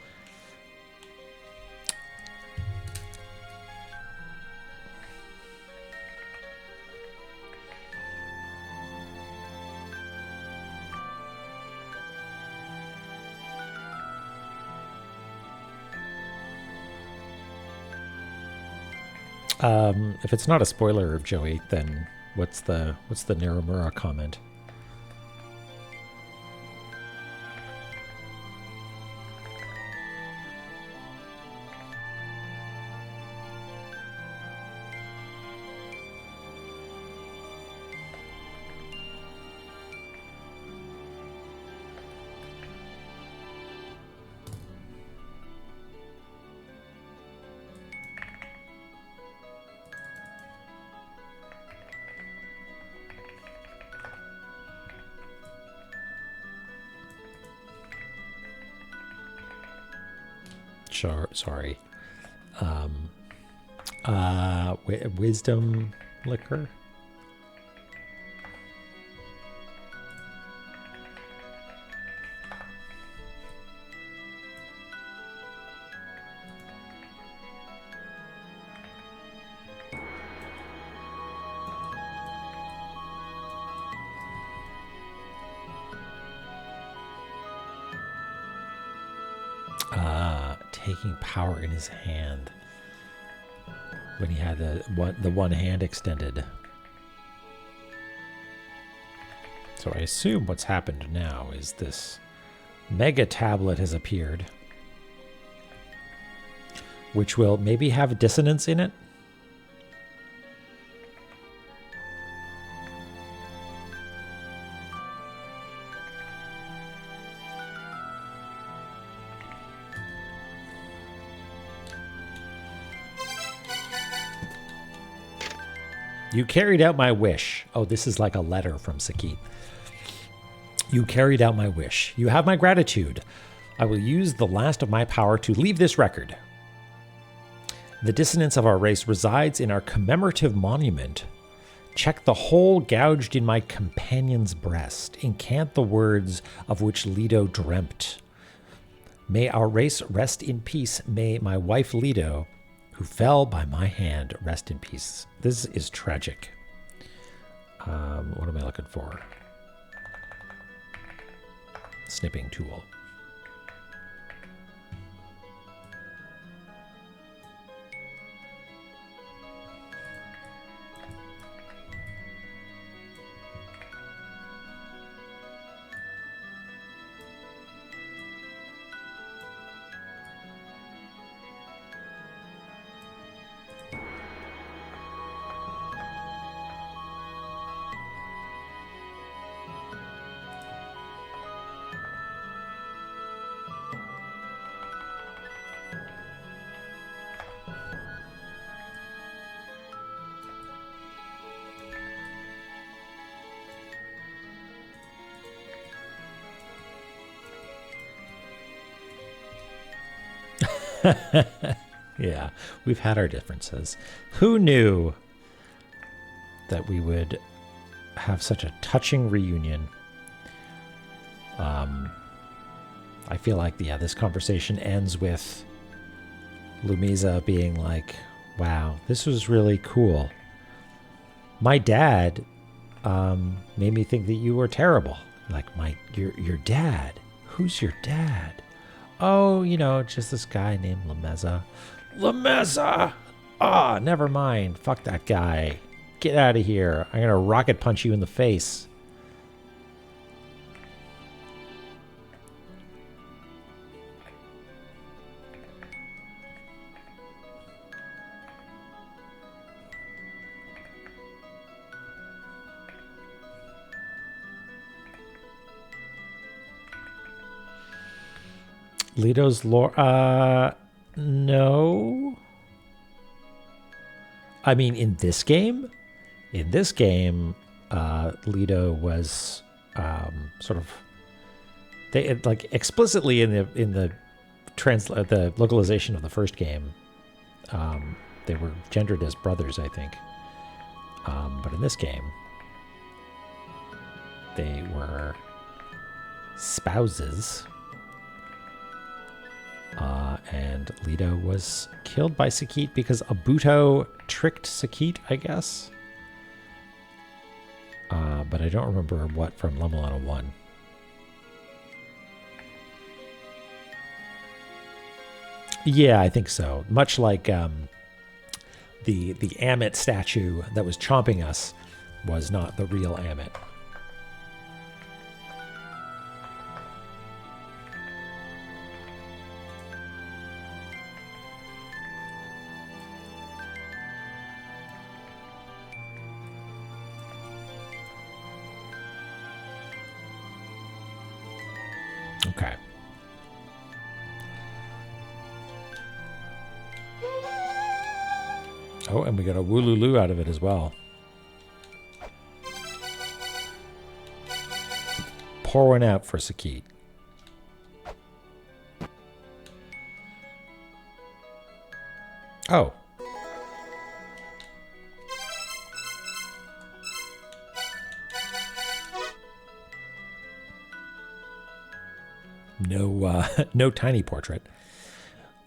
If it's not a spoiler of Joey, then what's the Naramura comment? Sure, sorry. Wisdom liquor. Taking power in his hand when he had the one hand extended. So I assume what's happened now is this mega tablet has appeared, which will maybe have dissonance in it. You carried out my wish. Oh, this is like a letter from Sakit. You carried out my wish. You have my gratitude. I will use the last of my power to leave this record. The dissonance of our race resides in our commemorative monument. Check the hole gouged in my companion's breast. Incant the words of which Leto dreamt. May our race rest in peace. May my wife Leto, who fell by my hand, rest in peace. This is tragic. What am I looking for? Snipping tool. Yeah, we've had our differences. Who knew that we would have such a touching reunion? I feel like, yeah, this conversation ends with Lumiza being like, wow, this was really cool. My dad made me think that you were terrible. Like, your dad? Who's your dad? Oh, just this guy named Lameza. Lameza! Ah, never mind. Fuck that guy. Get out of here. I'm gonna rocket punch you in the face. Leto's lore. No. I mean, in this game, Leto was sort of like explicitly in the the localization of the first game. They were gendered as brothers, I think. But in this game, they were spouses. And Leto was killed by Sakit because Abuto tricked Sakit, I guess. But I don't remember what from La-Mulana 1. Yeah, I think so. Much like the Amit statue that was chomping us was not the real Amit. Okay. Oh, and we got a Woolulu out of it as well. Pour one out for Sakit. Oh. No tiny portrait.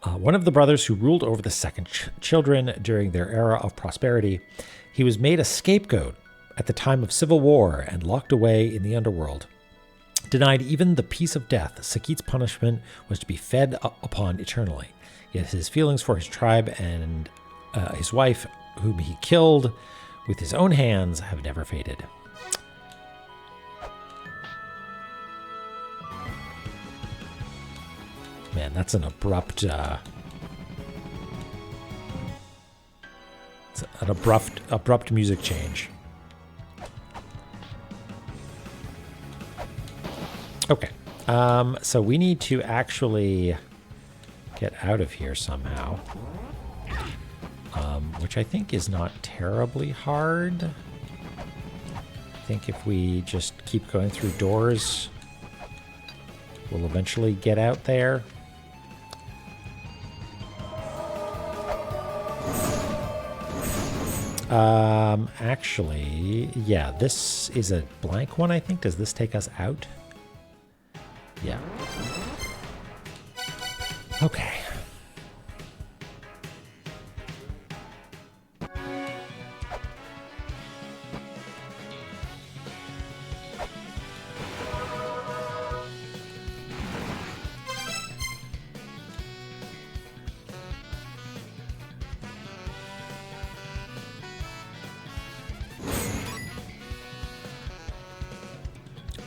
One of the brothers who ruled over the second children during their era of prosperity, he was made a scapegoat at the time of civil war and locked away in the underworld. Denied even the peace of death, Sakit's punishment was to be fed upon eternally. Yet his feelings for his tribe and his wife, whom he killed with his own hands, have never faded. Man, that's an abrupt, abrupt music change. Okay, so we need to actually get out of here somehow, which I think is not terribly hard. I think if we just keep going through doors, we'll eventually get out there. Actually, yeah, this is a blank one, I think. Does this take us out? Yeah. Okay.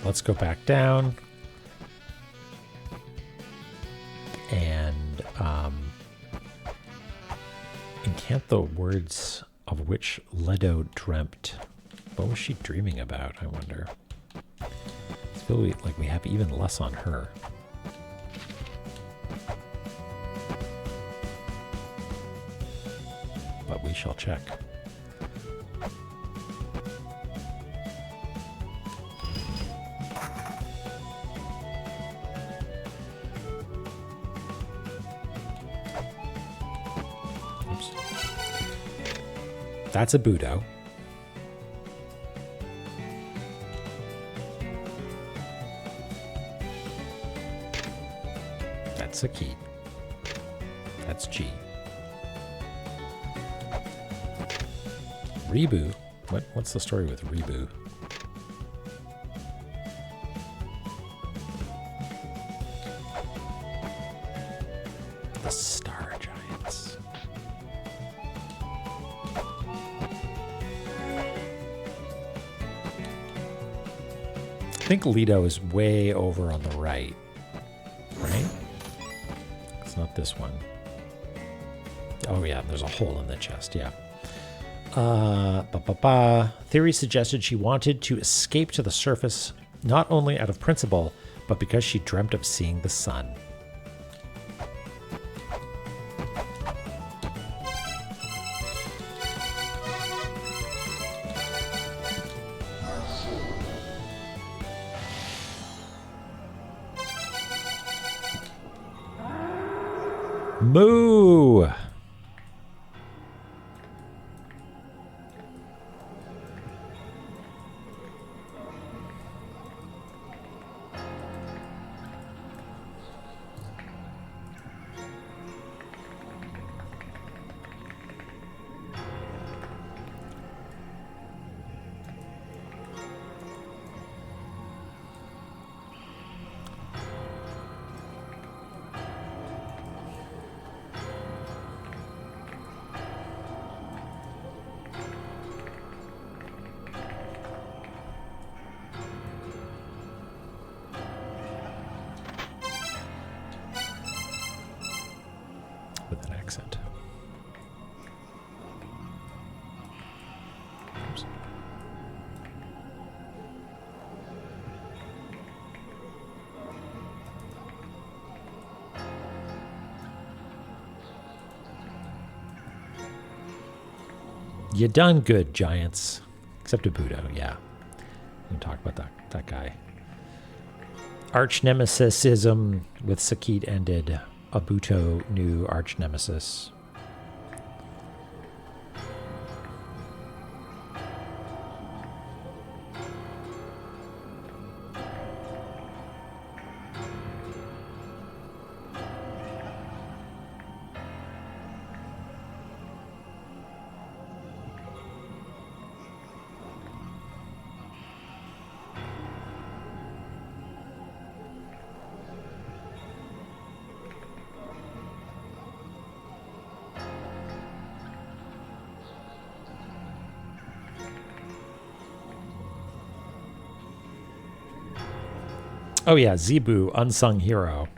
Let's go back down. And encant the words of which Leto dreamt. What was she dreaming about, I wonder? I feel like we have even less on her. But we shall check. That's a Budo. That's a Keat. That's G. Rebu. What's the story with Rebu? The Star Giants. I think Lido is way over on the right. Right? It's not this one. Oh yeah, there's a hole in the chest, yeah. Theory suggested she wanted to escape to the surface, not only out of principle, but because she dreamt of seeing the sun. Moo! With an accent. Oops. You done good, Giants. Except a Budo, yeah. We can talk about that guy. Arch nemesisism with Sakit ended. Abuto new arch nemesis. Oh yeah, Zebu, unsung hero.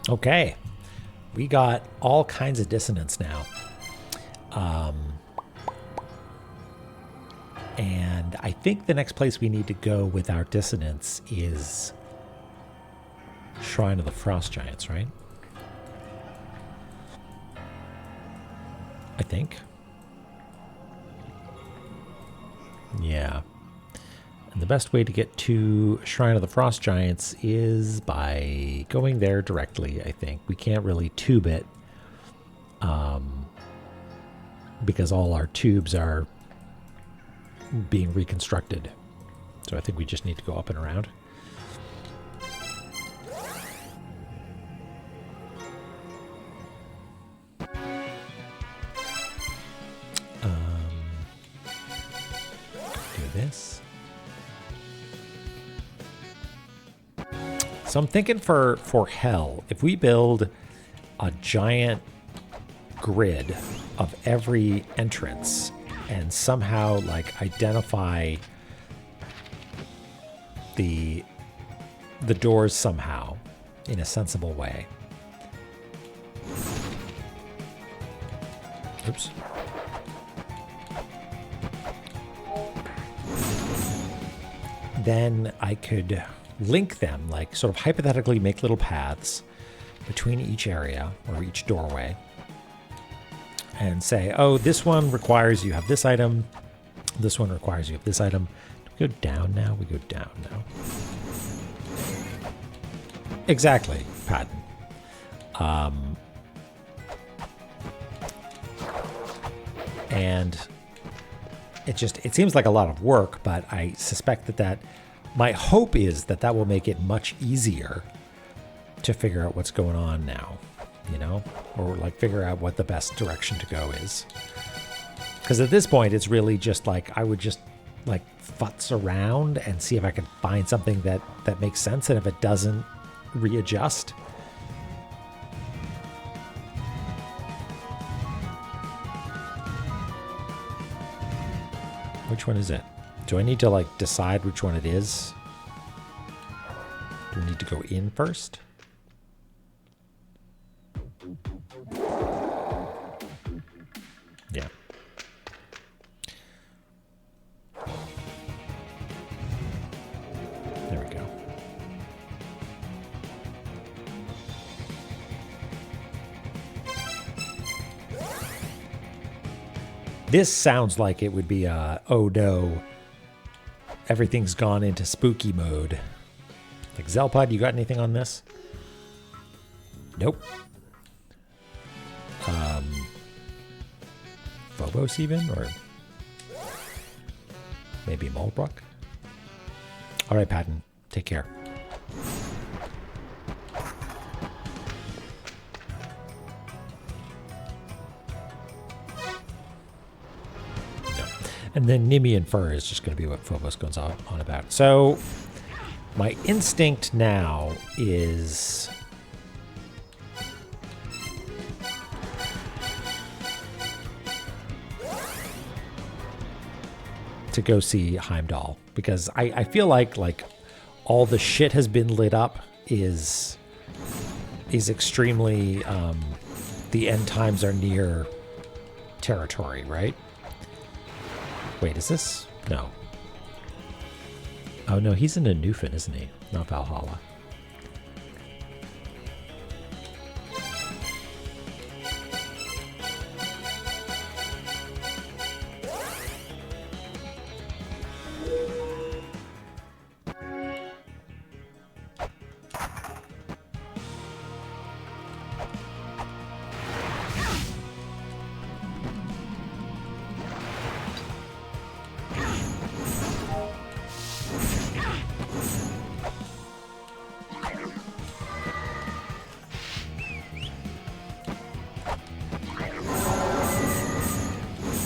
Okay, we got all kinds of dissonance now. And I think the next place we need to go with our dissonance is Shrine of the Frost Giants, right? I think. Yeah. And the best way to get to Shrine of the Frost Giants is by going there directly, I think. We can't really tube it because all our tubes are being reconstructed. So I think we just need to go up and around. Do this. So I'm thinking for hell, if we build a giant grid of every entrance and somehow like identify the doors somehow in a sensible way. Oops. Then I could link them, like sort of hypothetically make little paths between each area or each doorway and say, oh, this one requires you have this item. This one requires you have this item. Do we go down now? We go down now. Exactly, Patton. And it seems like a lot of work, but I suspect that my hope is that will make it much easier to figure out what's going on now, you know, or like figure out what the best direction to go is. Because at this point, it's really just like I would just like futz around and see if I can find something that makes sense, and if it doesn't, readjust. Which one is it? Do I need to like decide which one it is? Do we need to go in first? Yeah. There we go. This sounds like it would be oh no, everything's gone into spooky mode. Like, Zelpod, you got anything on this? Nope. Phobos even, or maybe Moldbrook? All right, Patton, take care. And then Nemean Fur is just going to be what Phobos goes on about. So my instinct now is to go see Heimdall, because I feel like all the shit has been lit up is extremely the end times are near territory, right? Wait, is this? No. Oh no, he's in a Newfin, isn't he? Not Valhalla.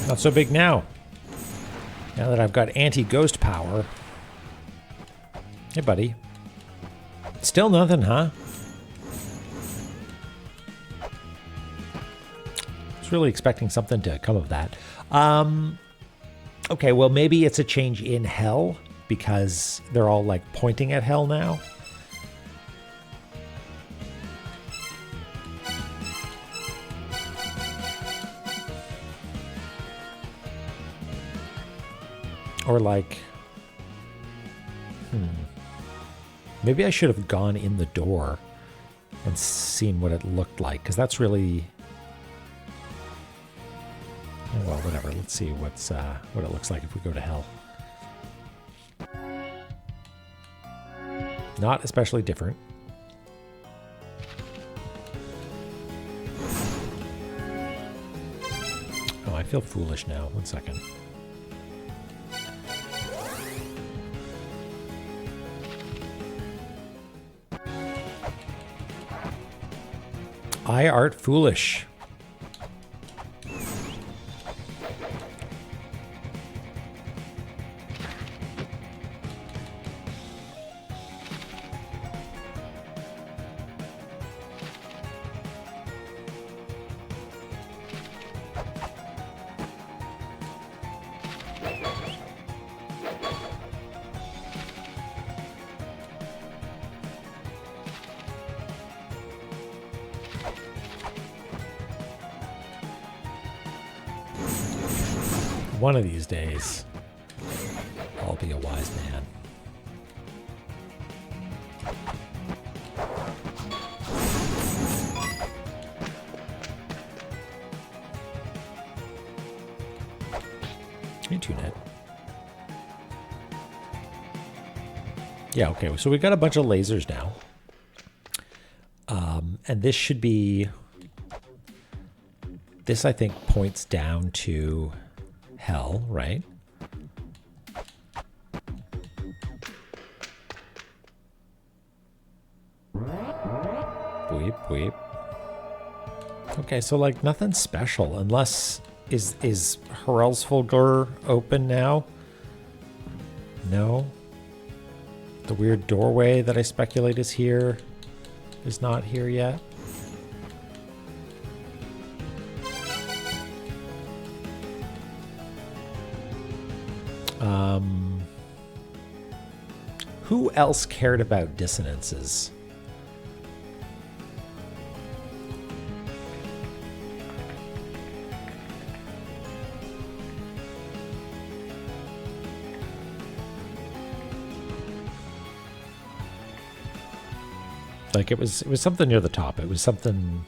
Not so big now. Now that I've got anti-ghost power. Hey, buddy. Still nothing, huh? I was really expecting something to come of that. Okay, well, maybe it's a change in hell because they're all like pointing at hell now. Or like, maybe I should have gone in the door and seen what it looked like, because that's really, well, whatever. Let's see what it looks like if we go to hell. Not especially different. Oh, I feel foolish now. 1 second. I art foolish. One of these days, I'll be a wise man. You too, Ned. Yeah, okay, so we've got a bunch of lasers now. And this should be... This, I think, points down to hell, right? Weep, weep. Okay, so, like, nothing special, unless... Is Harelsvolger open now? No? The weird doorway that I speculate is here is not here yet. Who else cared about dissonances? Like, it was something near the top. It was something...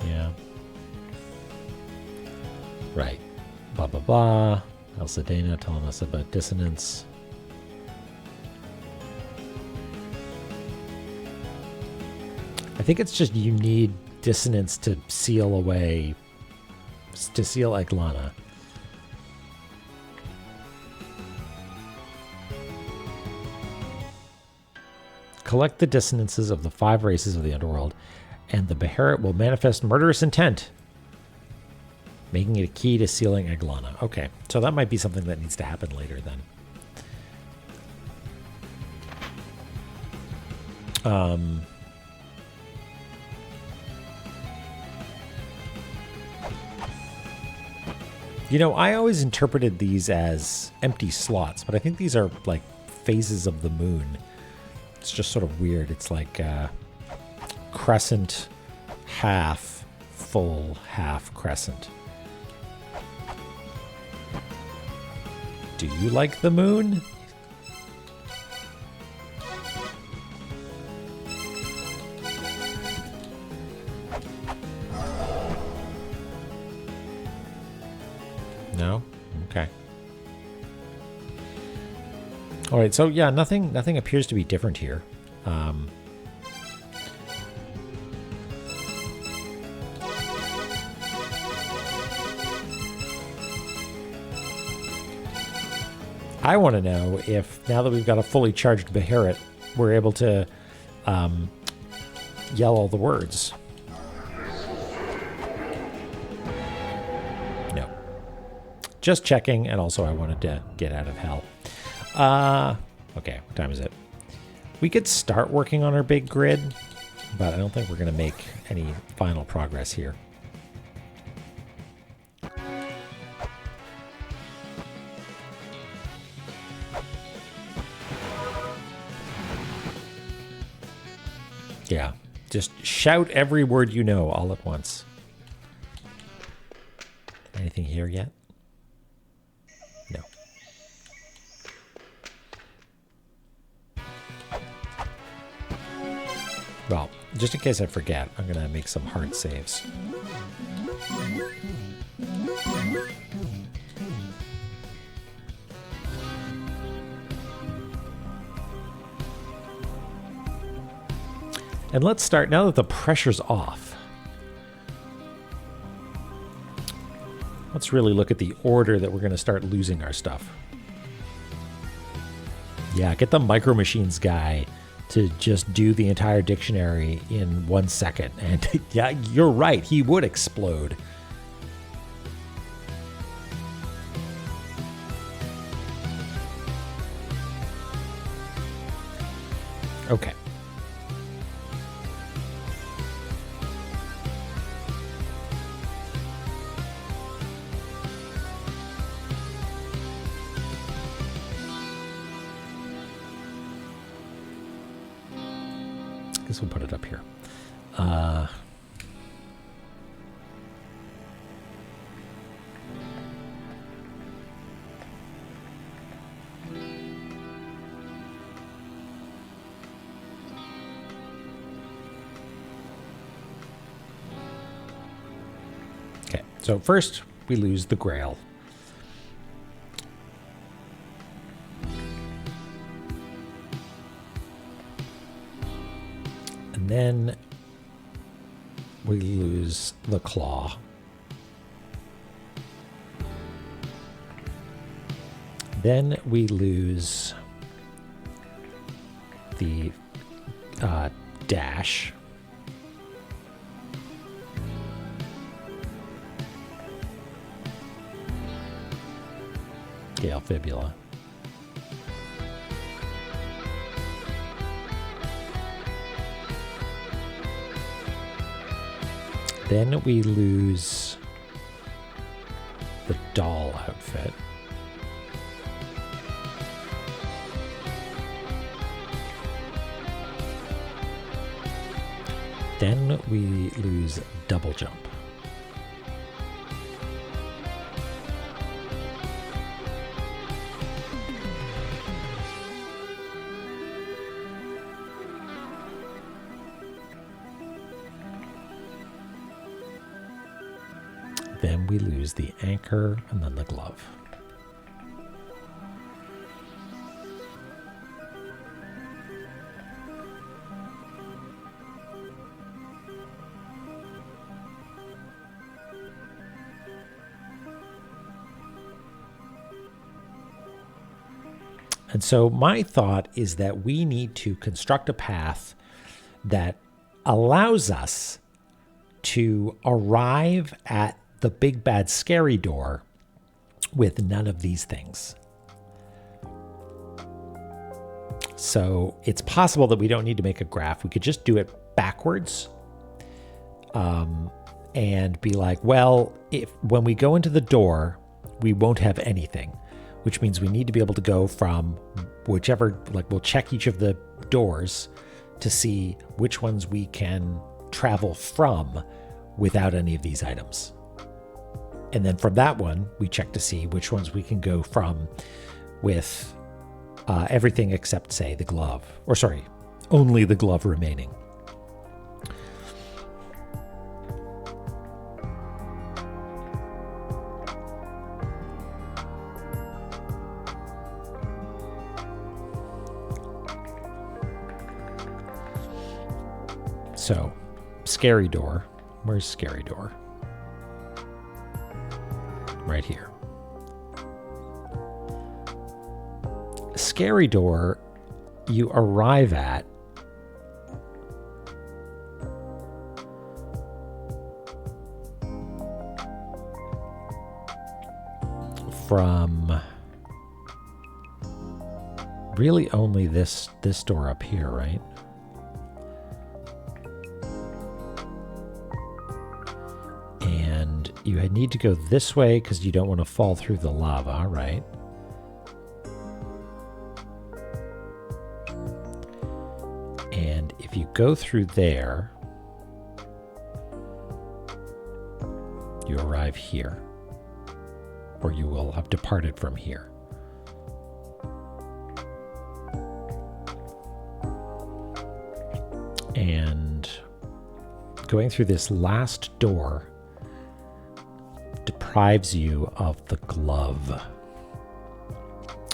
Yeah. Right. Blah, blah, blah. Elsa Dana telling us about dissonance. I think it's just you need dissonance to seal away... to seal La-Mulana. Collect the dissonances of the 5 races of the underworld, and the Beherit will manifest murderous intent, making it a key to sealing La-Mulana. Okay, so that might be something that needs to happen later then. You know, I always interpreted these as empty slots, but I think these are like phases of the moon. It's just sort of weird. It's like crescent, half, full, half crescent. Do you like the moon? No? Okay. All right, so yeah, nothing appears to be different here. I want to know if, now that we've got a fully charged Beherit, we're able to yell all the words. No. Just checking, and also I wanted to get out of hell. Okay, what time is it? We could start working on our big grid, but I don't think we're going to make any final progress here. Yeah, just shout every word you know all at once. Anything here yet? No. Well, just in case I forget, I'm going to make some hard saves. And let's start, now that the pressure's off, let's really look at the order that we're going to start losing our stuff. Yeah, get the Micro Machines guy to just do the entire dictionary in 1 second. And yeah, you're right, he would explode. Okay. We'll put it up here. Okay, so first we lose the Grail. And then we lose the Claw. Then we lose the dash. Gale Fibula. Then we lose the doll outfit. Then we lose double jump. Then we lose the anchor and then the glove. And so my thought is that we need to construct a path that allows us to arrive at the big bad scary door with none of these things. So it's possible that we don't need to make a graph. We could just do it backwards and be like, well, if when we go into the door, we won't have anything, which means we need to be able to go from whichever, like we'll check each of the doors to see which ones we can travel from without any of these items. And then from that one, we check to see which ones we can go from with everything except, say, the glove. Or sorry, only the glove remaining. So, scary door. Where's scary door? Right here. Scary door, you arrive at from really only this door up here, right? And you need to go this way because you don't want to fall through the lava, right? And if you go through there, you arrive here, or you will have departed from here. And going through this last door deprives you of the glove.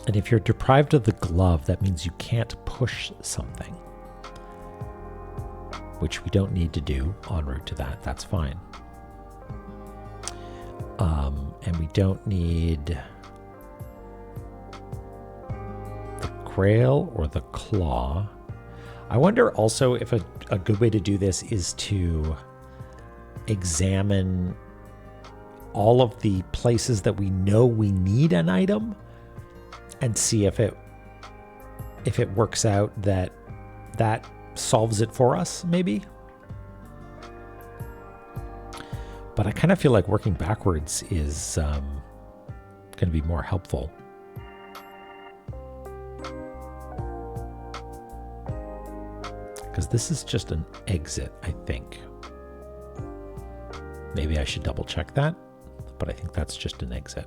And if you're deprived of the glove, that means you can't push something, which we don't need to do en route to that. That's fine. And we don't need the grail or the claw. I wonder also if a good way to do this is to examine all of the places that we know we need an item and see if it works out that solves it for us, maybe. But I kind of feel like working backwards is going to be more helpful. because this is just an exit, I think. Maybe I should double check that, but I think that's just an exit.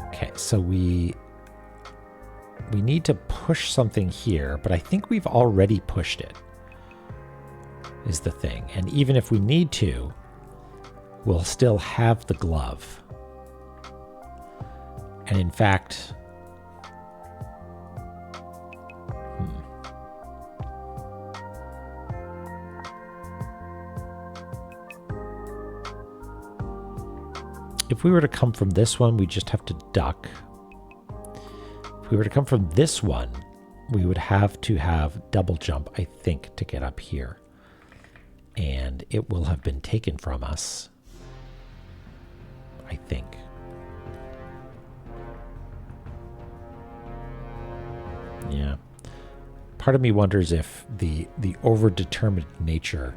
Okay, so we need to push something here, but I think we've already pushed it, is the thing. And even if we need to, we'll still have the glove. And in fact, if we were to come from this one, we just have to duck. If we were to come from this one, we would have to have double jump, I think, to get up here. And it will have been taken from us, I think. Yeah. Part of me wonders if the overdetermined nature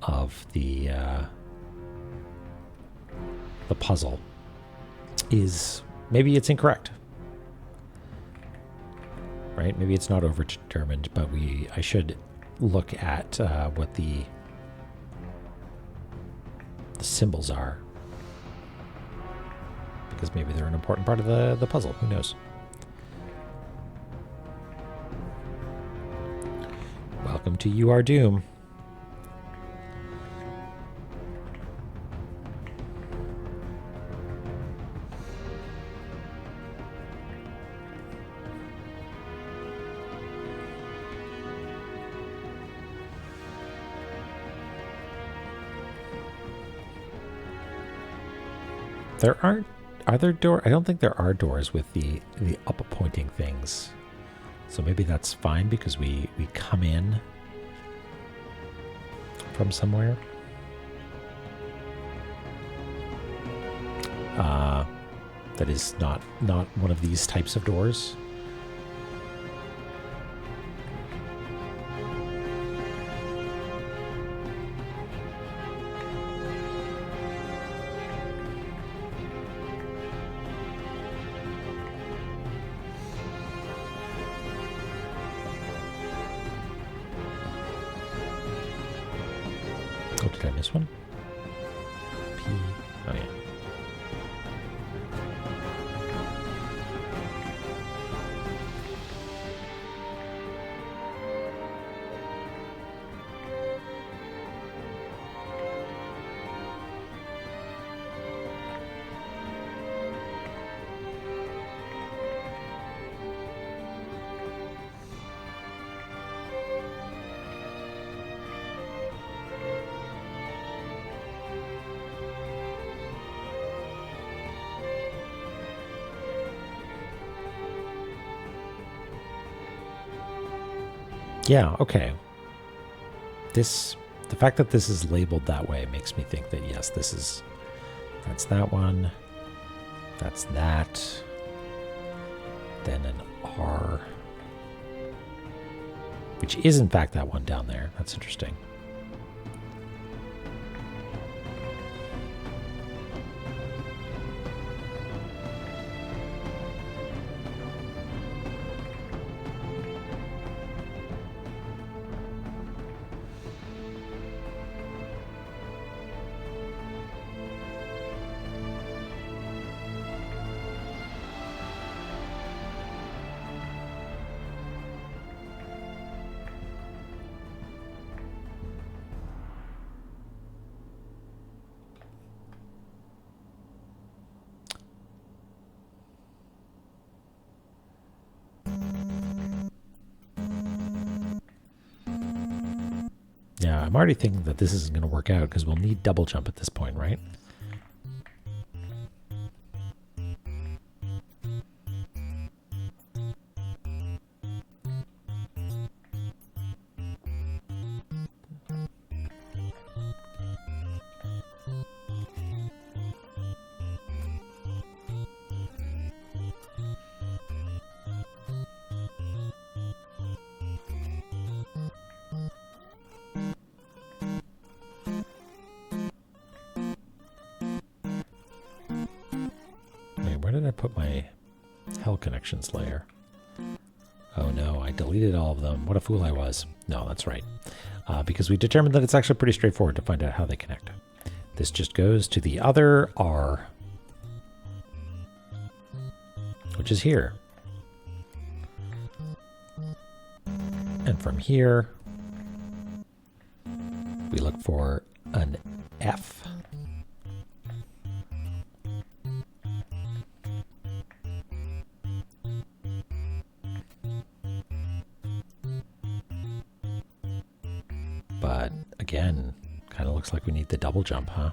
of the puzzle is, maybe it's incorrect. Right? Maybe it's not overdetermined, but I should look at what the symbols are, because maybe they're an important part of the puzzle. Who knows? Welcome to You Are Doom. Are there doors? I don't think there are doors with the up pointing things. So maybe that's fine because we come in from somewhere. That is not one of these types of doors. Oh, did I miss one? P. Oh, yeah. Yeah, okay. The fact that this is labeled that way makes me think that, yes, that's that one. That's that. Then an R. Which is, in fact, that one down there. That's interesting. Yeah, I'm already thinking that this isn't going to work out because we'll need double jump at this point, right? I put my Hell Connections layer? Oh no, I deleted all of them. What a fool I was. No, that's right. Because we determined that it's actually pretty straightforward to find out how they connect. This just goes to the other R, which is here. And from here, we look for an F. But again, kind of looks like we need the double jump, huh?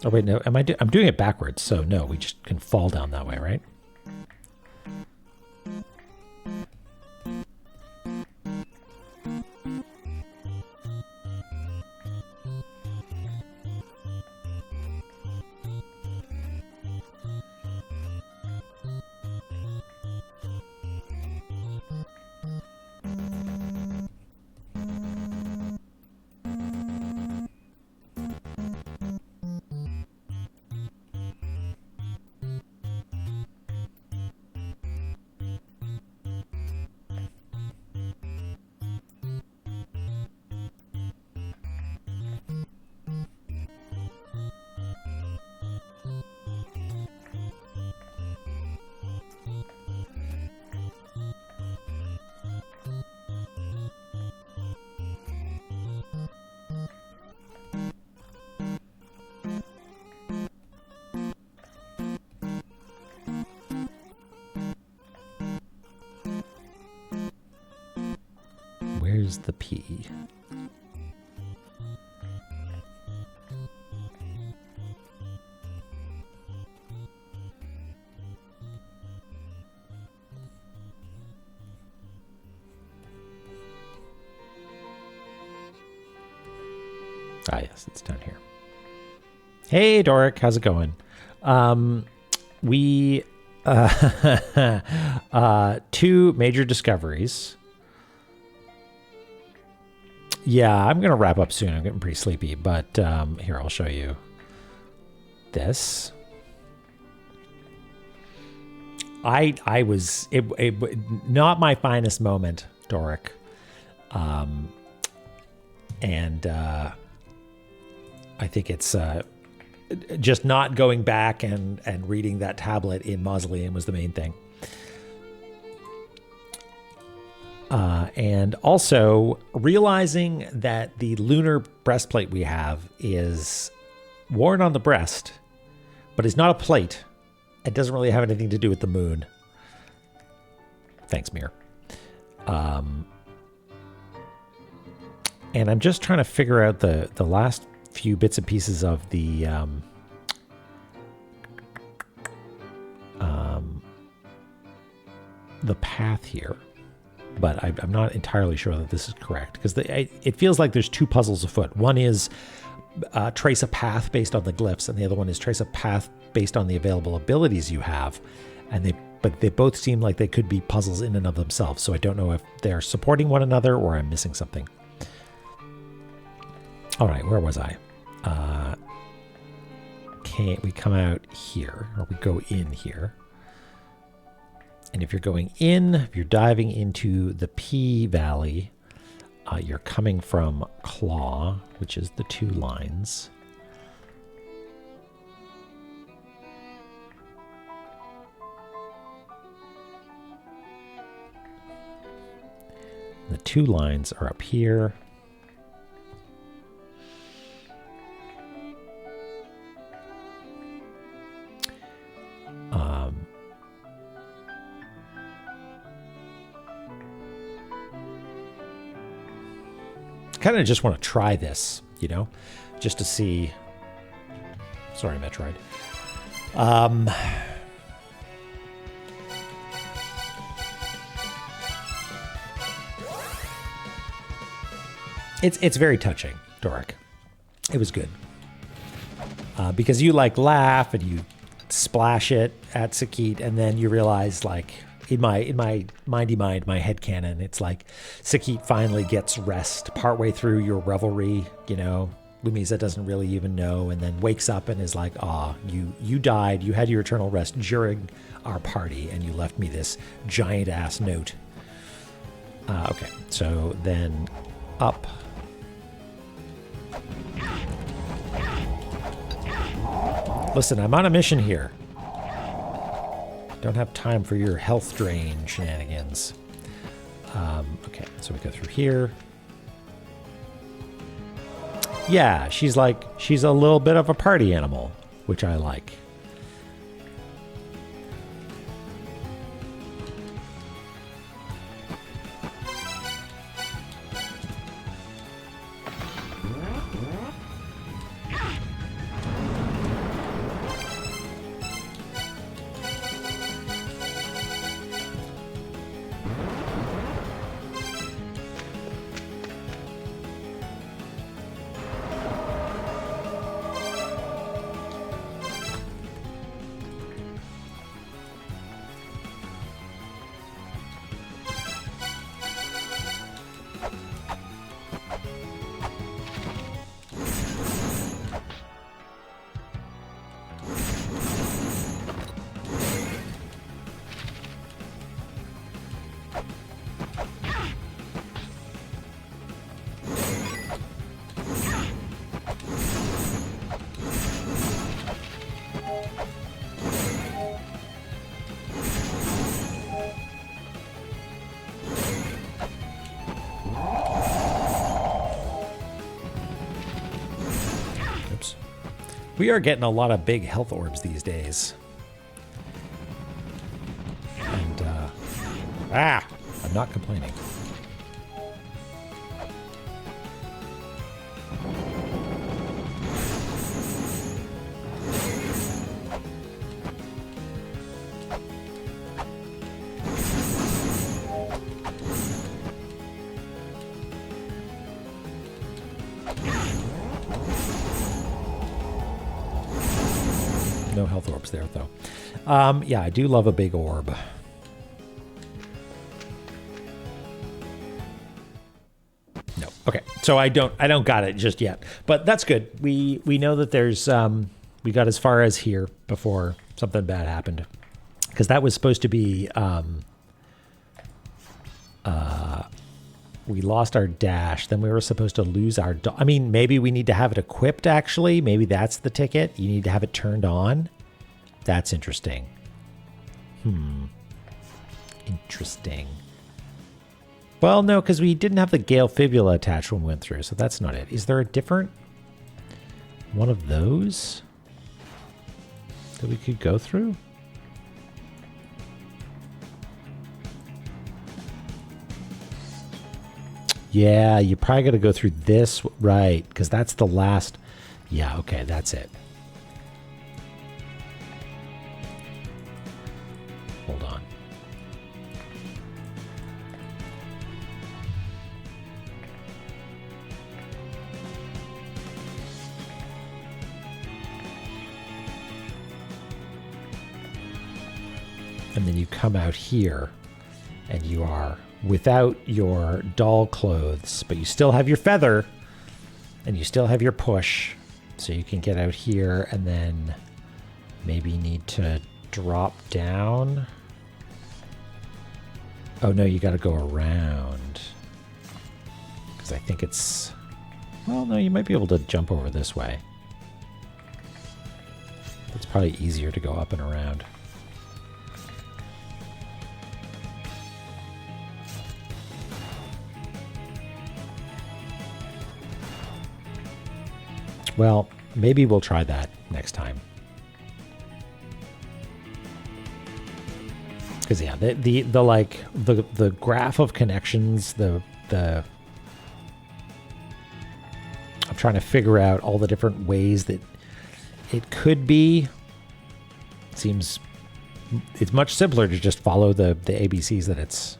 Oh wait, no, I'm doing it backwards, so no, we just can fall down that way, right? Where's the P? Ah, yes, it's down here. Hey, Doric, how's it going? We two major discoveries. Yeah, I'm going to wrap up soon. I'm getting pretty sleepy, but here, I'll show you this. I was not my finest moment, Doric. And I think it's just not going back and reading that tablet in Mausoleum was the main thing. And also realizing that the lunar breastplate we have is worn on the breast, but it's not a plate. It doesn't really have anything to do with the moon. Thanks, Mir. And I'm just trying to figure out the last few bits and pieces of the path here. But I'm not entirely sure that this is correct, because it feels like there's two puzzles afoot. One is trace a path based on the glyphs, and the other one is trace a path based on the available abilities you have. But they both seem like they could be puzzles in and of themselves, so I don't know if they're supporting one another or I'm missing something. All right, where was I? We come out here, or we go in here. And if you're going in, if you're diving into the P Valley, you're coming from Claw, which is the 2 lines. The 2 lines are up here. Kind of just want to try this, you know, just to see. Sorry, Metroid. It's very touching, Doric. It was good. Because you like laugh and you splash it at Sakit, and then you realize like in my mindy mind, my headcanon, it's like Sakit finally gets rest partway through your revelry, you know. Lumisa doesn't really even know, and then wakes up and is like, you died, you had your eternal rest during our party, and you left me this giant ass note. Okay, so then up. Listen, I'm on a mission here. Don't have time for your health drain shenanigans. Okay, so we go through here. Yeah, she's a little bit of a party animal, which I like. We are getting a lot of big health orbs these days. And, I'm not complaining. No health orbs there, though. Yeah, I do love a big orb. No. Okay. So I don't got it just yet. But that's good. We know that there's we got as far as here before something bad happened. Because that was supposed to be we lost our dash, then we were supposed to lose our... I mean, maybe we need to have it equipped, actually. Maybe that's the ticket. You need to have it turned on. That's interesting. Interesting. Well, no, because we didn't have the Gale Fibula attached when we went through, so that's not it. Is there a different one of those that we could go through? Yeah, you probably got to go through this, right, because that's the last... Yeah, okay, that's it. Hold on. And then you come out here, and you are... without your doll clothes, but you still have your feather and you still have your push, so you can get out here and then maybe need to drop down. Oh no, you got to go around, because I think it's... Well, no, you might be able to jump over this way. It's probably easier to go up and around. Well, maybe we'll try that next time. Because yeah, the graph of connections, I'm trying to figure out all the different ways that it could be. It's much simpler to just follow the ABCs that it's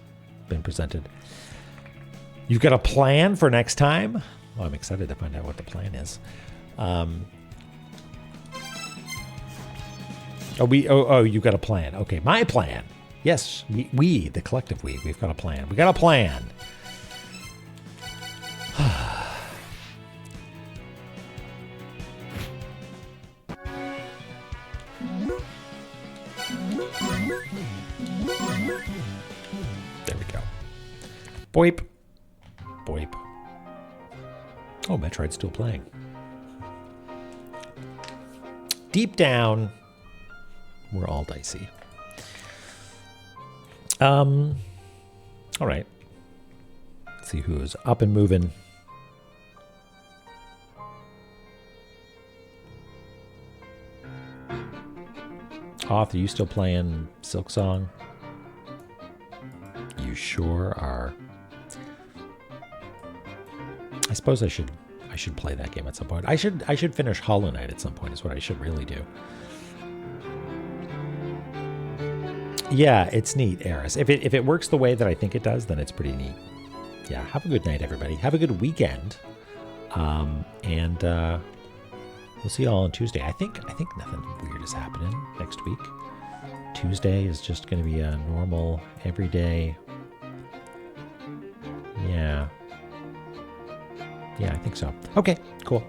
been presented. You've got a plan for next time? Well, I'm excited to find out what the plan is. You got a plan. Okay, my plan. Yes, we, the collective we, we've got a plan. We got a plan. There we go. Boip. Boip. Oh, Metroid's still playing. Deep down, we're all dicey. All right. Let's see who's up and moving. Hoth, are you still playing Silk Song? You sure are. I suppose I should play that game at some point. I should finish Hollow Knight at some point is what I should really do. Yeah, it's neat, Eris. If it works the way that I think it does, then it's pretty neat. Yeah, have a good night, everybody. Have a good weekend. And we'll see you all on Tuesday. I think nothing weird is happening next week. Tuesday is just going to be a normal, everyday. Yeah, I think so. Okay, cool.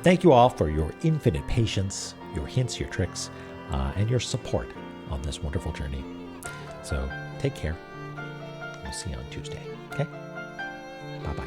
Thank you all for your infinite patience, your hints, your tricks, and your support on this wonderful journey. So take care. We'll see you on Tuesday. Okay? Bye-bye.